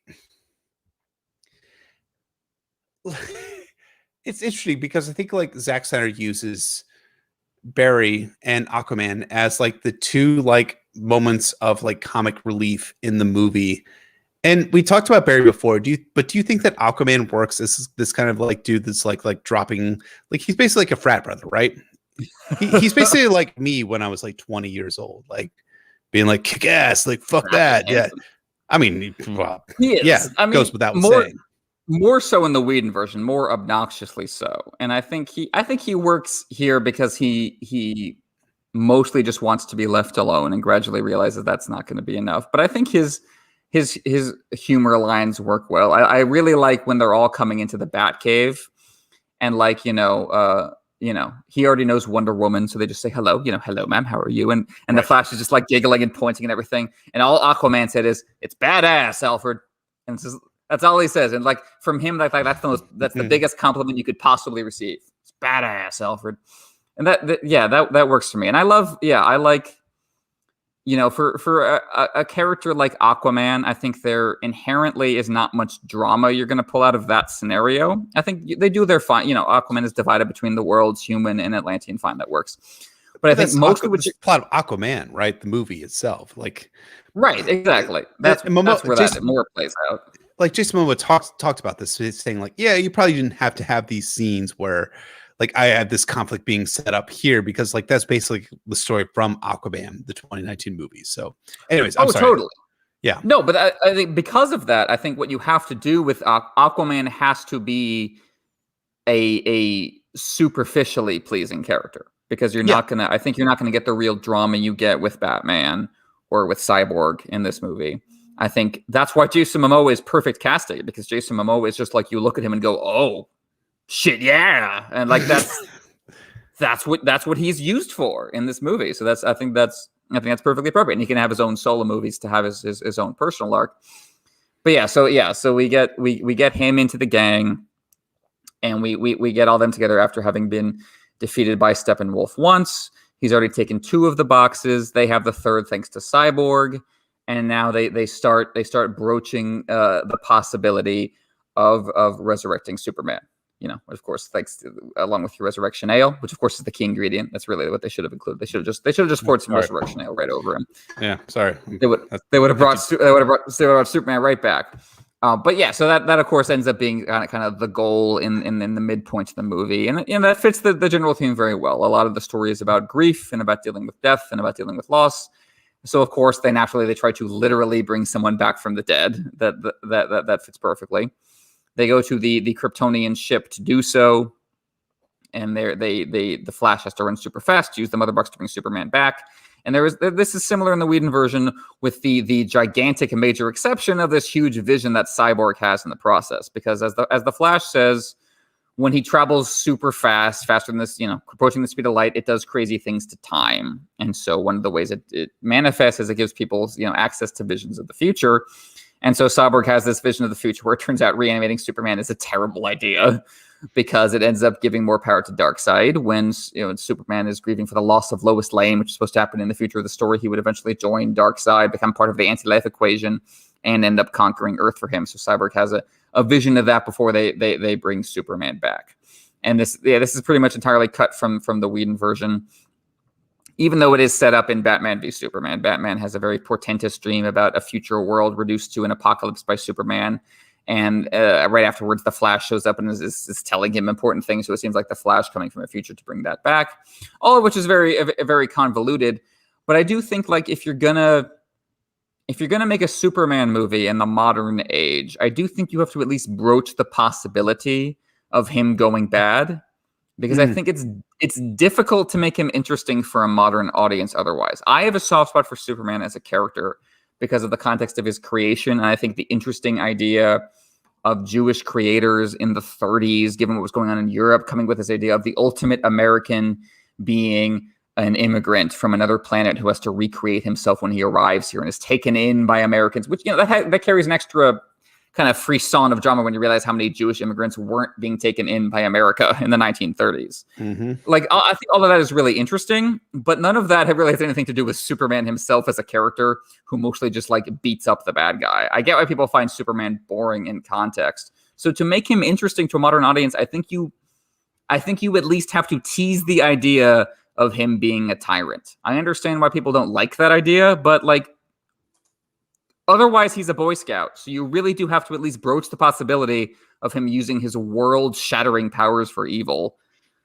It's interesting because I think like Zack Snyder uses Barry and Aquaman as like the two like moments of like comic relief in the movie. And we talked about Barry before. Do you think that Aquaman works as this kind of like dude that's like dropping, like he's basically like a frat brother, right? He's basically like me when I was like 20 years old, like being like kick ass, like fuck that. Yeah. I mean, well, yeah, goes without saying. More so in the Whedon version, more obnoxiously so. And I think he works here because he mostly just wants to be left alone and gradually realizes that's not going to be enough. But I think his humor lines work well. I really like when they're all coming into the Batcave and like, he already knows Wonder Woman, so they just say hello, hello ma'am, how are you? And right. The Flash is just like giggling and pointing and everything. And all Aquaman said is, it's badass, Alfred. And it's just, that's all he says, and like from him, that's the biggest compliment you could possibly receive. It's badass, Alfred. And that works for me. And I like, for a character like Aquaman, I think there inherently is not much drama you're going to pull out of that scenario. I think they do their fine. Aquaman is divided between the worlds, human and Atlantean. Fine, that works. But I think most of which plot of Aquaman, right? The movie itself, right, exactly. That's where that more plays out. Like Jason Momoa talked about this, saying like, yeah, you probably didn't have to have these scenes where like I had this conflict being set up here because like that's basically the story from Aquaman, the 2019 movie. So, anyways, I'm sorry. Totally. Yeah. No, but I think because of that, I think what you have to do with Aquaman has to be a superficially pleasing character, because you're not gonna. I think you're not gonna get the real drama you get with Batman or with Cyborg in this movie. I think that's why Jason Momoa is perfect casting, because Jason Momoa is just like, you look at him and go, oh shit, yeah, and like that's what he's used for in this movie. So I think that's perfectly appropriate, and he can have his own solo movies to have his own personal arc. But so we get him into the gang, and we get all them together after having been defeated by Steppenwolf once. He's already taken 2 of the boxes. They have the 3rd thanks to Cyborg. And now they start broaching the possibility of resurrecting Superman. Of course, along with your resurrection ale, which of course is the key ingredient. That's really what they should have included. They should have just poured some resurrection ale right over him. Yeah, sorry. They would have brought Superman right back. But yeah, so that of course ends up being kind of the goal in the midpoint of the movie, and that fits the general theme very well. A lot of the story is about grief and about dealing with death and about dealing with loss. So of course, they try to literally bring someone back from the dead. That fits perfectly. They go to the Kryptonian ship to do so, and the Flash has to run super fast, use the Mother Box to bring Superman back. And this is similar in the Whedon version, with the gigantic major exception of this huge vision that Cyborg has in the process. Because as the Flash says, when he travels super fast, faster than this, approaching the speed of light, it does crazy things to time. And so one of the ways it manifests is it gives people, access to visions of the future. And so Cyborg has this vision of the future where it turns out reanimating Superman is a terrible idea, because it ends up giving more power to Darkseid when Superman is grieving for the loss of Lois Lane, which is supposed to happen in the future of the story. He would eventually join Darkseid, become part of the anti-life equation, and end up conquering Earth for him. So Cyborg has a vision of that before they bring Superman back. And this is pretty much entirely cut from the Whedon version. Even though it is set up in Batman v Superman, Batman has a very portentous dream about a future world reduced to an apocalypse by Superman. And right afterwards, the Flash shows up and is telling him important things. So it seems like the Flash coming from the future to bring that back. All of which is very, very convoluted. But I do think, like, if you're gonna make a Superman movie in the modern age, I do think you have to at least broach the possibility of him going bad, because I think it's difficult to make him interesting for a modern audience otherwise. I have a soft spot for Superman as a character because of the context of his creation, and I think the interesting idea of Jewish creators in the 30s, given what was going on in Europe, coming with this idea of the ultimate American being an immigrant from another planet who has to recreate himself when he arrives here and is taken in by Americans, which that carries an extra kind of frisson of drama when you realize how many Jewish immigrants weren't being taken in by America in the 1930s. Mm-hmm. Like, I think all of that is really interesting, but none of that really has anything to do with Superman himself as a character who mostly just like beats up the bad guy. I get why people find Superman boring in context. So to make him interesting to a modern audience, I think you at least have to tease the idea of him being a tyrant. I understand why people don't like that idea, but like, otherwise, he's a Boy Scout, so you really do have to at least broach the possibility of him using his world-shattering powers for evil.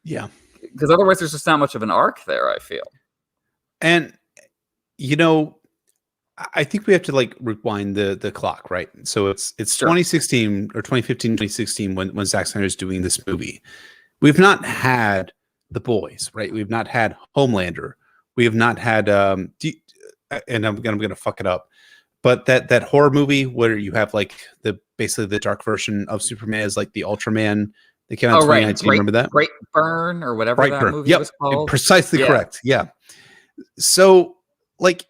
Yeah. Because otherwise, there's just not much of an arc there, I feel. And, I think we have to, like, rewind the clock, right? So it's sure. 2016 or 2015, 2016 when Zack Snyder's doing this movie. We've not had The Boys, right? We've not had Homelander. We have not had, and I'm going to fuck it up, but that horror movie where you have like basically the dark version of Superman is like the Ultraman. They came out in 2019. Remember that? Great Burn or whatever that movie was called. Precisely correct. Yeah. So like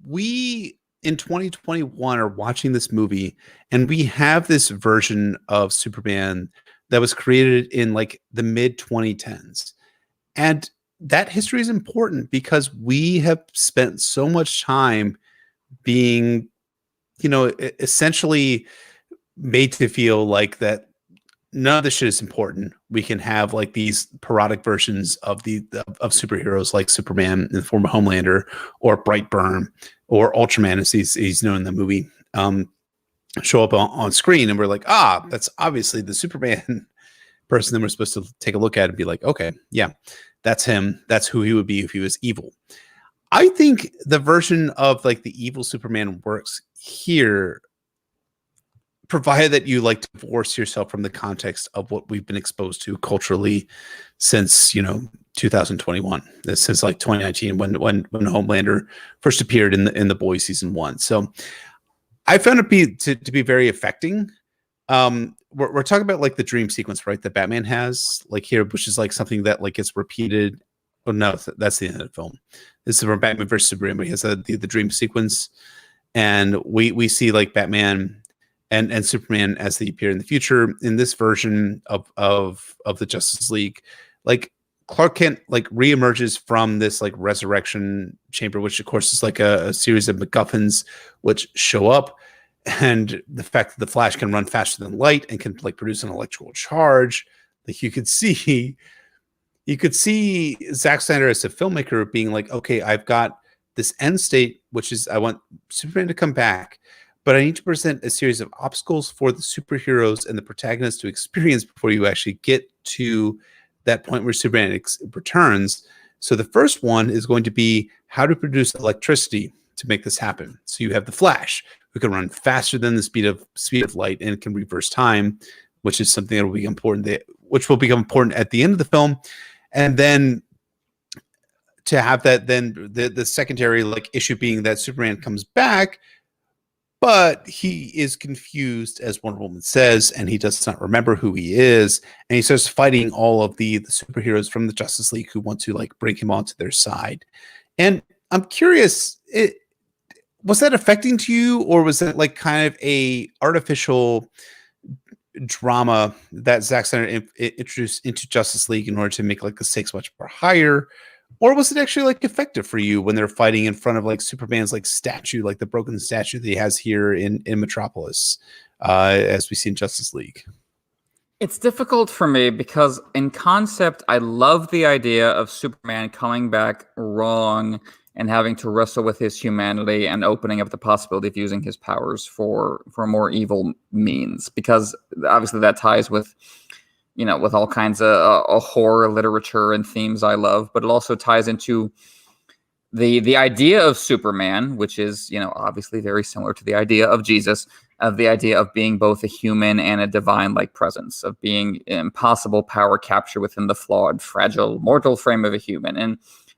we in 2021 are watching this movie and we have this version of Superman that was created in like the mid 2010s. And that history is important because we have spent so much time being, essentially made to feel like that none of this shit is important. We can have like these parodic versions of of superheroes like Superman in the form of Homelander or Brightburn or Ultraman, as he's known in the movie, show up on screen, and we're like, that's obviously the Superman person. Then we're supposed to take a look at it and be like, okay, yeah, that's him. That's who he would be if he was evil. I think the version of like the evil Superman works here, provided that you like divorce yourself from the context of what we've been exposed to culturally since 2021, since like 2019 when Homelander first appeared in the Boys season 1. So I found it to be very affecting. We're talking about like the dream sequence, right, that Batman has like here, which is like something that like gets repeated. Oh no, that's the end of the film. This is from Batman versus Superman, but he has the dream sequence, and we see like Batman and Superman as they appear in the future. In this version of the Justice League, like Clark Kent like reemerges from this like resurrection chamber, which of course is like a series of MacGuffins which show up, and the fact that the Flash can run faster than light and can like produce an electrical charge, like you could see Zack Snyder as a filmmaker being like, okay, I've got this end state, which is I want Superman to come back, but I need to present a series of obstacles for the superheroes and the protagonists to experience before you actually get to that point where Superman returns. So the first one is going to be how to produce electricity to make this happen. So you have the Flash, who can run faster than the speed of light and can reverse time, which is something that will be important, which will become important at the end of the film. And then to have that, then the secondary like issue being that Superman comes back, but he is confused, as Wonder Woman says, and he does not remember who he is. And he starts fighting all of the superheroes from the Justice League who want to like bring him onto their side. And I'm curious, was that affecting to you, or was that like kind of a artificial drama that Zack Snyder introduced into Justice League in order to make like the stakes much more higher? Or was it actually like effective for you when they're fighting in front of like Superman's like statue, like the broken statue that he has here in Metropolis, as we see in Justice League? It's difficult for me because in concept, I love the idea of Superman coming back wrong and having to wrestle with his humanity and opening up the possibility of using his powers for more evil means, because obviously that ties with, with all kinds of horror literature and themes I love, but it also ties into the idea of Superman, which is, obviously very similar to the idea of Jesus, of the idea of being both a human and a divine-like presence, of being impossible power capture within the flawed, fragile, mortal frame of a human. And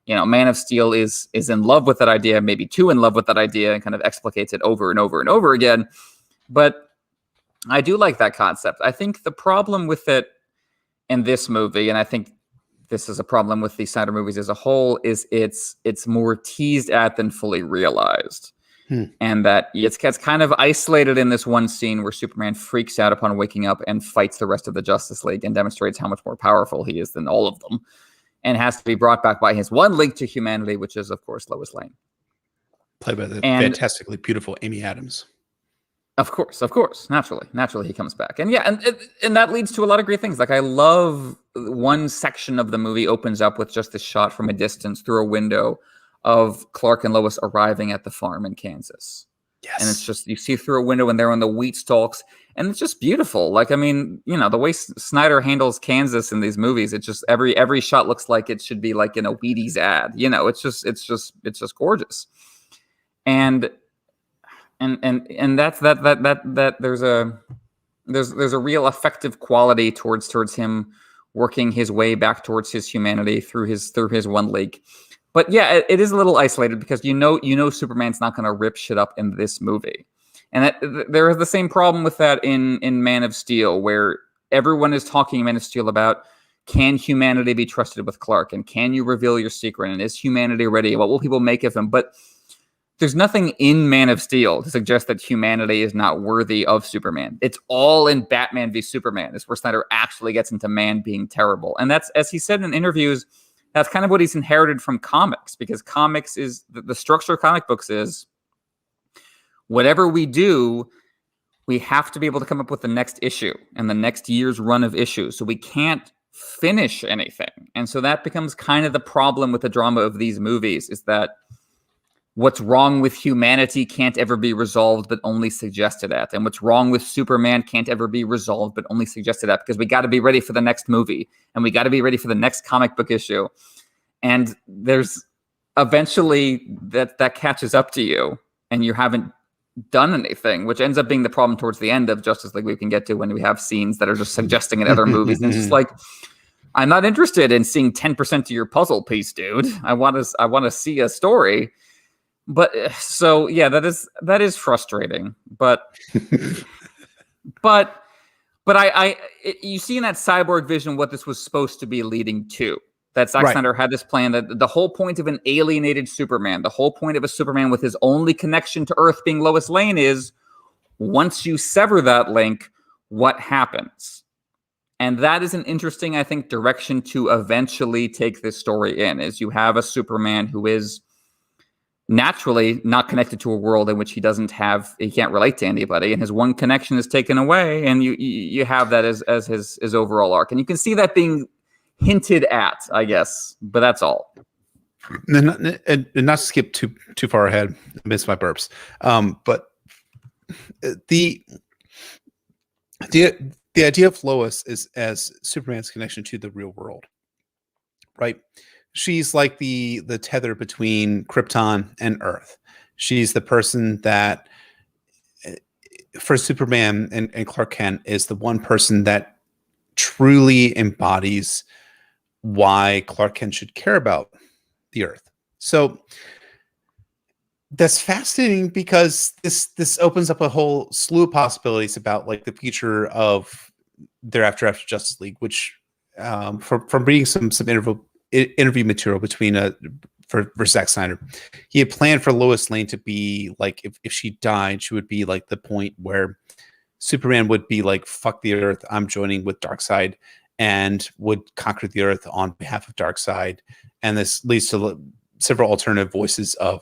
Man of Steel is in love with that idea, maybe too in love with that idea, and kind of explicates it over and over and over again. But I do like that concept. I think the problem with it in this movie, and I think this is a problem with the Snyder movies as a whole, is it's more teased at than fully realized. And that it gets kind of isolated in this one scene where Superman freaks out upon waking up and fights the rest of the Justice League and demonstrates how much more powerful he is than all of them, and has to be brought back by his one link to humanity, which is, of course, Lois Lane. Played by the fantastically beautiful Amy Adams. Of course. Naturally he comes back. And yeah, and that leads to a lot of great things. Like, I love one section of the movie opens up with just a shot from a distance through a window of Clark and Lois arriving at the farm in Kansas. Yes. And it's just, you see through a window and they're on the wheat stalks, and it's just beautiful. Like, I mean, the way Snyder handles Kansas in these movies, it's just every shot looks like it should be like in a Wheaties ad. It's just gorgeous. And that's that there's a real effective quality towards him working his way back towards his humanity through his one leak. But yeah, it is a little isolated because Superman's not going to rip shit up in this movie. And there is the same problem with that in Man of Steel, where everyone is talking in Man of Steel about, can humanity be trusted with Clark? And can you reveal your secret? And is humanity ready? What will people make of him? But there's nothing in Man of Steel to suggest that humanity is not worthy of Superman. It's all in Batman v Superman. It's where Snyder actually gets into man being terrible. And that's, as he said in interviews, that's kind of what he's inherited from comics, because comics is the structure of comic books is whatever we do, we have to be able to come up with the next issue and the next year's run of issues. So we can't finish anything. And so that becomes kind of the problem with the drama of these movies, is that what's wrong with humanity can't ever be resolved, but only suggested at. And what's wrong with Superman can't ever be resolved, but only suggested at, because we got to be ready for the next movie and we got to be ready for the next comic book issue. And there's eventually that catches up to you and you haven't done anything, which ends up being the problem towards the end of Justice League we can get to, when we have scenes that are just suggesting in other movies. And it's just like, I'm not interested in seeing 10% of your puzzle piece, dude. I want to see a story. But so yeah, that is frustrating. But you see in that Cyborg vision what this was supposed to be leading to. That Zack Snyder had this plan, that the whole point of an alienated Superman, the whole point of a Superman with his only connection to Earth being Lois Lane is, once you sever that link, what happens? And that is an interesting, I think, direction to eventually take this story in, is you have a Superman who is naturally not connected to a world in which he can't relate to anybody, and his one connection is taken away, and you have that as his overall arc. And you can see that being hinted at, I guess, but that's all. And not to skip too far ahead, I missed my burps. But the idea of Lois is as Superman's connection to the real world, right? She's like the tether between Krypton and Earth. She's the person that, for Superman and Clark Kent, is the one person that truly embodies why Clark Kent should care about the Earth. So that's fascinating, because this opens up a whole slew of possibilities about like the future of thereafter after Justice League, which from reading some interview material between for Zack Snyder, he had planned for Lois Lane to be like, if she died, she would be like the point where Superman would be like, fuck the Earth, I'm joining with Darkseid, and would conquer the Earth on behalf of Darkseid. And this leads to several alternative voices of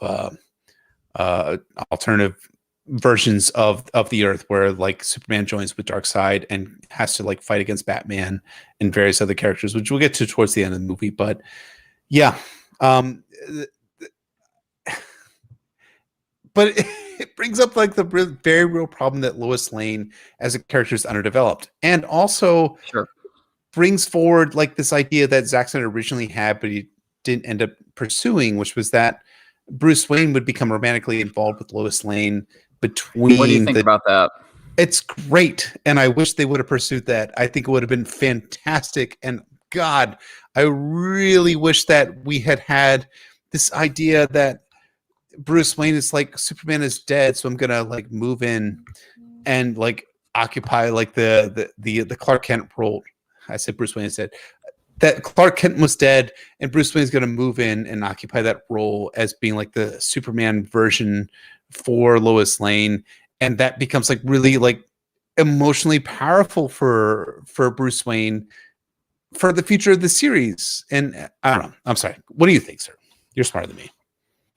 alternative versions of the Earth, where like Superman joins with Darkseid and has to like fight against Batman and various other characters, which we'll get to towards the end of the movie. But yeah, but it brings up like the very real problem that Lois Lane as a character is underdeveloped, and also brings forward like this idea that Zack Snyder originally had, but he didn't end up pursuing, which was that Bruce Wayne would become romantically involved with Lois Lane. What do you think about that? It's great, and I wish they would have pursued that. I think it would have been fantastic. And God, I really wish that we had this idea that Bruce Wayne is like, Superman is dead, so I'm gonna like move in and like occupy like the Clark Kent role. I said Bruce Wayne is dead. That Clark Kent was dead, and Bruce Wayne is going to move in and occupy that role as being like the Superman version for Lois Lane, and that becomes like really like emotionally powerful for Bruce Wayne for the future of the series. And I don't know. I'm sorry. What do you think, sir? You're smarter than me.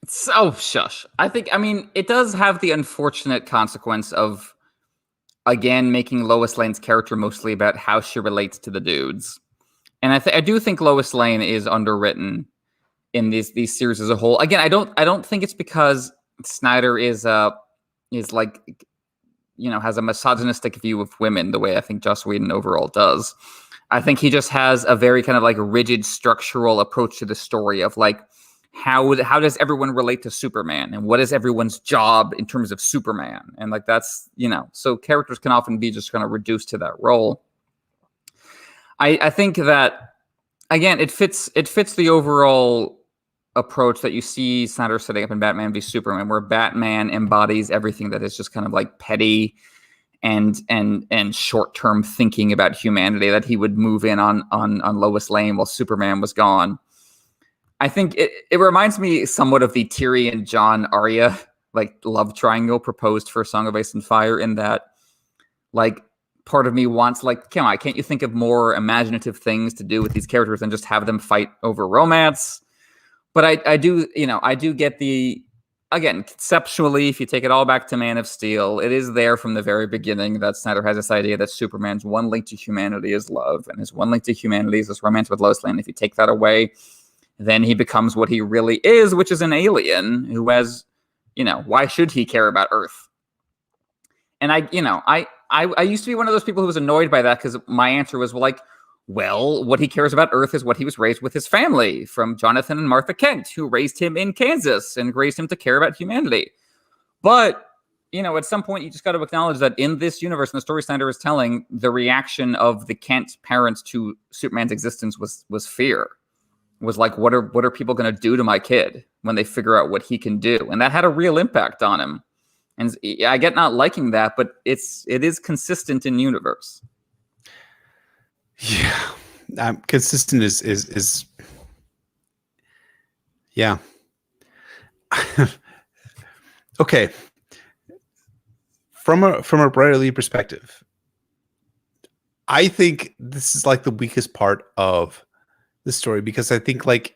So shush. I mean, it does have the unfortunate consequence of, again, making Lois Lane's character mostly about how she relates to the dudes. And I do think Lois Lane is underwritten in these series as a whole. Again, I don't think it's because Snyder is like, you know, has a misogynistic view of women the way I think Joss Whedon overall does. I think he just has a very kind of like rigid structural approach to the story of like, how does everyone relate to Superman, and what is everyone's job in terms of Superman? And like, that's, you know, so characters can often be just kind of reduced to that role. I think that, again, it fits the overall approach that you see Snyder setting up in Batman v Superman, where Batman embodies everything that is just kind of like petty and short-term thinking about humanity, that he would move in on Lois Lane while Superman was gone. I think it reminds me somewhat of the Tyrion Jon Arya like love triangle proposed for Song of Ice and Fire, in that like part of me wants, like, come on, can't you think of more imaginative things to do with these characters than just have them fight over romance? But I do get the, again, conceptually, if you take it all back to Man of Steel, it is there from the very beginning that Snyder has this idea that Superman's one link to humanity is love, and his one link to humanity is this romance with Lois Lane. If you take that away, then he becomes what he really is, which is an alien who has, why should he care about Earth? And I used to be one of those people who was annoyed by that, because my answer was, well, what he cares about Earth is what he was raised with his family, from Jonathan and Martha Kent, who raised him in Kansas and raised him to care about humanity. But, at some point, you just got to acknowledge that in this universe, in the story Snyder is telling, the reaction of the Kent parents to Superman's existence was fear. Was like, what are people going to do to my kid when they figure out what he can do? And that had a real impact on him. And I get not liking that, but it is consistent in universe. Yeah, consistent is yeah. Okay. From a brotherly perspective, I think this is like the weakest part of the story, because I think like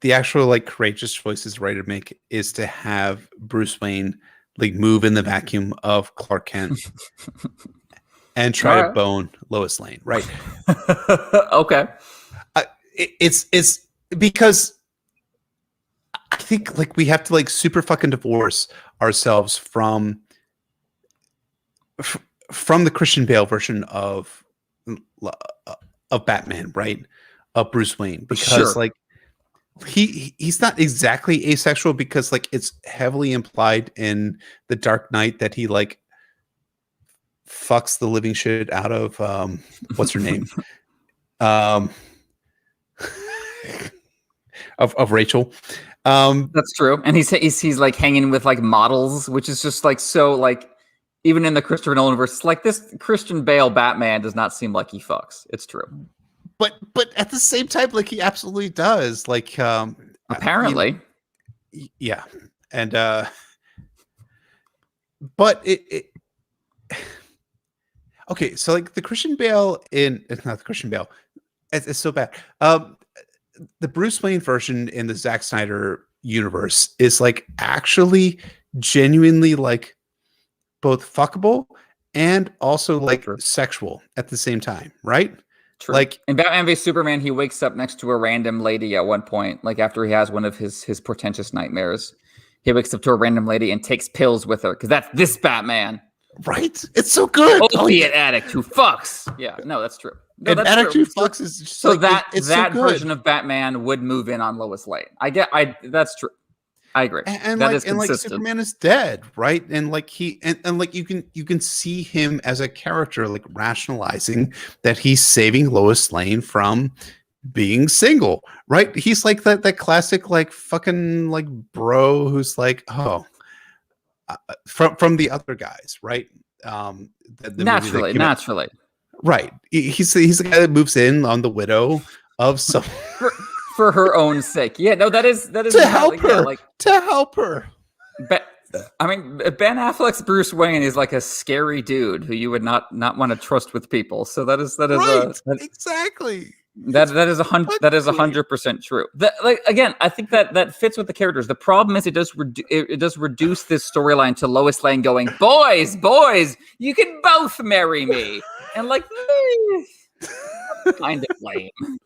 the actual like courageous choices the writer make is to have Bruce Wayne like move in the vacuum of Clark Kent and try to bone Lois Lane, right? Okay. It's because I think like we have to like super fucking divorce ourselves from the Christian Bale version of Batman, right? Of Bruce Wayne, because like he's not exactly asexual, because like it's heavily implied in The Dark Knight that he like fucks the living shit out of what's her name, of Rachel. That's true, and he's like hanging with like models, which is just like so like even in the Christopher Nolan verse, like this Christian Bale Batman does not seem like he fucks. It's true, but at the same time, like he absolutely does. Like apparently, yeah, and but it okay, so like the Christian Bale it's not the Christian Bale. It's so bad. The Bruce Wayne version in the Zack Snyder universe is like actually genuinely like both fuckable and also like sexual at the same time, right? True. Like in Batman v Superman, he wakes up next to a random lady at one point, like after he has one of his portentous nightmares. He wakes up to a random lady and takes pills with her, because that's this Batman. Right? It's so good. Opiate addict who fucks. Yeah, no, that's true. No, and addict who fucks is just so like, that it's that so good. version of Batman would move in on Lois Lane. That's true. I agree. And that like, is consistent. and like Superman is dead, right? And like and like you can see him as a character like rationalizing that he's saving Lois Lane from being single, right? He's like that classic like fucking like bro who's like, oh, from the other guys, right? Naturally. Right. He's the guy that moves in on the widow of some for her own sake. Yeah, no, that is to help her. Yeah, like to help her. I mean, Ben Affleck's Bruce Wayne is like a scary dude who you would not want to trust with people. So that is right. Exactly. That is 100% true. That, like, again, I think that fits with the characters. The problem is it does reduce this storyline to Lois Lane going, boys, you can both marry me, and like kind of lame.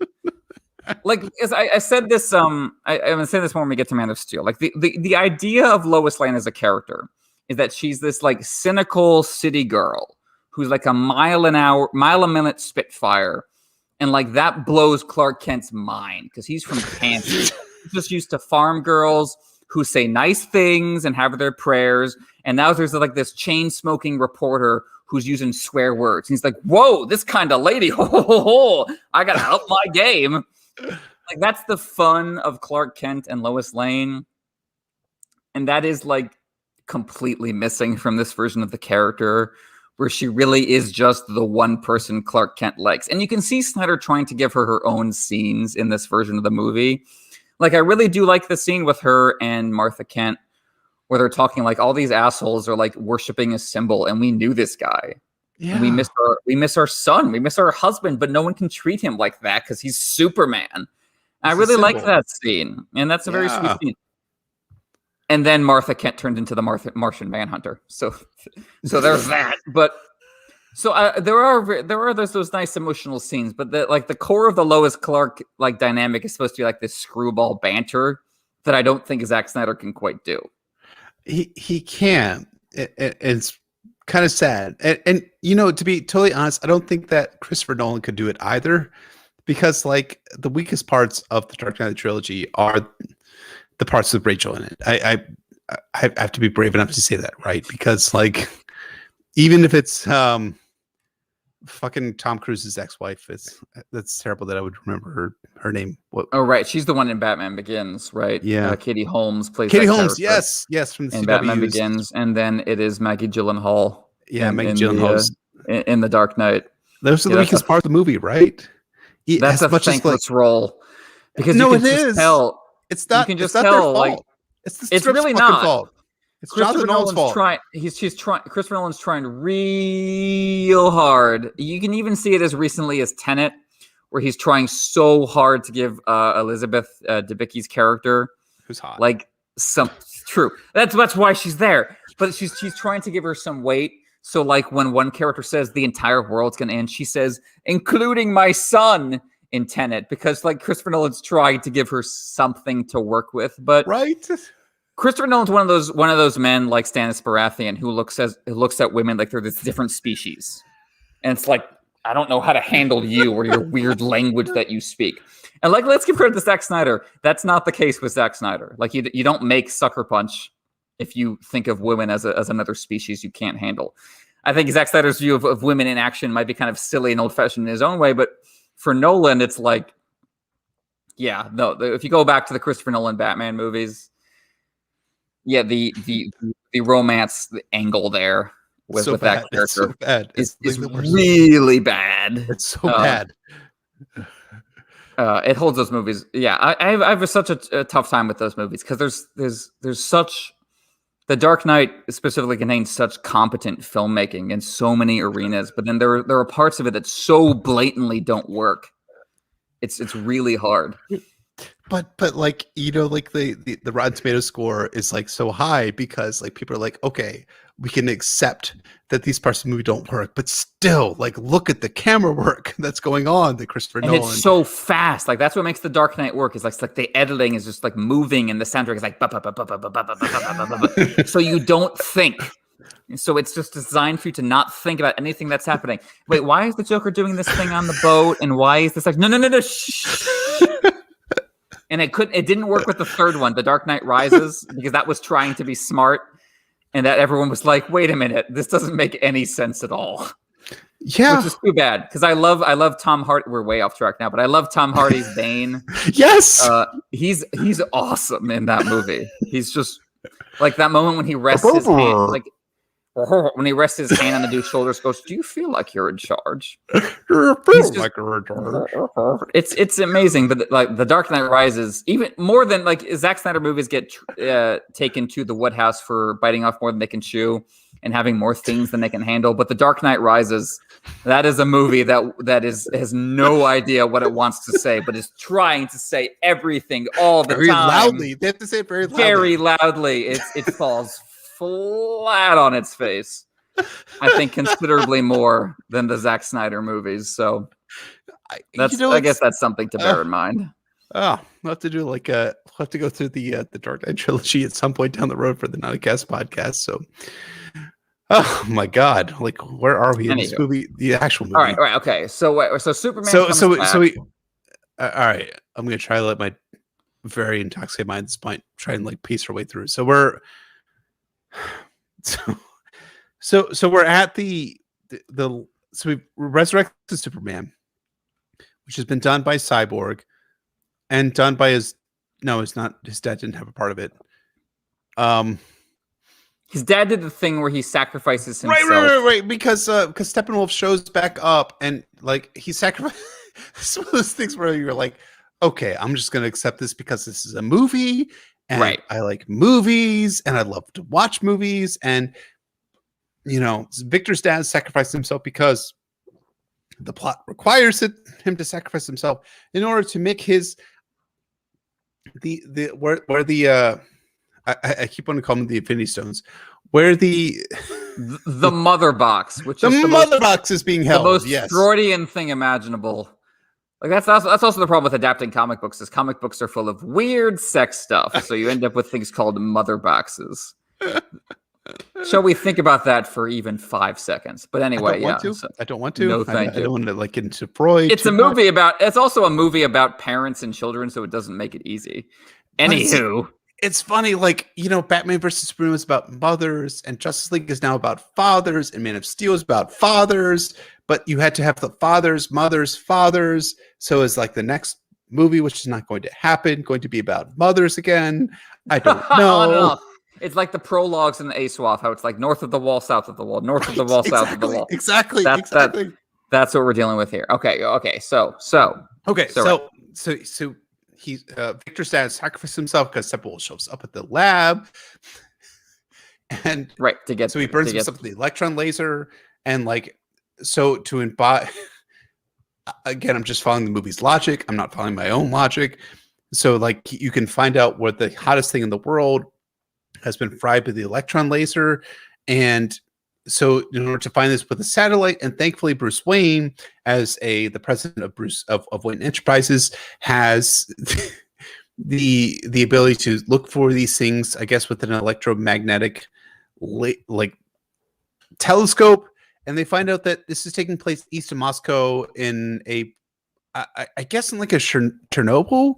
Like, as I said this, I'm gonna say this more when we get to Man of Steel. Like the idea of Lois Lane as a character is that she's this like cynical city girl who's like a mile a minute spitfire. And like that blows Clark Kent's mind, because he's from Kansas. He's just used to farm girls who say nice things and have their prayers. And now there's like this chain smoking reporter who's using swear words. And he's like, whoa, this kind of lady. I got to up my game. Like that's the fun of Clark Kent and Lois Lane. And that is like completely missing from this version of the character, where she really is just the one person Clark Kent likes. And you can see Snyder trying to give her own scenes in this version of the movie. Like, I really do like the scene with her and Martha Kent where they're talking like all these assholes are like worshiping a symbol, and we knew this guy. Yeah. And we miss our son, we miss our husband, but no one can treat him like that because he's Superman. I really like that scene, and that's a very sweet scene. And then Martha Kent turned into the Martian Manhunter. So there's that. But there are those nice emotional scenes, but the core of the Lois Clark like dynamic is supposed to be like this screwball banter that I don't think Zack Snyder can quite do. He can. It's kind of sad, and to be totally honest, I don't think that Christopher Nolan could do it either, because like the weakest parts of the Dark Knight trilogy are the parts with Rachel in it. I have to be brave enough to say that, right? Because like even if it's fucking Tom Cruise's ex-wife, that's terrible that I would remember her name. What? Oh right, she's the one in Batman Begins, right? Yeah, Katie Holmes plays Katie Holmes. Yes, from the in Batman Begins, and then it is Maggie Gyllenhaal. Yeah, Maggie Gyllenhaal in the Dark Knight. Those are the weakest part of the movie, right? That's a thankless role, because no, you can just tell. It's not. You can just it's not tell, their fault. like it's really not. Fault. It's Christopher Nolan's fault. Christopher Nolan's trying real hard. You can even see it as recently as Tenet, where he's trying so hard to give Elizabeth Debicki's character, who's hot, like some true. That's why she's there. But she's trying to give her some weight. So like when one character says the entire world's gonna end, she says, including my son, in Tenet, because like Christopher Nolan's trying to give her something to work with. But right. Christopher Nolan's one of those men like Stannis Baratheon who looks at women like they're this different species, and it's like, I don't know how to handle you or your weird language that you speak. And like, let's give credit to Zack Snyder. That's not the case with Zack Snyder. Like you don't make Sucker Punch if you think of women as another species you can't handle. I think Zack Snyder's view of women in action might be kind of silly and old-fashioned in his own way, but for Nolan, it's like, yeah, no. If you go back to the Christopher Nolan Batman movies. Yeah, the romance angle there with that character is really bad. It's so bad. It holds those movies. Yeah, I have such a tough time with those movies because there's such, the Dark Knight specifically contains such competent filmmaking in so many arenas, but then there are parts of it that so blatantly don't work. It's really hard. But like, like the Rotten Tomatoes score is like so high because like people are like, okay, we can accept that these parts of the movie don't work, but still, like, look at the camera work that's going on that Christopher Nolan. And it's so fast. Like that's what makes the Dark Knight work. Is like the editing is just like moving, and the soundtrack is like so you don't think. So it's just designed for you to not think about anything that's happening. Wait, why is the Joker doing this thing on the boat? And why is this like no? Shh. And it didn't work with the third one, The Dark Knight Rises, because that was trying to be smart, and that everyone was like, "Wait a minute, this doesn't make any sense at all." Yeah, which is too bad because I love Tom Hardy. We're way off track now, but I love Tom Hardy's Bane. Yes, he's awesome in that movie. He's just like that moment when he rests his hand, like when he rests his hand on the dude's shoulders, goes, "Do you feel like you're in charge?" It's amazing, but like the Dark Knight Rises, even more than like Zack Snyder movies get taken to the Woodhouse for biting off more than they can chew and having more things than they can handle. But the Dark Knight Rises, that is a movie that has no idea what it wants to say, but is trying to say everything all the very time. Loudly. They have to say it very loudly. Very loudly. It falls flat on its face. I think considerably more than the Zack Snyder movies. So I guess that's something to bear in mind. Oh, we'll have to do we'll have to go through the Dark Knight trilogy at some point down the road for the Nauticast podcast. So, oh my God, like where are we in this movie? The actual movie. All right, okay. So Superman. So we. All right, I'm gonna try to let my very intoxicated mind at this point try and like piece our way through. So we're. So we're at the so we resurrected Superman, which has been done by Cyborg and done by his dad didn't have a part of it. His dad did the thing where he sacrifices himself. Right. Because Steppenwolf shows back up and like he sacrificed. It's one of those things where you're like, okay, I'm just gonna accept this because this is a movie And Right. I like movies, and I love to watch movies. And, Victor's dad sacrificed himself because the plot requires him to sacrifice himself in order to make his I keep wanting to call them the Infinity Stones, where the mother box, which the is mother box is being the held. most Yes. Freudian thing imaginable. Like that's also the problem with adapting comic books, is comic books are full of weird sex stuff, so you end up with things called mother boxes. Shall we think about that for even 5 seconds? But anyway, I don't want to. No, thank you. I don't want to get into Freud. It's it's also a movie about parents and children, so it doesn't make it easy. Anywho. It's funny, Batman versus Superman was about mothers, and Justice League is now about fathers, and Man of Steel is about fathers, but you had to have the fathers, mothers, fathers. So it's like the next movie, which is not going to happen, going to be about mothers again. I don't know. It's like the prologues in the ASWAF, how it's like north of the wall, south of the wall, north of the wall, south of the wall. Exactly. That's what we're dealing with here. Okay. So he's Victor's dad sacrificed himself because Steppenwolf shows up at the lab, and so he burns himself with the electron laser, and to embody. Again, I'm just following the movie's logic. I'm not following my own logic. So you can find out what the hottest thing in the world has been fried by the electron laser, and so in order to find this with a satellite, and thankfully Bruce Wayne, as the president of Wayne Enterprises, has the ability to look for these things, I guess, with an electromagnetic telescope, and they find out that this is taking place east of Moscow in I guess in a Chernobyl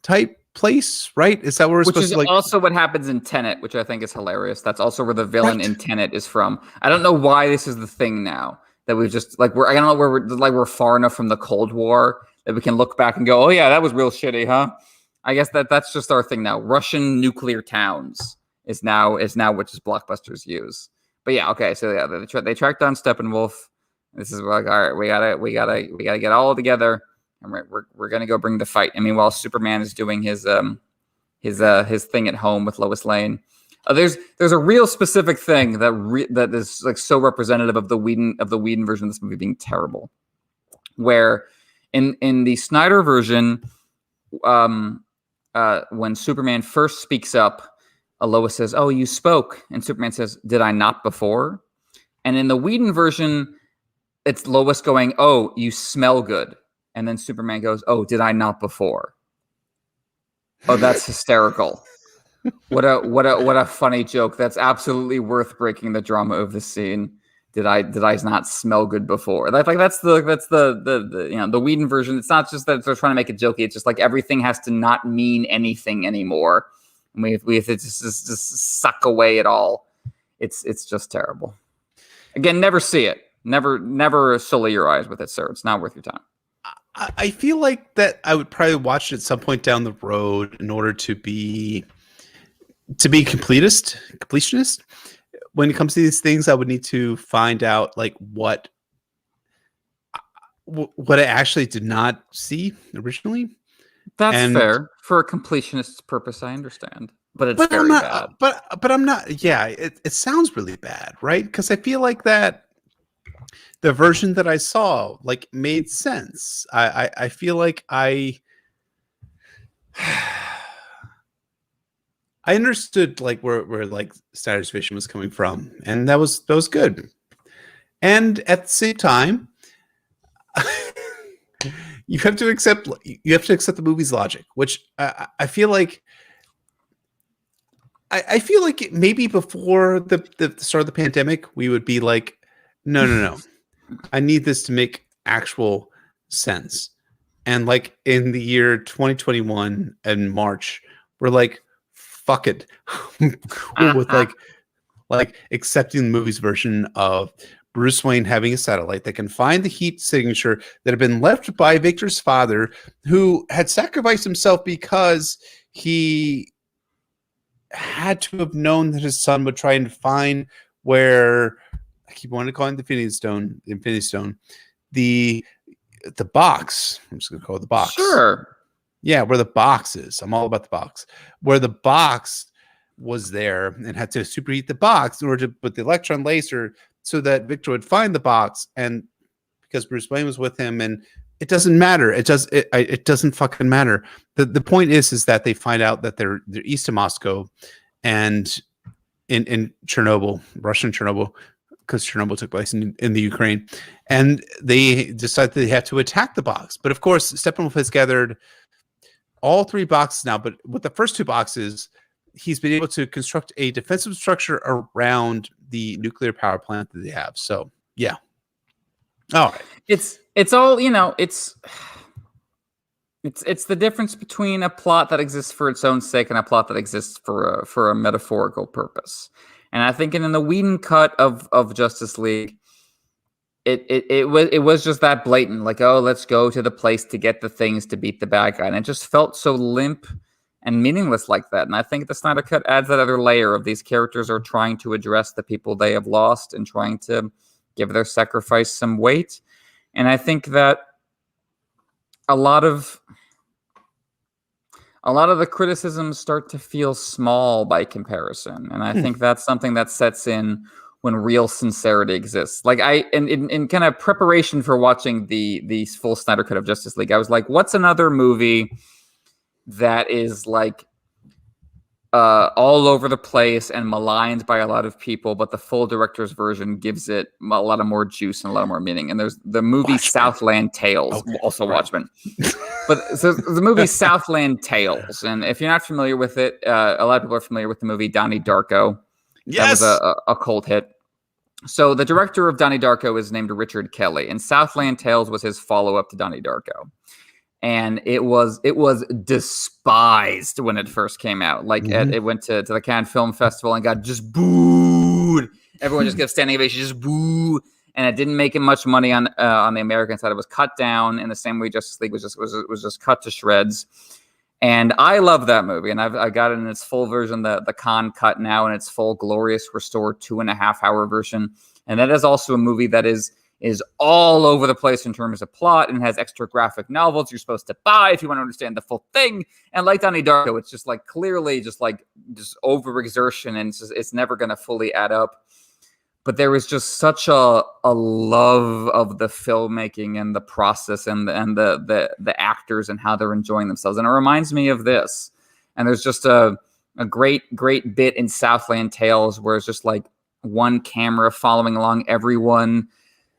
type place, right? Is that where we're supposed to also what happens in Tenet, which I think is hilarious. That's also where the villain in Tenet is from. I don't know why this is the thing now that we've just I don't know where we're far enough from the Cold War that we can look back and go, oh yeah, that was real shitty, huh? I guess that's just our thing now. Russian nuclear towns is now which is blockbusters use. But yeah, okay, so yeah, they track down Steppenwolf. This is all right, we gotta get all together. And we're gonna go bring the fight. I mean, while Superman is doing his thing at home with Lois Lane, there's a real specific thing that is so representative of the Whedon version of this movie being terrible. Where in the Snyder version, when Superman first speaks up, Lois says, "Oh, you spoke," and Superman says, "Did I not before?" And in the Whedon version, it's Lois going, "Oh, you smell good." And then Superman goes, "Oh, did I not before?" Oh, that's hysterical. What a funny joke. That's absolutely worth breaking the drama of the scene. Did I not smell good before? That's the Whedon version. It's not just that they're trying to make it jokey. It's just everything has to not mean anything anymore. And we have to just suck away it all. It's just terrible. Again, never see it. Never sully your eyes with it, sir. It's not worth your time. I feel like that I would probably watch it at some point down the road in order to be completionist. When it comes to these things, I would need to find out what I actually did not see originally. That's fair for a completionist's purpose. I understand, but it's very bad. But I'm not. Yeah, it sounds really bad, right? Because I feel like that. The version that I saw made sense. I feel like I understood where Snyder's vision was coming from, and that was good. And at the same time, you have to accept the movie's logic, which I feel like. I feel like maybe before the start of the pandemic, we would be like, no. I need this to make actual sense. And in the year 2021 in March, we're like, fuck it. I'm cool with accepting the movie's version of Bruce Wayne having a satellite that can find the heat signature that had been left by Victor's father, who had sacrificed himself because he had to have known that his son would try and find where I keep wanting to call it the Infinity Stone, the box. I'm just going to call it the box. Sure. Yeah, where the box is. I'm all about the box. Where the box was there and had to superheat the box in order to put the electron laser so that Victor would find the box. And because Bruce Wayne was with him, and it doesn't matter. It doesn't fucking matter. The point is that they find out that they're east of Moscow and in Chernobyl, Russian Chernobyl, because Chernobyl took place in the Ukraine, and they decide that they have to attack the box. But of course, Steppenwolf has gathered all 3 boxes now, but with the first 2 boxes, he's been able to construct a defensive structure around the nuclear power plant that they have. So, yeah. All right. It's all, it's the difference between a plot that exists for its own sake and a plot that exists for a metaphorical purpose. And I think in the Whedon cut of Justice League, it was just that blatant, like, oh, let's go to the place to get the things to beat the bad guy. And it just felt so limp and meaningless like that. And I think the Snyder Cut adds that other layer of these characters are trying to address the people they have lost and trying to give their sacrifice some weight. And I think that a lot of the criticisms start to feel small by comparison. And I think that's something that sets in when real sincerity exists. Like in kind of preparation for watching the full Snyder Cut of Justice League, I was like, what's another movie that is like all over the place and maligned by a lot of people, but the full director's version gives it a lot of more juice and a lot more meaning. And there's the movie Watchmen. Southland Tales, also right. Watchmen. But so the movie Southland Tales, and if you're not familiar with it, a lot of people are familiar with the movie Donnie Darko. Yes, that was a cult hit. So the director of Donnie Darko is named Richard Kelly, and Southland Tales was his follow-up to Donnie Darko. And it was despised when it first came out. Like it went to the Cannes Film Festival and got just booed. Everyone just kept standing ovation, just boo. And it didn't make it much money on the American side. It was cut down in the same way Justice League was just cut to shreds. And I love that movie, and I got it in its full version, the Cannes cut now, in its full glorious restored 2.5-hour version. And that is also a movie that is all over the place in terms of plot and has extra graphic novels you're supposed to buy if you want to understand the full thing. And like Donnie Darko, it's just like clearly just overexertion, and it's never going to fully add up. But there is just such a love of the filmmaking and the process and the actors and how they're enjoying themselves. And it reminds me of this. And there's just a great bit in Southland Tales where it's just like one camera following along everyone,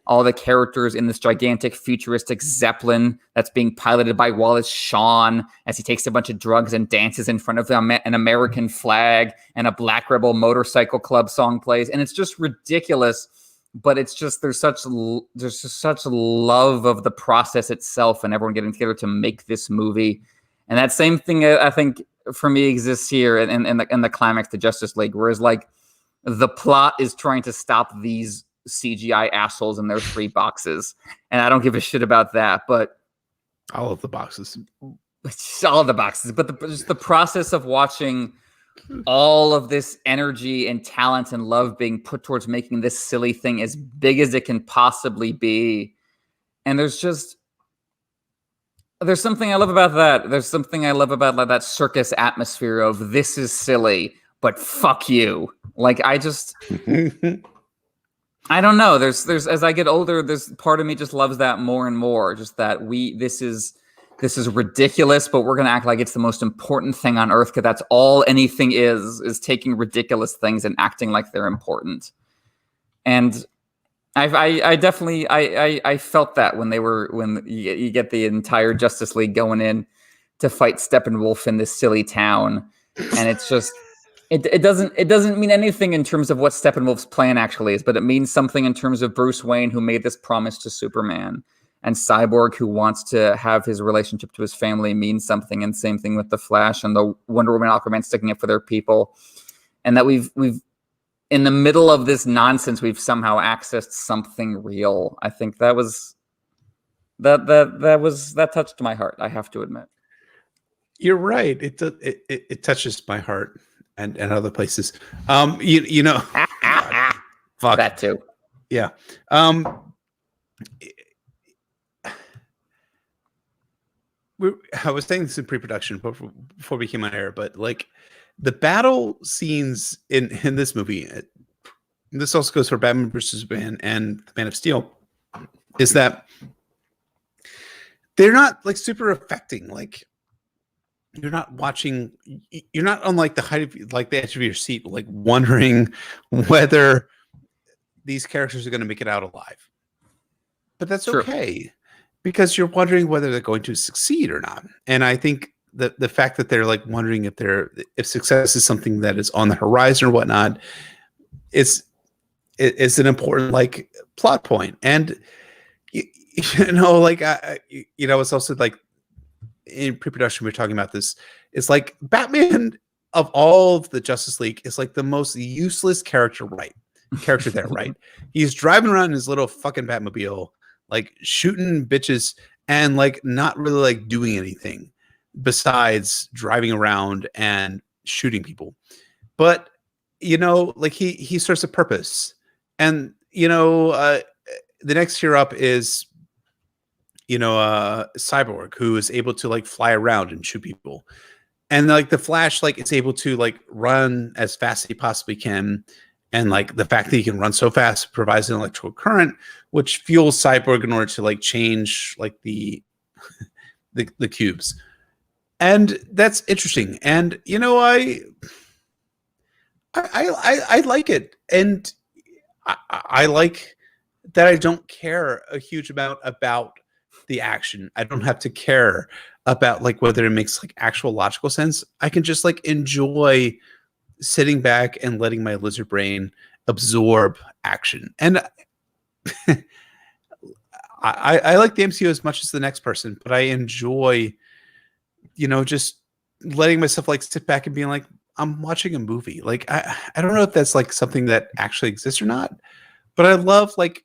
all the characters in this gigantic futuristic Zeppelin that's being piloted by Wallace Shawn as he takes a bunch of drugs and dances in front of an American flag, and a Black Rebel Motorcycle Club song plays. And it's just ridiculous, but it's just, there's just such love of the process itself and everyone getting together to make this movie. And that same thing, I think, for me exists here in the climax to Justice League, whereas like the plot is trying to stop these CGI assholes in their 3 boxes, and I don't give a shit about that. But all of the boxes, but just the process of watching all of this energy and talent and love being put towards making this silly thing as big as it can possibly be, and there's something I love about that. There's something I love about like that circus atmosphere of this is silly, but fuck you. Like I just. I don't know. There's as I get older, there's part of me just loves that more and more. Just that this is ridiculous, but we're gonna act like it's the most important thing on earth, because that's all anything is taking ridiculous things and acting like they're important. And I definitely felt that when you get the entire Justice League going in to fight Steppenwolf in this silly town, and it's just. It doesn't mean anything in terms of what Steppenwolf's plan actually is, but it means something in terms of Bruce Wayne, who made this promise to Superman, and Cyborg, who wants to have his relationship to his family mean something, and same thing with the Flash and the Wonder Woman, Aquaman sticking up for their people, and that we've in the middle of this nonsense, we've somehow accessed something real. I think that touched my heart, I have to admit. You're right. It touches my heart. And other places, you know, fuck that too. Yeah. I was saying this in pre-production before we came on air, but like the battle scenes in this movie, this also goes for Batman versus Superman and Man of Steel, is that they're not like super affecting. Like you're not watching, you're not on like the height of like the edge of your seat, like wondering whether these characters are going to make it out alive. But that's Sure. okay, because you're wondering whether they're going to succeed or not. And I think that the fact that they're like wondering if success is something that is on the horizon or whatnot is an important like plot point. And you know, like it's also like in pre-production we were talking about this. It's like Batman of all of the Justice League is like the most useless character there, right? He's driving around in his little fucking Batmobile, like shooting bitches and like not really like doing anything besides driving around and shooting people. But you know, like he serves a purpose. And you know, the next hero up is Cyborg, who is able to like fly around and shoot people. And like the Flash, like it's able to like run as fast as he possibly can. And like the fact that he can run so fast provides an electrical current, which fuels Cyborg in order to like change like the cubes. And that's interesting. And you know, I like it. And I like that I don't care a huge amount about the action. I don't have to care about like whether it makes like actual logical sense. I can just like enjoy sitting back and letting my lizard brain absorb action. And I like the MCU as much as the next person, but I enjoy, just letting myself like sit back and being like, I'm watching a movie. Like, I don't know if that's like something that actually exists or not, but I love like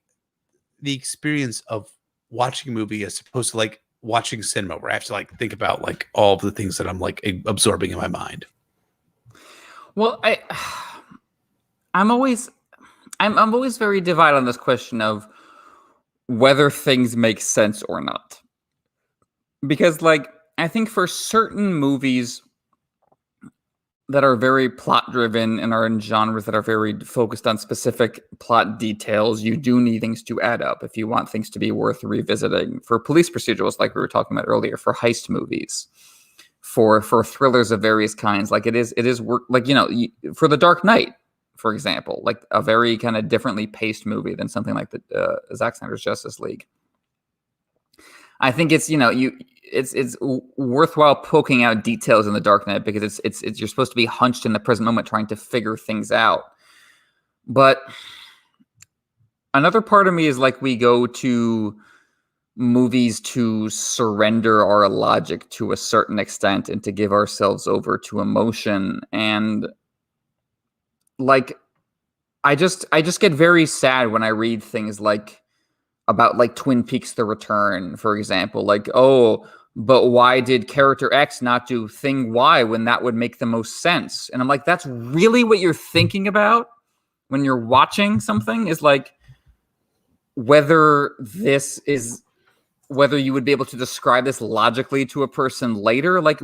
the experience of watching a movie as opposed to like watching cinema where I have to like think about like all of the things that I'm like absorbing in my mind. Well, I'm always very divided on this question of whether things make sense or not. Because like I think for certain movies that are very plot driven and are in genres that are very focused on specific plot details, you do need things to add up if you want things to be worth revisiting. For police procedurals, like we were talking about earlier, for heist movies, for thrillers of various kinds, like it is work, like, for The Dark Knight, for example, like a very kind of differently paced movie than something like the Zack Snyder's Justice League. I think it's it's worthwhile poking out details in The Dark Knight because it's you're supposed to be hunched in the present moment trying to figure things out. But another part of me is like we go to movies to surrender our logic to a certain extent and to give ourselves over to emotion. And like I just get very sad when I read things like about like Twin Peaks: The Return, for example, like, oh, but why did character X not do thing Y when that would make the most sense? And I'm like, that's really what you're thinking about when you're watching something, is like whether you would be able to describe this logically to a person later. Like,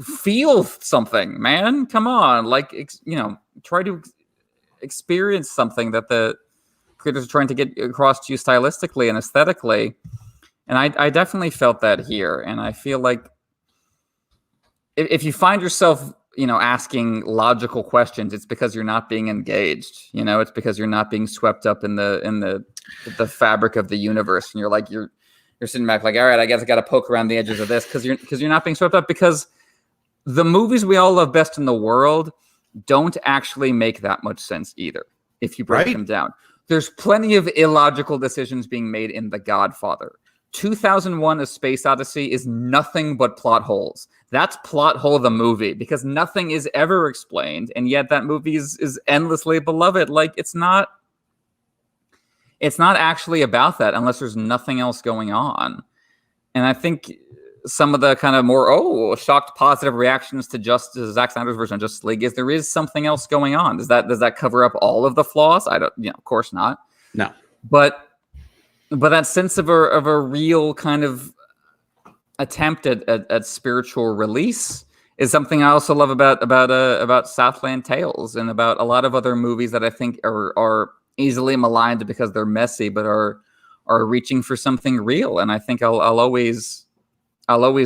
feel something, man. Come on. Like, try to experience something that the creators are trying to get across to you stylistically and aesthetically. And I definitely felt that here. And I feel like if you find yourself, asking logical questions, it's because you're not being engaged. It's because you're not being swept up in the fabric of the universe. And you're sitting back like, all right, I guess I got to poke around the edges of this because you're not being swept up, because the movies we all love best in the world don't actually make that much sense either. If you break them down, there's plenty of illogical decisions being made in The Godfather. 2001: A Space Odyssey is nothing but plot holes. That's Plot Hole the movie, because nothing is ever explained, and yet that movie is endlessly beloved. Like, it's not actually about that unless there's nothing else going on. And I think some of the kind of more shocked positive reactions to Zack Snyder's version of Justice League is there is something else going on. Does that cover up all of the flaws? I don't, of course not. No. But that sense of a real kind of attempt at spiritual release is something I also love about Southland Tales and about a lot of other movies that I think are easily maligned because they're messy, but are reaching for something real. And I think I'll always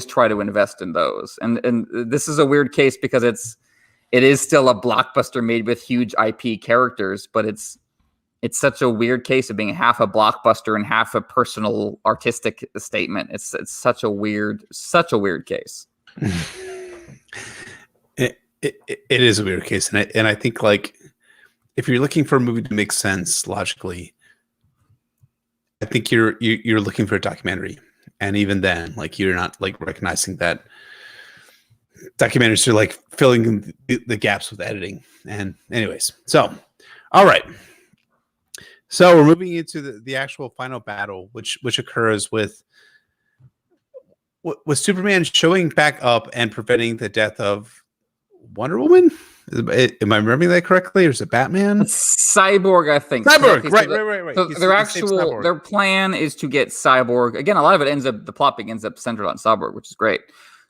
try to invest in those. And this is a weird case because it is still a blockbuster made with huge IP characters, but it's such a weird case of being half a blockbuster and half a personal artistic statement. It's such a weird case. It is a weird case, and I think like if you're looking for a movie to make sense logically, I think you're looking for a documentary, and even then, like you're not like recognizing that documentaries are like filling the gaps with editing. And anyways, so all right. So we're moving into the actual final battle, which occurs with Superman showing back up and preventing the death of Wonder Woman. Am I remembering that correctly, or is it Batman? It's Cyborg, I think. Cyborg, Okay, right. So their plan is to get Cyborg. Again, a lot of it the plot ends up centered on Cyborg, which is great.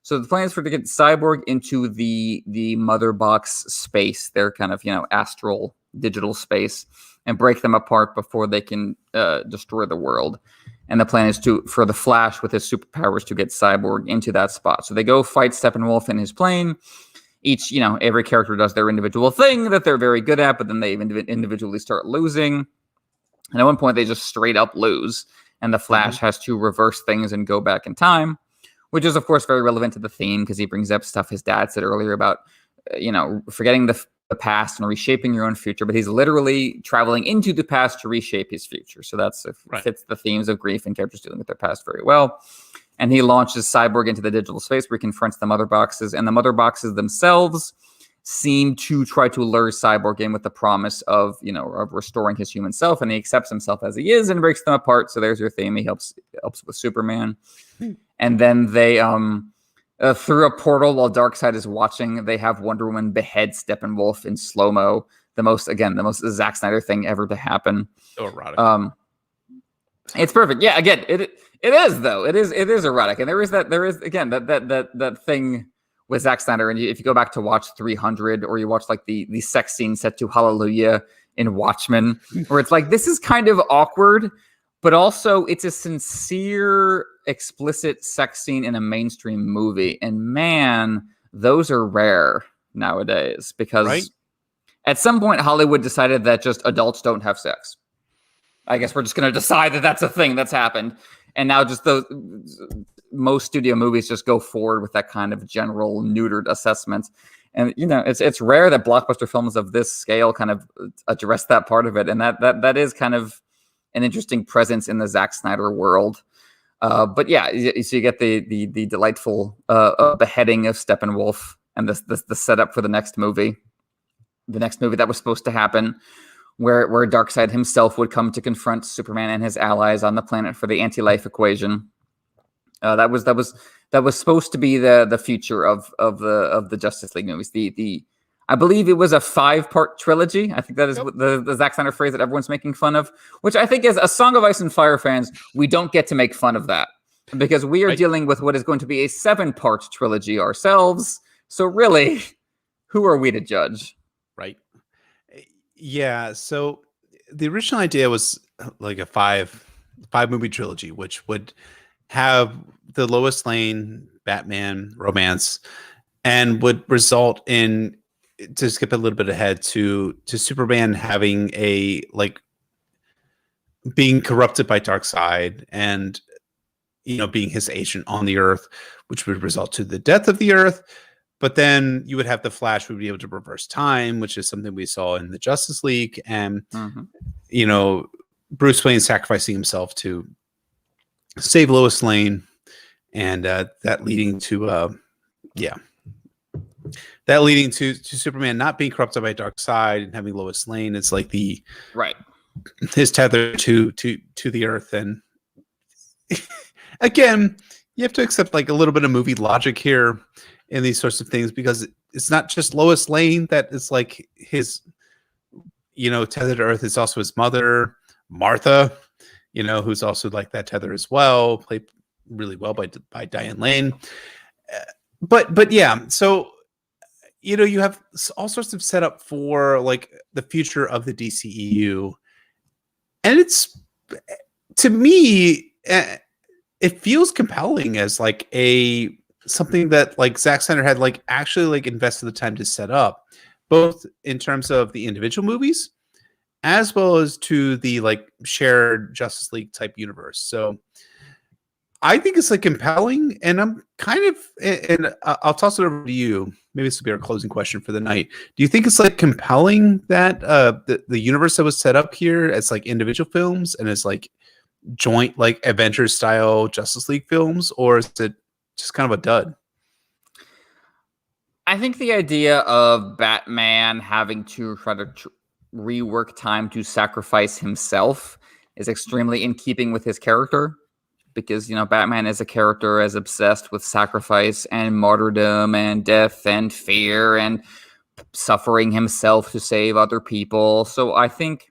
So the plan is to get Cyborg into the mother box space, their kind of astral digital space, and break them apart before they can destroy the world. And the plan is for the Flash with his superpowers to get Cyborg into that spot. So they go fight Steppenwolf in his plane. Each, every character does their individual thing that they're very good at, but then they individually start losing. And at one point, they just straight up lose. And the Flash has to reverse things and go back in time, which is, of course, very relevant to the theme because he brings up stuff his dad said earlier about, forgetting the past and reshaping your own future. But he's literally traveling into the past to reshape his future. So fits the themes of grief and characters dealing with their past very well. And he launches Cyborg into the digital space where he confronts the mother boxes. And the mother boxes themselves seem to try to lure Cyborg in with the promise of restoring his human self. And he accepts himself as he is and breaks them apart. So there's your theme. He helps with Superman. And then they, through a portal while Darkseid is watching, they have Wonder Woman behead Steppenwolf in slow-mo. The most Zack Snyder thing ever to happen. So erotic. It's perfect. Yeah, again, it is though. It is erotic, and there is again that thing with Zack Snyder. And if you go back to watch 300, or you watch like the sex scene set to Hallelujah in Watchmen, where it's like this is kind of awkward, but also it's a sincere, explicit sex scene in a mainstream movie, and man, those are rare nowadays because at some point Hollywood decided that just adults don't have sex. I guess we're just going to decide that that's a thing that's happened. And now just most studio movies just go forward with that kind of general neutered assessment. And, it's rare that blockbuster films of this scale kind of address that part of it. And that is kind of an interesting presence in the Zack Snyder world. But yeah, so you get the delightful beheading of Steppenwolf and the setup for the next movie that was supposed to happen, where Darkseid himself would come to confront Superman and his allies on the planet for the anti-life equation. That was supposed to be the future of the Justice League movies. I believe it was a 5-part trilogy. I think that is the Zack Snyder phrase that everyone's making fun of, which I think as a Song of Ice and Fire fans, we don't get to make fun of that because we are dealing with what is going to be a 7-part trilogy ourselves. So really, who are we to judge? Right. Yeah, so the original idea was like a 5 movie trilogy, which would have the Lois Lane Batman romance and would result in, to skip a little bit ahead, to Superman having being corrupted by Darkseid and being his agent on the Earth, which would result to the death of the Earth. But then you would have the Flash who would be able to reverse time, which is something we saw in the Justice League. And, Bruce Wayne sacrificing himself to save Lois Lane. And that leading to Superman not being corrupted by Darkseid and having Lois Lane. It's like his tether to the Earth. And again, you have to accept like a little bit of movie logic here in these sorts of things, because it's not just Lois Lane that is like his, tether to Earth. It's also his mother, Martha, who's also like that tether as well. really well by Diane Lane. But yeah, so you have all sorts of setup for like the future of the DCEU, and it's, to me, it feels compelling as like something that like Zack Snyder had like actually like invested the time to set up, both in terms of the individual movies as well as to the like shared Justice League type universe. So I think it's like compelling, and I'm kind of, and I'll toss it over to you. Maybe this will be our closing question for the night. Do you think it's like compelling that the universe that was set up here as like individual films and as like joint like Avengers style Justice League films, or is it just kind of a dud? I think the idea of Batman having to try to rework time to sacrifice himself is extremely in keeping with his character. Because, Batman is a character as obsessed with sacrifice and martyrdom and death and fear and suffering himself to save other people. So I think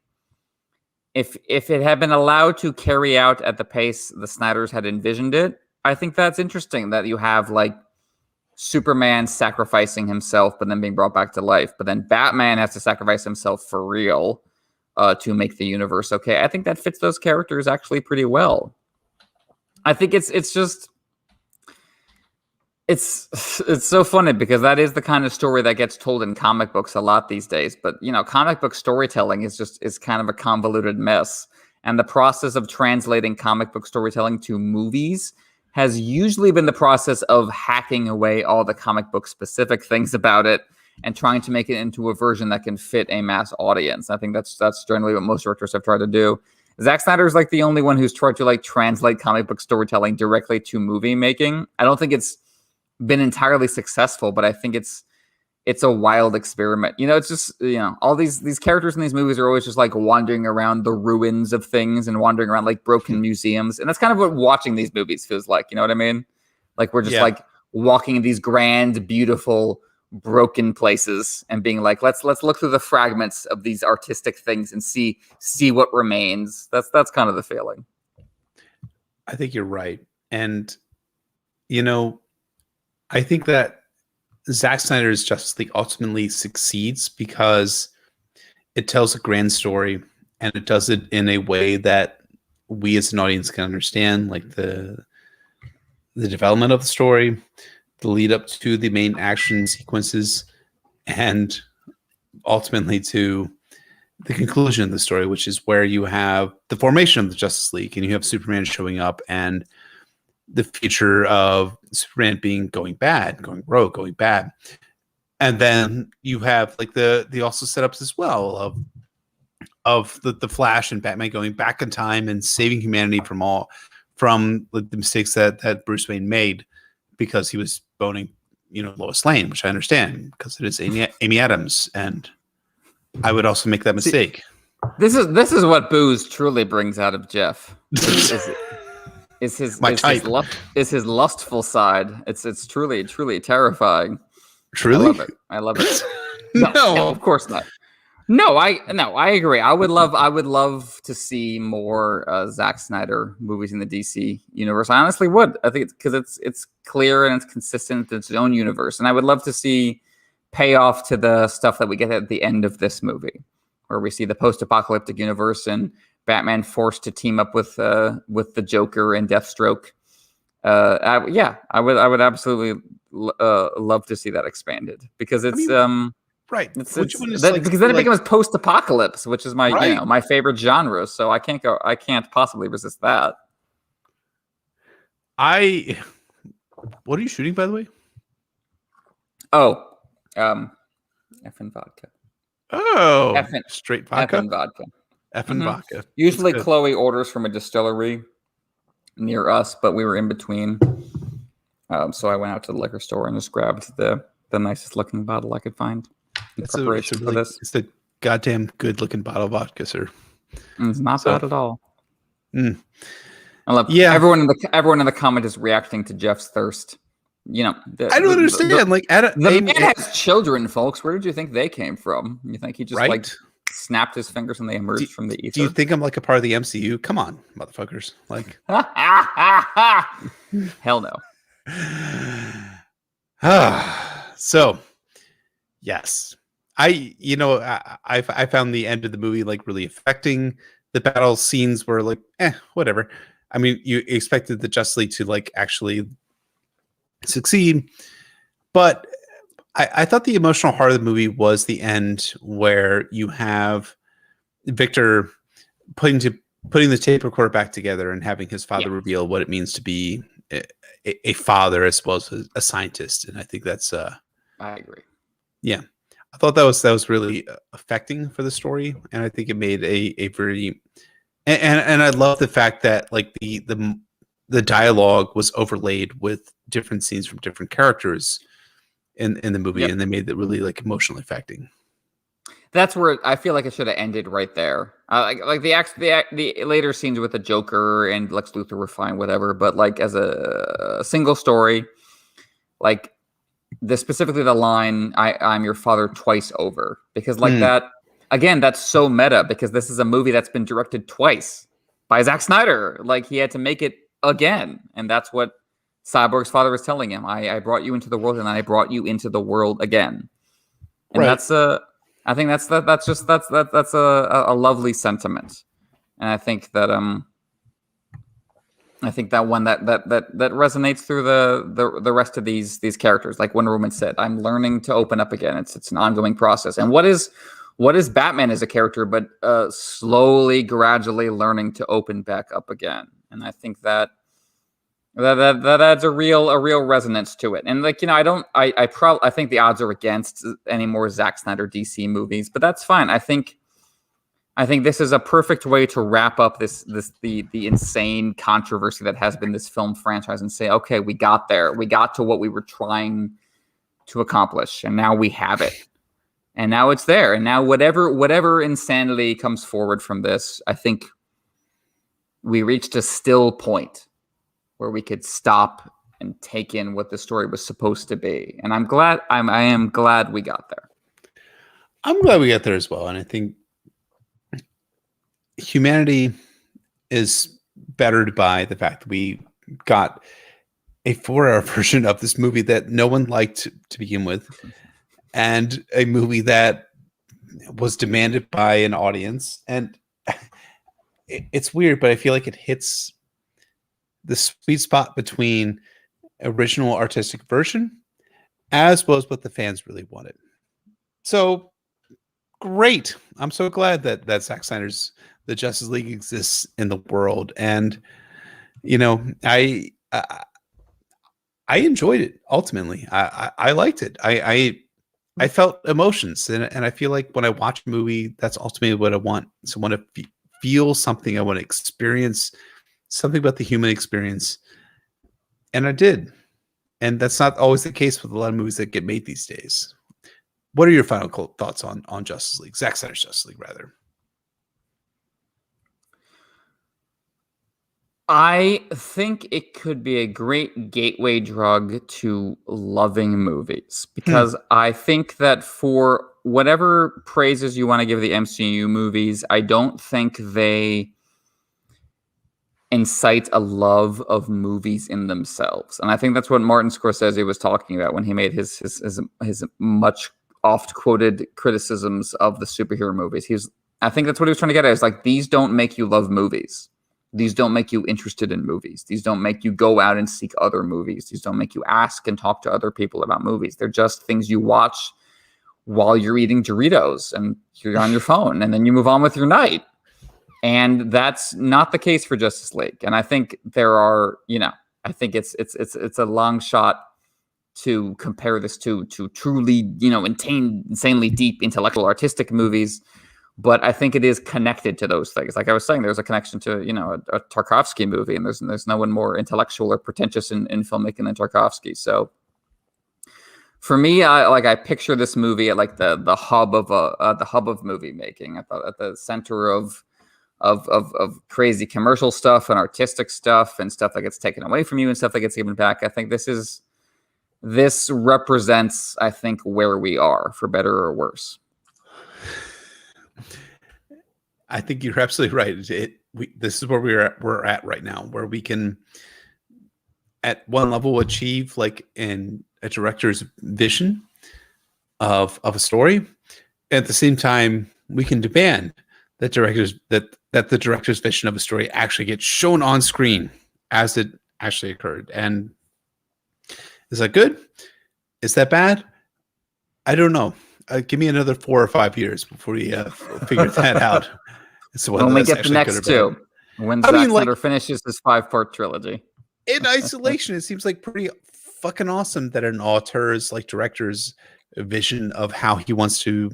if it had been allowed to carry out at the pace the Snyders had envisioned it, I think that's interesting that you have like Superman sacrificing himself but then being brought back to life. But then Batman has to sacrifice himself for real to make the universe okay. I think that fits those characters actually pretty well. I think it's so funny because that is the kind of story that gets told in comic books a lot these days. But comic book storytelling is kind of a convoluted mess, and the process of translating comic book storytelling to movies has usually been the process of hacking away all the comic book specific things about it and trying to make it into a version that can fit a mass audience. I think that's generally what most directors have tried to do. Zack Snyder is like the only one who's tried to like translate comic book storytelling directly to movie making. I don't think it's been entirely successful, but I think it's a wild experiment. It's just, all these characters in these movies are always just like wandering around the ruins of things and wandering around like broken museums. And that's kind of what watching these movies feels like. You know what I mean? Like we're just like walking in these grand, beautiful, broken places and being like, let's look through the fragments of these artistic things and see what remains. That's kind of the feeling. I think you're right. And I think that Zack Snyder's Justice League ultimately succeeds because it tells a grand story, and it does it in a way that we as an audience can understand, like the development of the story, the lead up to the main action sequences, and ultimately to the conclusion of the story, which is where you have the formation of the Justice League and you have Superman showing up and the future of Superman going bad, going rogue, going bad. And then you have like the also setups as well of the Flash and Batman going back in time and saving humanity from the mistakes that Bruce Wayne made because he was boning, Lois Lane, which I understand because it is Amy Adams, and I would also make that mistake. This is what booze truly brings out of Jeff. Is his lustful side. It's truly terrifying. Truly, I love it. No, of course not. No, I agree. I would love to see more Zack Snyder movies in the DC universe. I honestly would. I think it's clear and it's consistent with its own universe, and I would love to see payoff to the stuff that we get at the end of this movie, where we see the post-apocalyptic universe and Batman forced to team up with the Joker and Deathstroke. I would absolutely love to see that expanded because it's right. Because then it becomes post-apocalypse, which is my my favorite genre. So I can't possibly resist that. What are you shooting, by the way? Oh, effing vodka. Oh, straight vodka. Effing vodka. Effing vodka. Usually Chloe orders from a distillery near us, but we were in between. So I went out to the liquor store and just grabbed the nicest looking bottle I could find. It's the goddamn good looking bottle of vodka, sir. It's not bad at all. I love everyone in the comment is reacting to Jeff's thirst. I don't understand. The man has children, folks. Where did you think they came from? You think he just snapped his fingers and they emerged from the ether. Do you think I'm like a part of the MCU? Come on, motherfuckers! Like, hell no. So, yes, I found the end of the movie like really affecting. The battle scenes were like, whatever. I mean, you expected the Justice League to like actually succeed, but I thought the emotional heart of the movie was the end, where you have Victor putting the tape recorder back together and having his father reveal what it means to be a father as well as a scientist. And I think that's I agree. Yeah, I thought that was really affecting for the story, and I think it made a very and I love the fact that like the dialogue was overlaid with different scenes from different characters in the movie, and they made it really like emotionally affecting. That's where I feel like it should have ended right there. Like the later scenes with the Joker and Lex Luthor were fine, whatever. But like as a single story, like specifically the line "I'm your father twice over," because like that again, that's so meta because this is a movie that's been directed twice by Zack Snyder. Like he had to make it again, and that's what Cyborg's father was telling him. I brought you into the world, and I brought you into the world again. And that's I think that's a lovely sentiment, and I think that one that resonates through the rest of these characters. Like Wonder Woman said, I'm learning to open up again. It's an ongoing process. And what is Batman as a character, but slowly, gradually learning to open back up again. And I think that adds a real resonance to it. And like, I think the odds are against any more Zack Snyder DC movies, but that's fine. I think this is a perfect way to wrap up the insane controversy that has been this film franchise and say, okay, we got there. We got to what we were trying to accomplish, and now we have it. And now it's there. And now whatever insanity comes forward from this, I think we reached a still point where we could stop and take in what the story was supposed to be. And I am glad we got there. I'm glad we got there as well. And I think humanity is bettered by the fact that we got a 4-hour version of this movie that no one liked to begin with, and a movie that was demanded by an audience. And it's weird, but I feel like it hits the sweet spot between original artistic version as well as what the fans really wanted. So great. I'm so glad that Zack Snyder's The Justice League exists in the world. And, I enjoyed it. Ultimately, I liked it. I felt emotions, and I feel like when I watch a movie, that's ultimately what I want. So I want to feel something. I want to experience something about the human experience, and I did. And that's not always the case with a lot of movies that get made these days. What are your final thoughts on Justice League? Zack Snyder's Justice League, rather. I think it could be a great gateway drug to loving movies, because I think that for whatever praises you want to give the MCU movies, I don't think they incite a love of movies in themselves. And I think that's what Martin Scorsese was talking about when he made his much oft quoted criticisms of the superhero movies. I think that's what he was trying to get at. Is like, these don't make you love movies. These don't make you interested in movies. These don't make you go out and seek other movies. These don't make you ask and talk to other people about movies. They're just things you watch while you're eating Doritos and you're on your phone, and then you move on with your night. And that's not the case for Justice League. And I think there are, I think it's a long shot to compare this to truly, insanely deep intellectual artistic movies. But I think it is connected to those things. Like I was saying, there's a connection to, a Tarkovsky movie, and there's no one more intellectual or pretentious in filmmaking than Tarkovsky. So for me, I picture this movie at like the hub of movie making, at the center of crazy commercial stuff and artistic stuff and stuff that gets taken away from you and stuff that gets given back. I think this represents, I think, where we are, for better or worse. I think you're absolutely right. This is where we're at right now, where we can, at one level, achieve like in a director's vision of a story. At the same time, we can demand that the director's vision of a story actually gets shown on screen as it actually occurred. And is that good? Is that bad? I don't know. Give me another 4 or 5 years before we figure that out. So when we get the next two, when Zack Snyder finishes his 5-part trilogy. In isolation, it seems like pretty fucking awesome that an auteur's like director's vision of how he wants to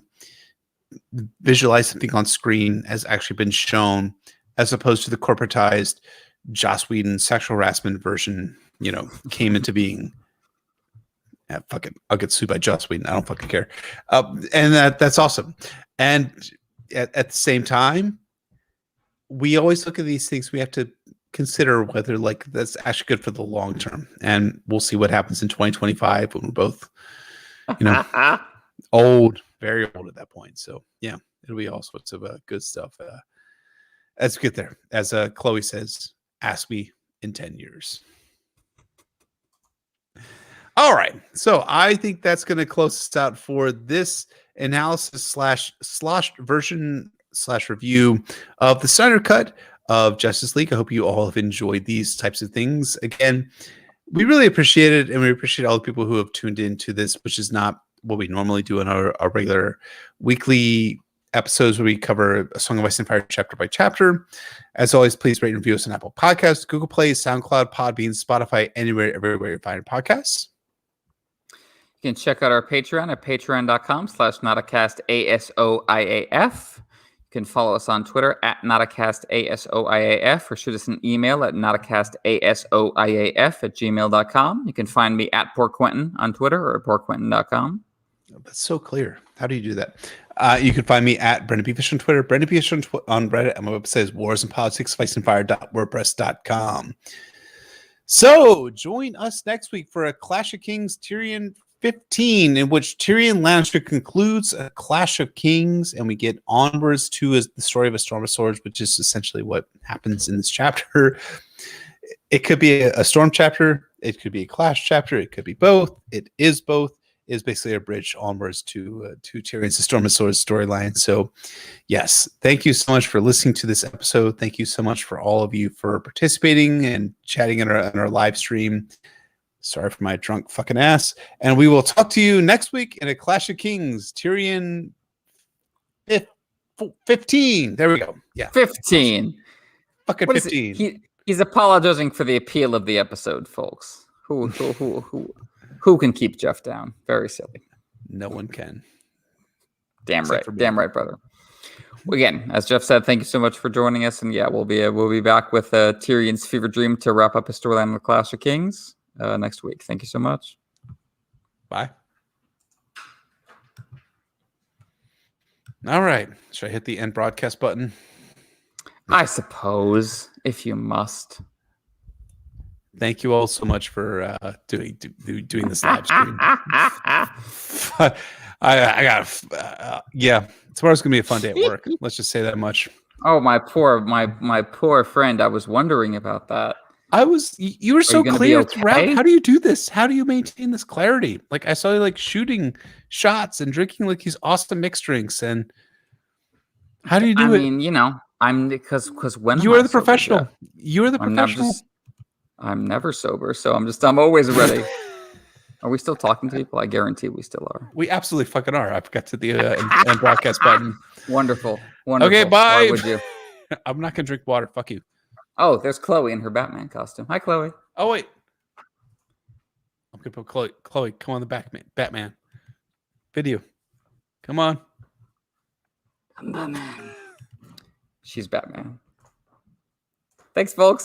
visualize something on screen has actually been shown, as opposed to the corporatized Joss Whedon sexual harassment version, came into being. Yeah, fuck it. I'll get sued by Joss Whedon. I don't fucking care. And that's awesome. And at the same time, we always look at these things. We have to consider whether like that's actually good for the long term. And we'll see what happens in 2025 when we're both, old, very old at that point. So yeah, it'll be all sorts of good stuff. As we get there, as Chloe says, ask me in 10 years. All right. So I think that's going to close us out for this analysis / sloshed version / review of the Snyder Cut of Justice League. I hope you all have enjoyed these types of things. Again, we really appreciate it. And we appreciate all the people who have tuned into this, which is not what we normally do in our regular weekly episodes where we cover a Song of Ice and Fire chapter by chapter. As always, please rate and review us on Apple Podcasts, Google Play, SoundCloud, Podbean, Spotify, everywhere you find podcasts. You can check out our Patreon at patreon.com/NotaCastASOIAF. You can follow us on Twitter at NotaCastASOIAF or shoot us an email at NotaCastASOIAF@gmail.com. You can find me at Poor Quentin on Twitter or at PoorQuentin.com. That's so clear. How do you do that? You can find me at Brendan B. Fish on Twitter, Brendan B. Fish on Reddit, and my website is warsandpolitics.wordpress.com. So join us next week for a Clash of Kings Tyrion 15, in which Tyrion Lannister concludes a Clash of Kings, and we get onwards to the story of A Storm of Swords, which is essentially what happens in this chapter. It could be a Storm chapter, it could be a Clash chapter, it could be both. It is both. It is basically a bridge onwards to Tyrion's A Storm of Swords storyline. So, yes, thank you so much for listening to this episode. Thank you so much for all of you for participating and chatting in our live stream. Sorry for my drunk fucking ass. And we will talk to you next week in a Clash of Kings, Tyrion 15. There we go. Yeah. 15. Fucking 15. He's apologizing for the appeal of the episode, folks. Who can keep Jeff down? Very silly. No one can. Damn right. Damn right, brother. Again, as Jeff said, thank you so much for joining us. And yeah, we'll be back with Tyrion's Fever Dream to wrap up his storyline of the Clash of Kings next week. Thank you so much. Bye. All right. Should I hit the end broadcast button? I suppose, if you must. Thank you all so much for doing this live stream. I got yeah. Tomorrow's gonna be a fun day at work. Let's just say that much. Oh, my poor friend. I was wondering about that. You were so clear throughout. How do you do this? How do you maintain this clarity? Like I saw you like shooting shots and drinking like these awesome mixed drinks. And how do you do it? I mean, I'm because when you are the professional. You are the professional. I'm never sober, so I'm always ready. Are we still talking to people? I guarantee we still are. We absolutely fucking are. I've got to the end broadcast button. Wonderful. Okay, bye. Why would you? I'm not gonna drink water. Fuck you. Oh, there's Chloe in her Batman costume. Hi, Chloe. Oh wait, I'm gonna put Chloe. Chloe, come on the Batman video. Come on. I'm Batman. She's Batman. Thanks, folks.